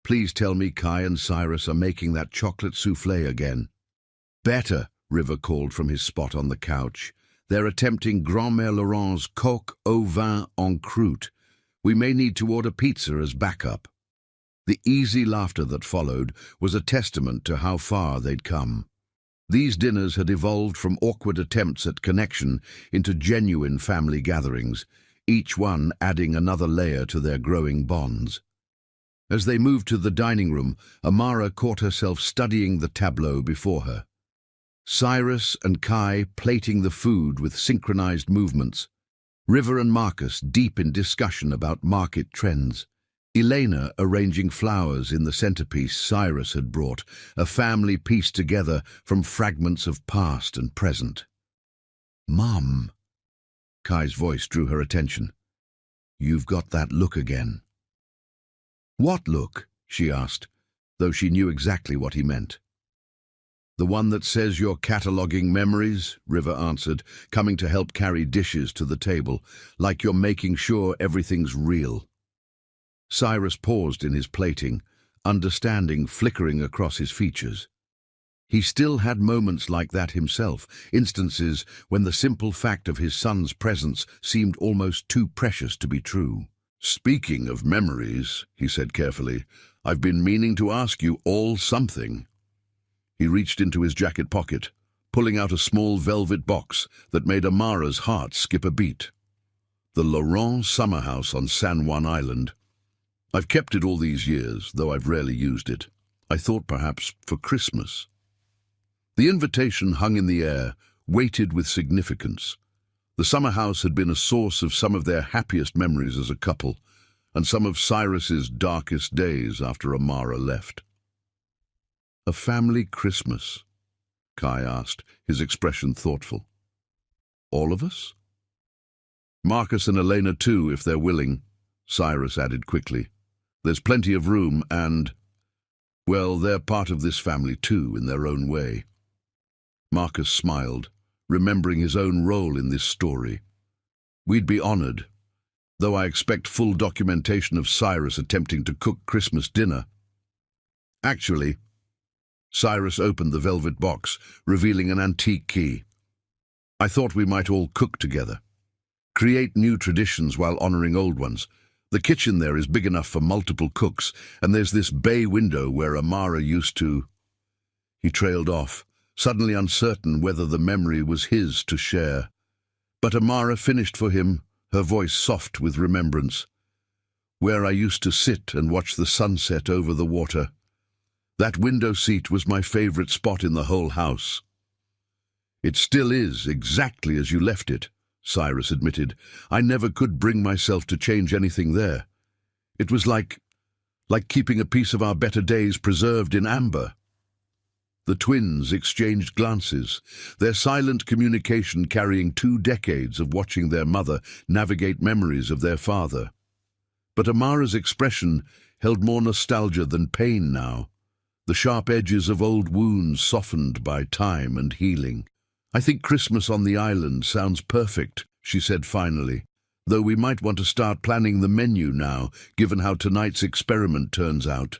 "Please tell me Kai and Cyrus are making that chocolate soufflé again." "Better," River called from his spot on the couch. "They're attempting Grand-Mère Laurent's coq au vin en croûte. We may need to order pizza as backup." The easy laughter that followed was a testament to how far they'd come. These dinners had evolved from awkward attempts at connection into genuine family gatherings, each one adding another layer to their growing bonds. As they moved to the dining room, Amara caught herself studying the tableau before her. Cyrus and Kai plating the food with synchronized movements. River and Marcus deep in discussion about market trends. Elena arranging flowers in the centerpiece Cyrus had brought, a family pieced together from fragments of past and present. "Mom," Kai's voice drew her attention. "You've got that look again." "What look?" she asked, though she knew exactly what he meant. "The one that says you're cataloguing memories," River answered, coming to help carry dishes to the table, "like you're making sure everything's real." Cyrus paused in his plating, understanding flickering across his features. He still had moments like that himself, instances when the simple fact of his son's presence seemed almost too precious to be true. "Speaking of memories," he said carefully, "I've been meaning to ask you all something." He reached into his jacket pocket, pulling out a small velvet box that made Amara's heart skip a beat. The Laurent summer house on San Juan Island. I've kept it all these years, though I've rarely used it. I thought perhaps for Christmas. The invitation hung in the air, weighted with significance. The summer house had been a source of some of their happiest memories as a couple, and some of Cyrus's darkest days after Amara left. "A family Christmas?" Kai asked, his expression thoughtful. "All of us?" "Marcus and Elena too, if they're willing," Cyrus added quickly. "There's plenty of room and, well, they're part of this family too, in their own way." Marcus smiled, remembering his own role in this story. "We'd be honored, though I expect full documentation of Cyrus attempting to cook Christmas dinner." "Actually," Cyrus opened the velvet box, revealing an antique key. "I thought we might all cook together. Create new traditions while honoring old ones. The kitchen there is big enough for multiple cooks, and there's this bay window where Amara used to—" He trailed off, suddenly uncertain whether the memory was his to share. But Amara finished for him, her voice soft with remembrance. "Where I used to sit and watch the sunset over the water. That window seat was my favorite spot in the whole house." "It still is, exactly as you left it," Cyrus admitted. "I never could bring myself to change anything there. It was like keeping a piece of our better days preserved in amber." The twins exchanged glances, their silent communication carrying 2 decades of watching their mother navigate memories of their father. But Amara's expression held more nostalgia than pain now, the sharp edges of old wounds softened by time and healing. "I think Christmas on the island sounds perfect," she said finally, "though we might want to start planning the menu now, given how tonight's experiment turns out."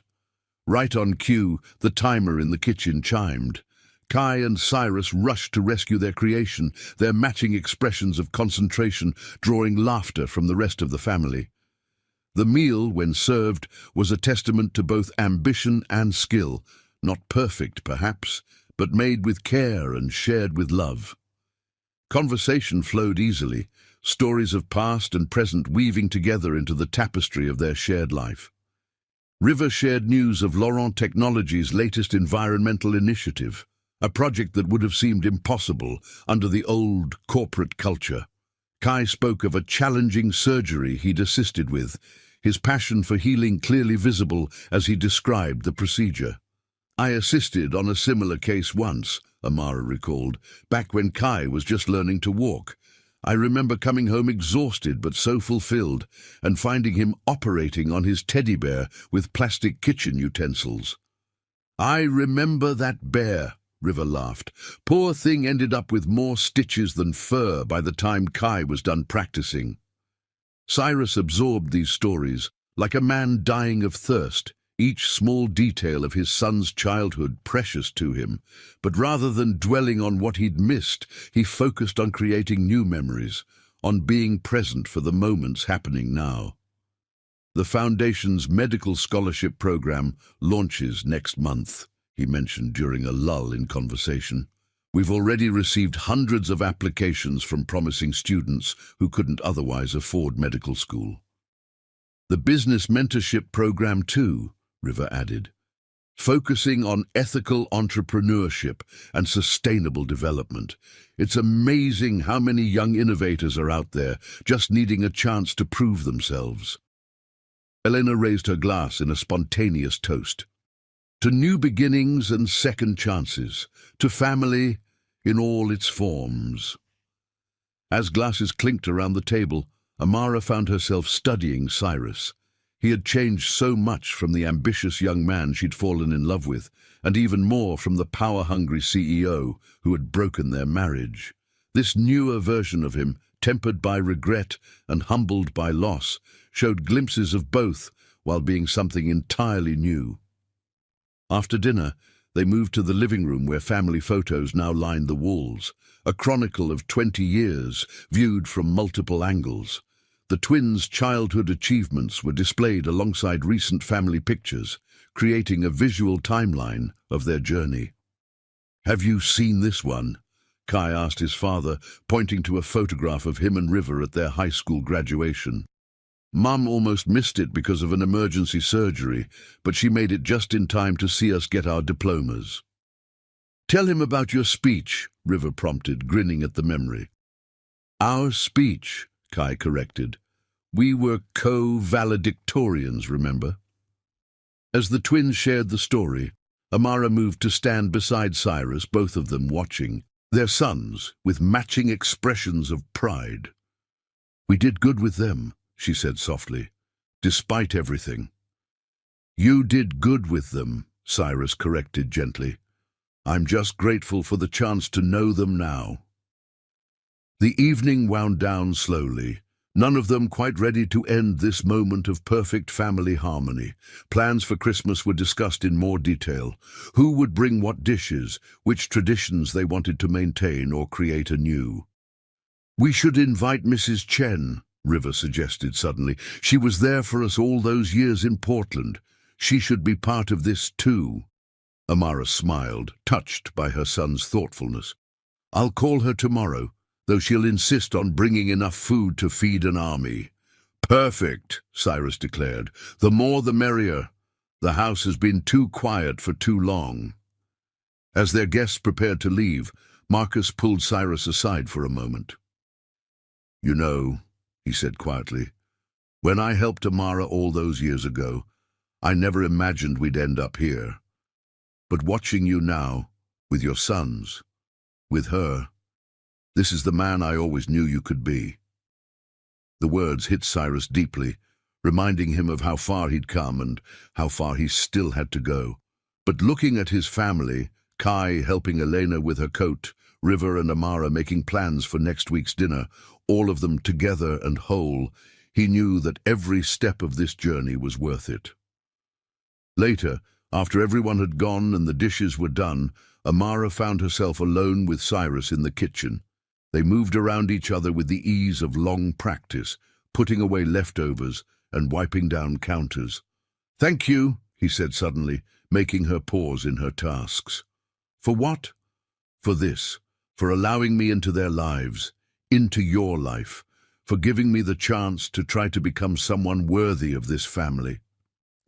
Right on cue, the timer in the kitchen chimed. Kai and Cyrus rushed to rescue their creation, their matching expressions of concentration drawing laughter from the rest of the family. The meal, when served, was a testament to both ambition and skill, not perfect perhaps, but made with care and shared with love. Conversation flowed easily, stories of past and present weaving together into the tapestry of their shared life. River shared news of Laurent Technologies' latest environmental initiative, a project that would have seemed impossible under the old corporate culture. Kai spoke of a challenging surgery he'd assisted with, his passion for healing clearly visible as he described the procedure. "I assisted on a similar case once," Amara recalled, "back when Kai was just learning to walk. I remember coming home exhausted but so fulfilled, and finding him operating on his teddy bear with plastic kitchen utensils." "I remember that bear," River laughed. "Poor thing ended up with more stitches than fur by the time Kai was done practicing." Cyrus absorbed these stories, like a man dying of thirst, each small detail of his son's childhood precious to him, but rather than dwelling on what he'd missed, he focused on creating new memories, on being present for the moments happening now. "The Foundation's medical scholarship program launches next month," he mentioned during a lull in conversation. "We've already received hundreds of applications from promising students who couldn't otherwise afford medical school." The business mentorship program too, River added, focusing on ethical entrepreneurship and sustainable development. It's amazing how many young innovators are out there just needing a chance to prove themselves. Elena raised her glass in a spontaneous toast. To new beginnings and second chances, to family in all its forms. As glasses clinked around the table, Amara found herself studying Cyrus. He had changed so much from the ambitious young man she'd fallen in love with, and even more from the power-hungry CEO who had broken their marriage. This newer version of him, tempered by regret and humbled by loss, showed glimpses of both while being something entirely new. After dinner, they moved to the living room where family photos now lined the walls, a chronicle of 20 years viewed from multiple angles. The twins' childhood achievements were displayed alongside recent family pictures, creating a visual timeline of their journey. "Have you seen this one?" Kai asked his father, pointing to a photograph of him and River at their high school graduation. Mum almost missed it because of an emergency surgery, but she made it just in time to see us get our diplomas. "Tell him about your speech," River prompted, grinning at the memory. "Our speech," Kai corrected. "We were co-valedictorians, remember?" As the twins shared the story, Amara moved to stand beside Cyrus, both of them watching, their sons with matching expressions of pride. "We did good with them," she said softly, "despite everything." "You did good with them," Cyrus corrected gently. "I'm just grateful for the chance to know them now." The evening wound down slowly, none of them quite ready to end this moment of perfect family harmony. Plans for Christmas were discussed in more detail. Who would bring what dishes, which traditions they wanted to maintain or create anew. "We should invite Mrs. Chen," River suggested suddenly. "She was there for us all those years in Portland. She should be part of this too." Amara smiled, touched by her son's thoughtfulness. "I'll call her tomorrow, though she'll insist on bringing enough food to feed an army." "Perfect," Cyrus declared. "The more the merrier. The house has been too quiet for too long." As their guests prepared to leave, Marcus pulled Cyrus aside for a moment. "You know," he said quietly, "when I helped Amara all those years ago, I never imagined we'd end up here. But watching you now, with your sons, with her, this is the man I always knew you could be." The words hit Cyrus deeply, reminding him of how far he'd come and how far he still had to go. But looking at his family, Kai helping Elena with her coat, River and Amara making plans for next week's dinner, all of them together and whole, he knew that every step of this journey was worth it. Later, after everyone had gone and the dishes were done, Amara found herself alone with Cyrus in the kitchen. They moved around each other with the ease of long practice, putting away leftovers and wiping down counters. "Thank you," he said suddenly, making her pause in her tasks. "For what?" "For this, for allowing me into their lives, into your life, for giving me the chance to try to become someone worthy of this family."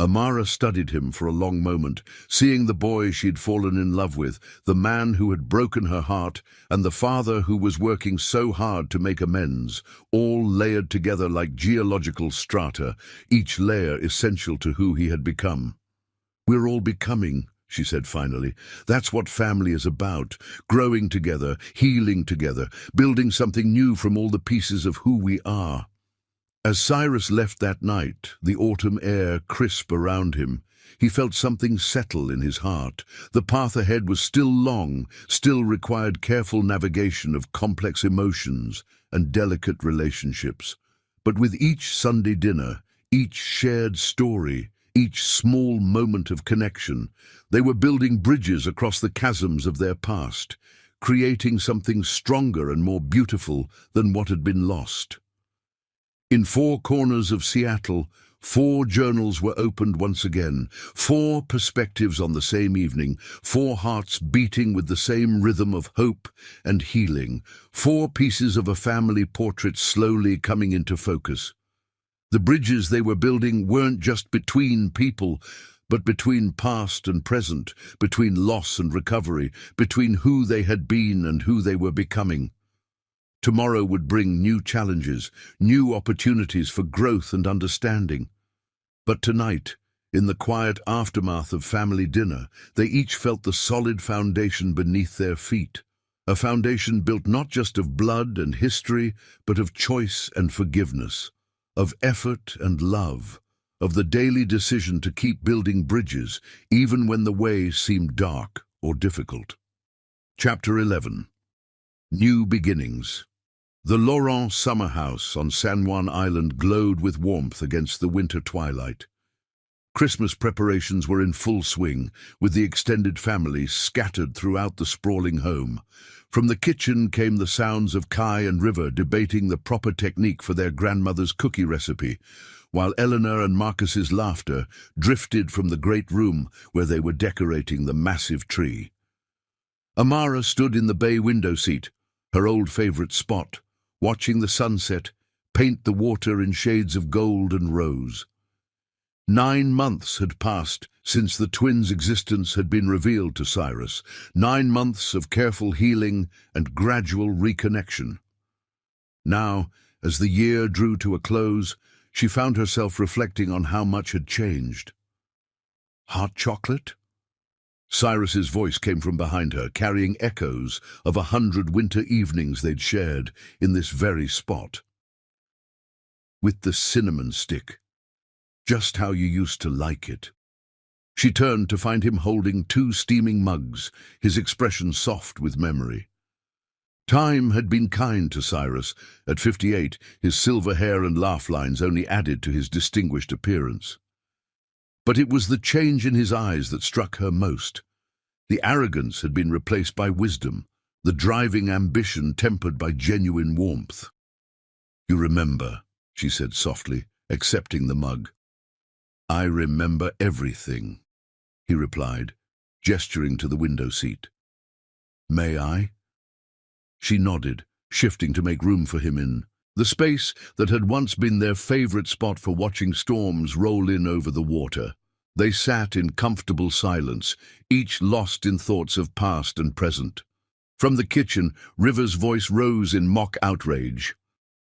Amara studied him for a long moment, seeing the boy she'd fallen in love with, the man who had broken her heart, and the father who was working so hard to make amends, all layered together like geological strata, each layer essential to who he had become. "We're all becoming," she said finally. "That's what family is about, growing together, healing together, building something new from all the pieces of who we are." As Cyrus left that night, the autumn air crisp around him, he felt something settle in his heart. The path ahead was still long, still required careful navigation of complex emotions and delicate relationships. But with each Sunday dinner, each shared story, each small moment of connection, they were building bridges across the chasms of their past, creating something stronger and more beautiful than what had been lost. In 4 corners of Seattle, 4 journals were opened once again, 4 perspectives on the same evening, 4 hearts beating with the same rhythm of hope and healing, 4 pieces of a family portrait slowly coming into focus. The bridges they were building weren't just between people, but between past and present, between loss and recovery, between who they had been and who they were becoming. Tomorrow would bring new challenges, new opportunities for growth and understanding. But tonight, in the quiet aftermath of family dinner, they each felt the solid foundation beneath their feet. A foundation built not just of blood and history, but of choice and forgiveness, of effort and love, of the daily decision to keep building bridges, even when the way seemed dark or difficult. Chapter 11. New Beginnings. The Laurent summer house on San Juan Island glowed with warmth against the winter twilight. Christmas preparations were in full swing, with the extended family scattered throughout the sprawling home. From the kitchen came the sounds of Kai and River debating the proper technique for their grandmother's cookie recipe, while Eleanor and Marcus's laughter drifted from the great room where they were decorating the massive tree. Amara stood in the bay window seat, her old favorite spot, watching the sunset paint the water in shades of gold and rose. 9 months had passed since the twins' existence had been revealed to Cyrus, 9 months of careful healing and gradual reconnection. Now, as the year drew to a close, she found herself reflecting on how much had changed. Hot chocolate? Cyrus's voice came from behind her, carrying echoes of 100 winter evenings they'd shared in this very spot. With the cinnamon stick. Just how you used to like it. She turned to find him holding 2 steaming mugs, his expression soft with memory. Time had been kind to Cyrus. At 58, his silver hair and laugh lines only added to his distinguished appearance. But it was the change in his eyes that struck her most. The arrogance had been replaced by wisdom, the driving ambition tempered by genuine warmth. "You remember," she said softly, accepting the mug. "I remember everything," he replied, gesturing to the window seat. "May I?" She nodded, shifting to make room for him in the space that had once been their favorite spot for watching storms roll in over the water. They sat in comfortable silence, each lost in thoughts of past and present. From the kitchen, River's voice rose in mock outrage.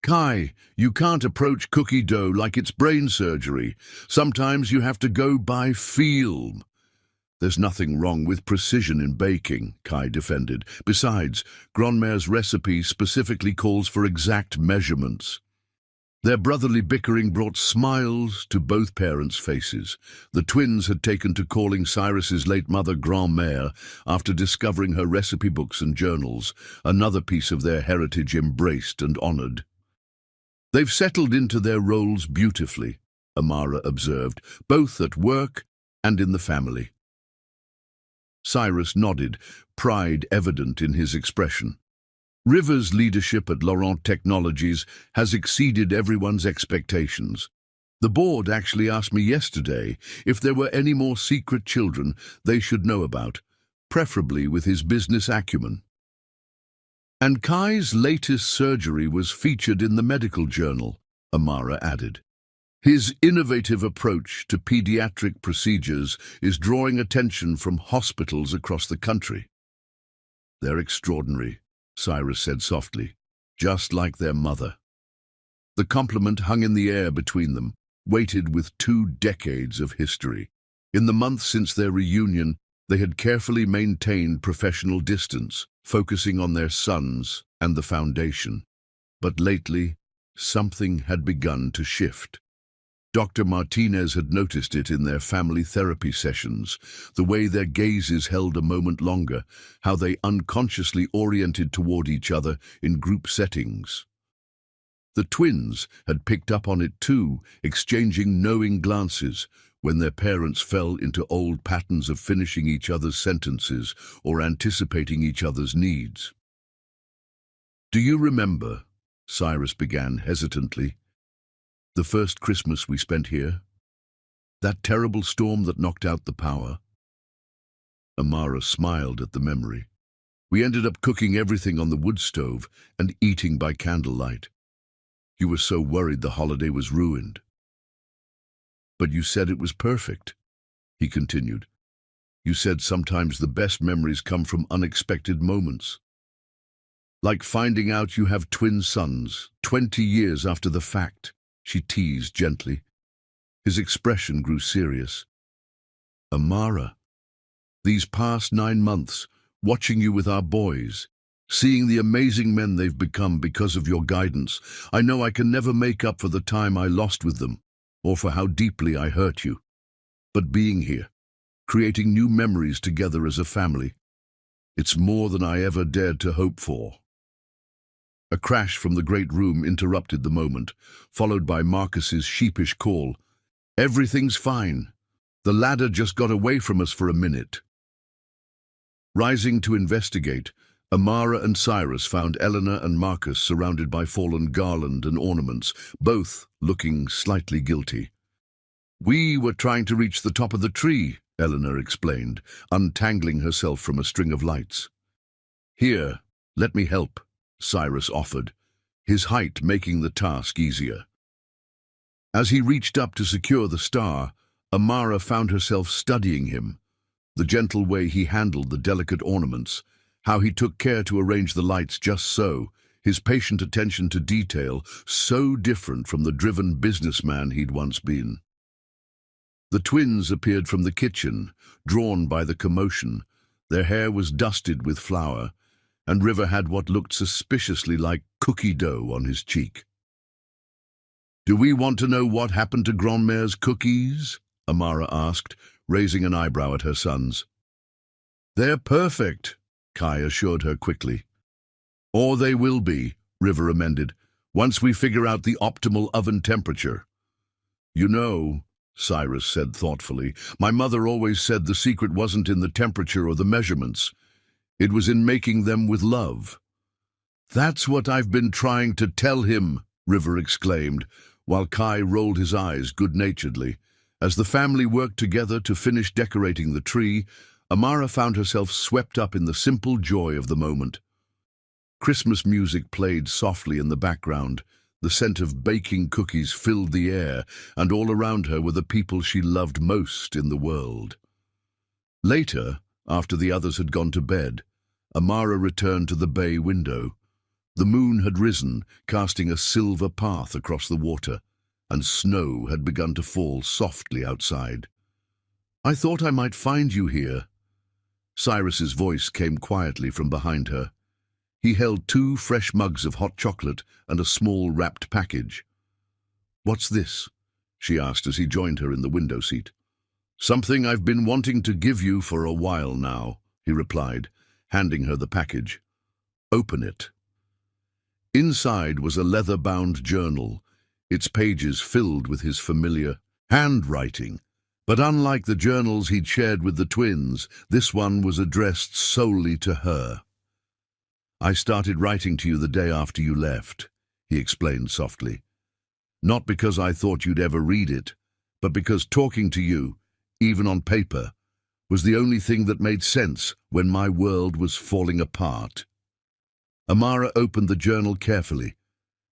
"Kai, you can't approach cookie dough like it's brain surgery. Sometimes you have to go by feel." "There's nothing wrong with precision in baking," Kai defended. "Besides, Grandma's recipe specifically calls for exact measurements." Their brotherly bickering brought smiles to both parents' faces. The twins had taken to calling Cyrus's late mother Grand-mère after discovering her recipe books and journals, another piece of their heritage embraced and honored. "They've settled into their roles beautifully," Amara observed, "both at work and in the family." Cyrus nodded, pride evident in his expression. River's leadership at Laurent Technologies has exceeded everyone's expectations. The board actually asked me yesterday if there were any more secret children they should know about, preferably with his business acumen. "And Kai's latest surgery was featured in the medical journal," Amara added. "His innovative approach to pediatric procedures is drawing attention from hospitals across the country." "They're extraordinary," Cyrus said softly, "just like their mother." The compliment hung in the air between them, weighted with 2 decades of history. In the months since their reunion, they had carefully maintained professional distance, focusing on their sons and the foundation. But lately, something had begun to shift. Dr. Martinez had noticed it in their family therapy sessions, the way their gazes held a moment longer, how they unconsciously oriented toward each other in group settings. The twins had picked up on it too, exchanging knowing glances when their parents fell into old patterns of finishing each other's sentences or anticipating each other's needs. "Do you remember," Cyrus began hesitantly, "the first Christmas we spent here? That terrible storm that knocked out the power?" Amara smiled at the memory. "We ended up cooking everything on the wood stove and eating by candlelight. You were so worried the holiday was ruined. But you said it was perfect, he continued. You said sometimes the best memories come from unexpected moments. Like finding out you have twin sons, 20 years after the fact, she teased gently. His expression grew serious. Amara, these past 9 months, watching you with our boys, seeing the amazing men they've become because of your guidance, I know I can never make up for the time I lost with them, or for how deeply I hurt you. But being here, creating new memories together as a family, it's more than I ever dared to hope for. A crash from the great room interrupted the moment, followed by Marcus's sheepish call. Everything's fine. The ladder just got away from us for a minute. Rising to investigate, Amara and Cyrus found Eleanor and Marcus surrounded by fallen garland and ornaments, both looking slightly guilty. We were trying to reach the top of the tree, Eleanor explained, untangling herself from a string of lights. Here, let me help, Cyrus offered, his height making the task easier. As he reached up to secure the star, Amara found herself studying him, the gentle way he handled the delicate ornaments, how he took care to arrange the lights just so, his patient attention to detail so different from the driven businessman he'd once been. The twins appeared from the kitchen, drawn by the commotion. Their hair was dusted with flour, and River had what looked suspiciously like cookie dough on his cheek. Do we want to know what happened to Grandma's cookies? Amara asked, raising an eyebrow at her sons. They're perfect, Kai assured her quickly. Or they will be, River amended, once we figure out the optimal oven temperature. You know, Cyrus said thoughtfully, my mother always said the secret wasn't in the temperature or the measurements. It was in making them with love. That's what I've been trying to tell him, River exclaimed, while Kai rolled his eyes good-naturedly. As the family worked together to finish decorating the tree, Amara found herself swept up in the simple joy of the moment. Christmas music played softly in the background. The scent of baking cookies filled the air, and all around her were the people she loved most in the world. Later, after the others had gone to bed, Amara returned to the bay window. The moon had risen, casting a silver path across the water, and snow had begun to fall softly outside. I thought I might find you here. Cyrus's voice came quietly from behind her. He held 2 fresh mugs of hot chocolate and a small wrapped package. What's this? She asked as he joined her in the window seat. Something I've been wanting to give you for a while now, he replied, handing her the package. Open it. Inside was a leather-bound journal, its pages filled with his familiar handwriting. But unlike the journals he'd shared with the twins, this one was addressed solely to her. I started writing to you the day after you left, he explained softly. Not because I thought you'd ever read it, but because talking to you, even on paper, was the only thing that made sense when my world was falling apart. Amara opened the journal carefully,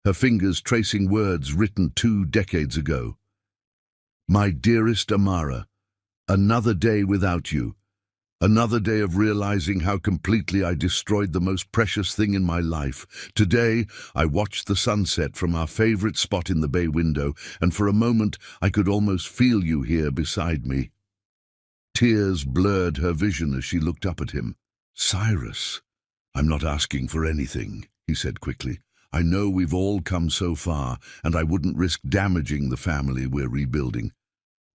her fingers tracing words written 2 decades ago. My dearest Amara, another day without you, another day of realizing how completely I destroyed the most precious thing in my life. Today, I watched the sunset from our favorite spot in the bay window, and for a moment I could almost feel you here beside me. Tears blurred her vision as she looked up at him. Cyrus, I'm not asking for anything, he said quickly. I know we've all come so far, and I wouldn't risk damaging the family we're rebuilding.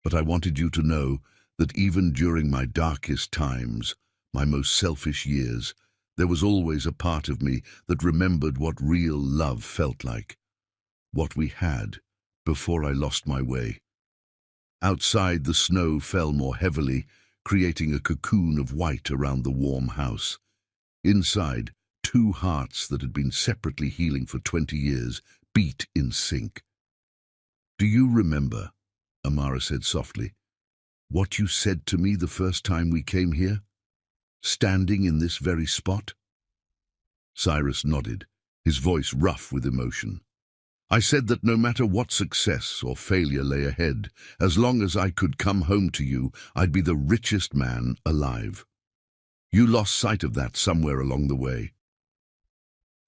But I wanted you to know that even during my darkest times, my most selfish years, there was always a part of me that remembered what real love felt like. What we had before I lost my way. Outside, the snow fell more heavily, creating a cocoon of white around the warm house. Inside, 2 hearts that had been separately healing for 20 years beat in sync. Do you remember, Amara said softly, what you said to me the first time we came here? Standing in this very spot? Cyrus nodded, his voice rough with emotion. I said that no matter what success or failure lay ahead, as long as I could come home to you, I'd be the richest man alive. You lost sight of that somewhere along the way.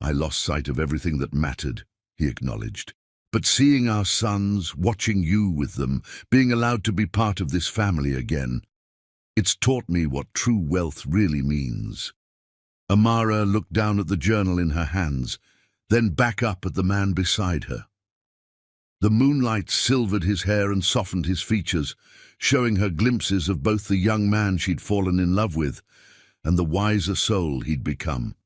I lost sight of everything that mattered, he acknowledged. But seeing our sons, watching you with them, being allowed to be part of this family again, it's taught me what true wealth really means. Amara looked down at the journal in her hands, then back up at the man beside her. The moonlight silvered his hair and softened his features, showing her glimpses of both the young man she'd fallen in love with and the wiser soul he'd become.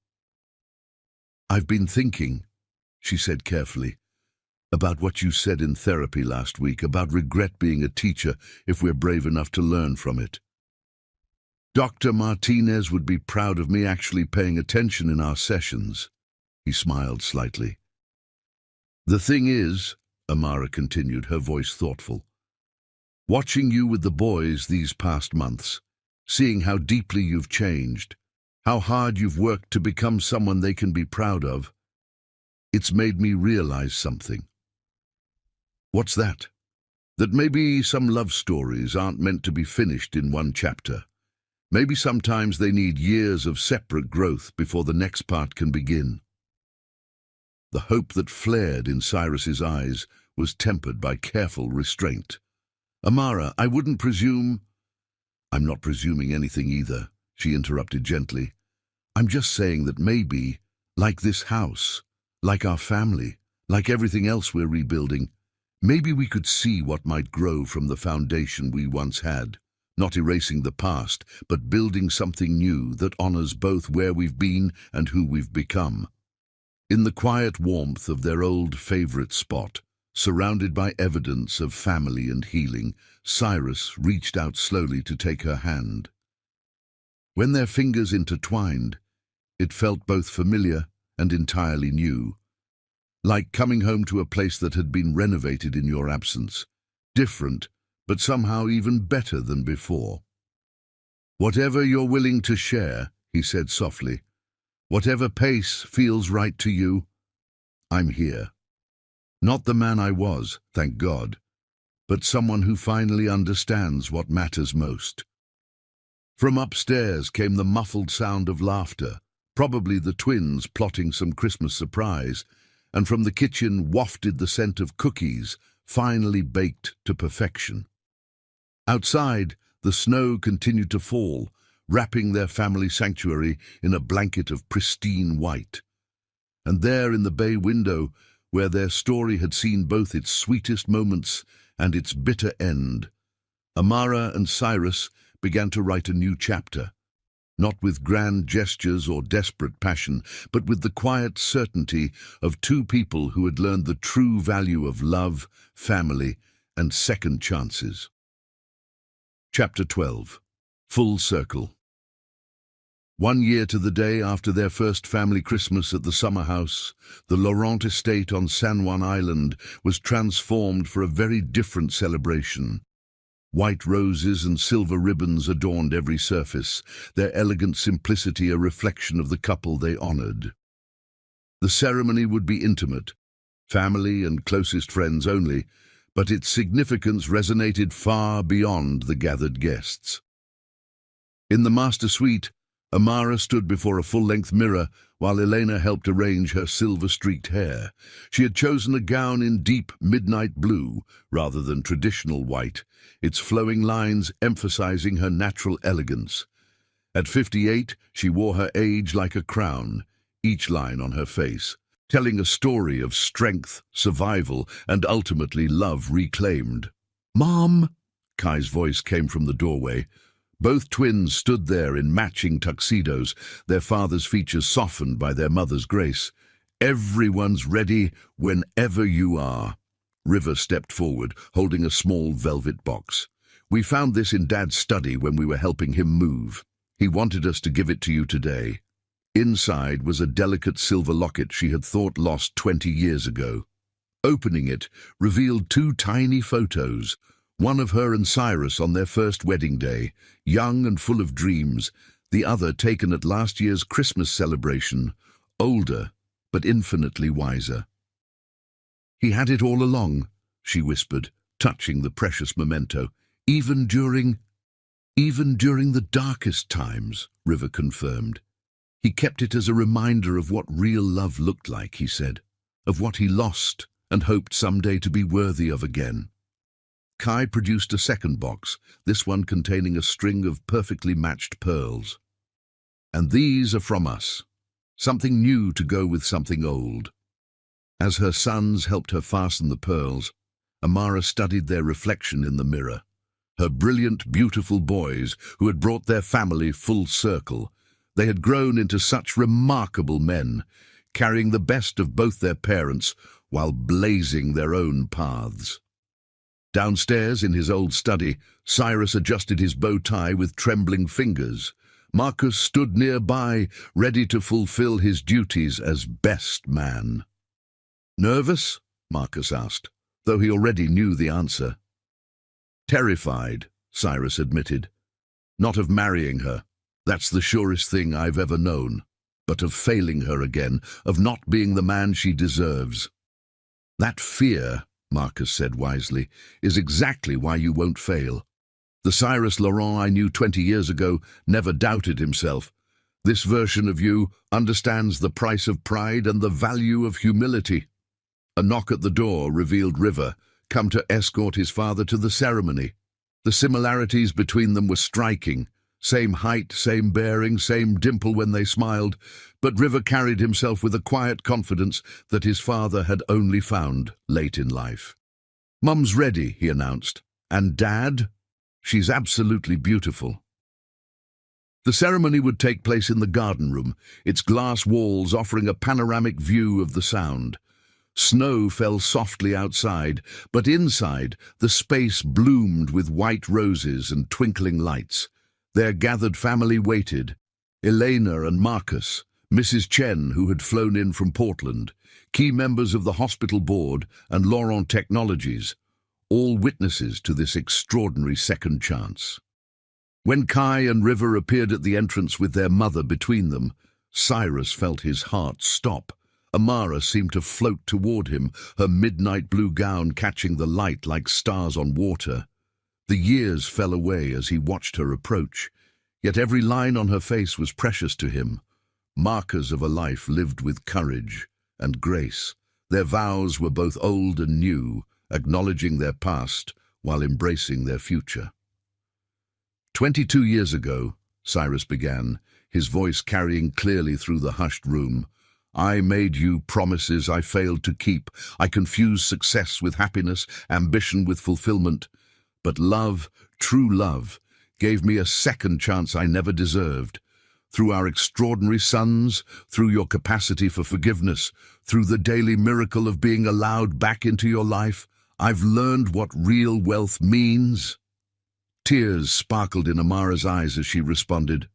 "I've been thinking," she said carefully, "about what you said in therapy last week, about regret being a teacher if we're brave enough to learn from it. Dr. Martinez would be proud of me actually paying attention in our sessions." He smiled slightly. "The thing is," Amara continued, her voice thoughtful, "watching you with the boys these past months, seeing how deeply you've changed, how hard you've worked to become someone they can be proud of, it's made me realize something." "What's that?" "That maybe some love stories aren't meant to be finished in one chapter. Maybe sometimes they need years of separate growth before the next part can begin." The hope that flared in Cyrus's eyes was tempered by careful restraint. "Amara, I wouldn't presume—" "I'm not presuming anything either," she interrupted gently. "I'm just saying that maybe, like this house, like our family, like everything else we're rebuilding, maybe we could see what might grow from the foundation we once had, not erasing the past, but building something new that honors both where we've been and who we've become." In the quiet warmth of their old favorite spot, surrounded by evidence of family and healing, Cyrus reached out slowly to take her hand. When their fingers intertwined, it felt both familiar and entirely new, like coming home to a place that had been renovated in your absence, different, but somehow even better than before. "Whatever you're willing to share," he said softly, "whatever pace feels right to you, I'm here. Not the man I was, thank God, but someone who finally understands what matters most." From upstairs came the muffled sound of laughter, probably the twins plotting some Christmas surprise, and from the kitchen wafted the scent of cookies, finally baked to perfection. Outside, the snow continued to fall, wrapping their family sanctuary in a blanket of pristine white. And there in the bay window, where their story had seen both its sweetest moments and its bitter end, Amara and Cyrus began to write a new chapter, not with grand gestures or desperate passion, but with the quiet certainty of two people who had learned the true value of love, family, and second chances. Chapter 12. Full Circle. 1 year to the day after their first family Christmas at the summer house, the Laurent estate on San Juan Island was transformed for a very different celebration. White roses and silver ribbons adorned every surface, their elegant simplicity a reflection of the couple they honored. The ceremony would be intimate, family and closest friends only, but its significance resonated far beyond the gathered guests. In the master suite, Amara stood before a full-length mirror while Elena helped arrange her silver-streaked hair. She had chosen a gown in deep midnight blue rather than traditional white, its flowing lines emphasizing her natural elegance. At 58, she wore her age like a crown, each line on her face, telling a story of strength, survival, and ultimately love reclaimed. "Mom!" Kai's voice came from the doorway. Both twins stood there in matching tuxedos, their father's features softened by their mother's grace. "Everyone's ready whenever you are." River stepped forward, holding a small velvet box. "We found this in Dad's study when we were helping him move. He wanted us to give it to you today." Inside was a delicate silver locket she had thought lost 20 years ago. Opening it revealed 2 tiny photos, one of her and Cyrus on their first wedding day, young and full of dreams, the other taken at last year's Christmas celebration, older but infinitely wiser. He had it all along, she whispered, touching the precious memento. Even during the darkest times, River confirmed. He kept it as a reminder of what real love looked like, he said, of what he lost and hoped someday to be worthy of again. Kai produced a second box, this one containing a string of perfectly matched pearls. And these are from us. Something new to go with something old. As her sons helped her fasten the pearls, Amara studied their reflection in the mirror. Her brilliant, beautiful boys who had brought their family full circle. They had grown into such remarkable men, carrying the best of both their parents while blazing their own paths. Downstairs in his old study, Cyrus adjusted his bow tie with trembling fingers. Marcus stood nearby, ready to fulfill his duties as best man. "Nervous?" Marcus asked, though he already knew the answer. "Terrified," Cyrus admitted. "Not of marrying her. That's the surest thing I've ever known. But of failing her again, of not being the man she deserves." "That fear," Marcus said wisely, "is exactly why you won't fail. The Cyrus Laurent I knew 20 years ago never doubted himself. This version of you understands the price of pride and the value of humility." A knock at the door revealed River, come to escort his father to the ceremony. The similarities between them were striking. Same height, same bearing, same dimple when they smiled, but River carried himself with a quiet confidence that his father had only found late in life. "Mum's ready," he announced. "And Dad? She's absolutely beautiful." The ceremony would take place in the garden room, its glass walls offering a panoramic view of the Sound. Snow fell softly outside, but inside the space bloomed with white roses and twinkling lights. Their gathered family waited. Elena and Marcus, Mrs. Chen, who had flown in from Portland, key members of the hospital board, and Laurent Technologies, all witnesses to this extraordinary second chance. When Kai and River appeared at the entrance with their mother between them, Cyrus felt his heart stop. Amara seemed to float toward him, her midnight blue gown catching the light like stars on water. The years fell away as he watched her approach, yet every line on her face was precious to him, markers of a life lived with courage and grace. Their vows were both old and new, acknowledging their past while embracing their future. 22 years ago, Cyrus began, his voice carrying clearly through the hushed room, "I made you promises I failed to keep. I confused success with happiness, ambition with fulfillment. But love, true love, gave me a second chance I never deserved. Through our extraordinary sons, through your capacity for forgiveness, through the daily miracle of being allowed back into your life, I've learned what real wealth means." Tears sparkled in Amara's eyes as she responded,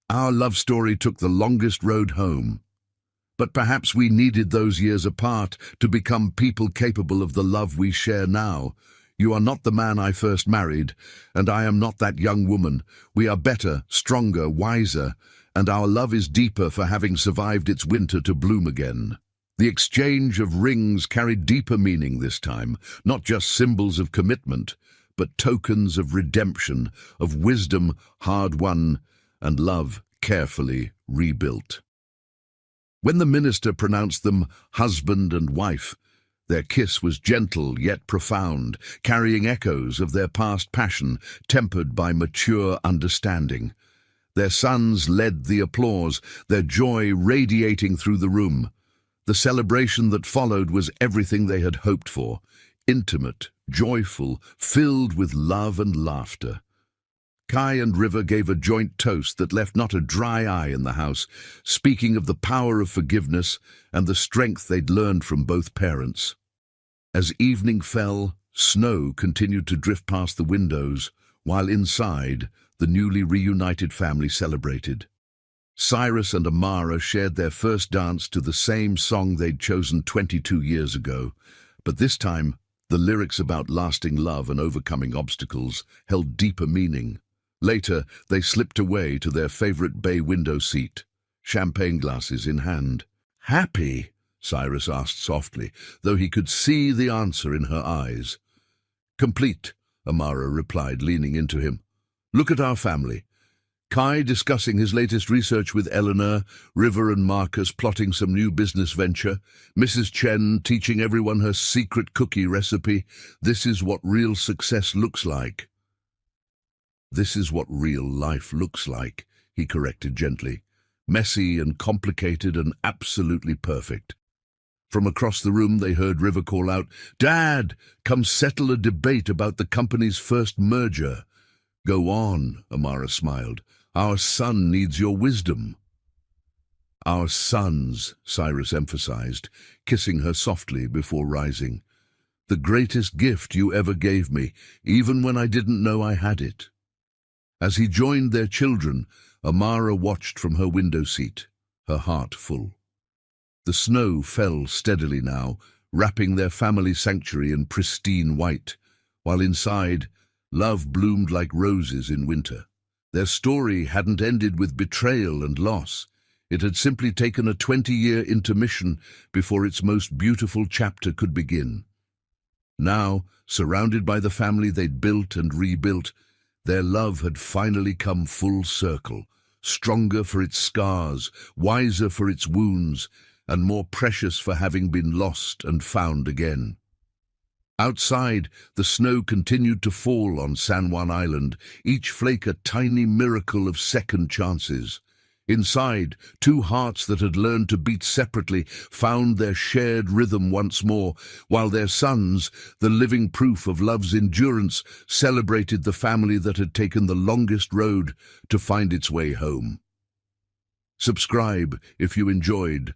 "Our love story took the longest road home. But perhaps we needed those years apart to become people capable of the love we share now. You are not the man I first married, and I am not that young woman. We are better, stronger, wiser, and our love is deeper for having survived its winter to bloom again." The exchange of rings carried deeper meaning this time, not just symbols of commitment, but tokens of redemption, of wisdom hard-won, and love carefully rebuilt. When the minister pronounced them husband and wife, their kiss was gentle yet profound, carrying echoes of their past passion, tempered by mature understanding. Their sons led the applause, their joy radiating through the room. The celebration that followed was everything they had hoped for, intimate, joyful, filled with love and laughter. Kai and River gave a joint toast that left not a dry eye in the house, speaking of the power of forgiveness and the strength they'd learned from both parents. As evening fell, snow continued to drift past the windows, while inside, the newly reunited family celebrated. Cyrus and Amara shared their first dance to the same song they'd chosen 22 years ago, but this time, the lyrics about lasting love and overcoming obstacles held deeper meaning. Later, they slipped away to their favorite bay window seat, champagne glasses in hand. "Happy," Cyrus asked softly, though he could see the answer in her eyes. Complete, Amara replied, leaning into him. Look at our family. Kai discussing his latest research with Eleanor, River and Marcus plotting some new business venture, Mrs. Chen teaching everyone her secret cookie recipe. This is what real success looks like. This is what real life looks like, he corrected gently. Messy and complicated and absolutely perfect. From across the room they heard River call out, "Dad, come settle a debate about the company's first merger." "Go on," Amara smiled. "Our son needs your wisdom." "Our sons," Cyrus emphasized, kissing her softly before rising. "The greatest gift you ever gave me, even when I didn't know I had it." As he joined their children, Amara watched from her window seat, her heart full. The snow fell steadily now, wrapping their family sanctuary in pristine white, while inside, love bloomed like roses in winter. Their story hadn't ended with betrayal and loss. It had simply taken a 20-year intermission before its most beautiful chapter could begin. Now, surrounded by the family they'd built and rebuilt, their love had finally come full circle, stronger for its scars, wiser for its wounds, and more precious for having been lost and found again. Outside, the snow continued to fall on San Juan Island, each flake a tiny miracle of second chances. Inside, two hearts that had learned to beat separately found their shared rhythm once more, while their sons, the living proof of love's endurance, celebrated the family that had taken the longest road to find its way home. Subscribe if you enjoyed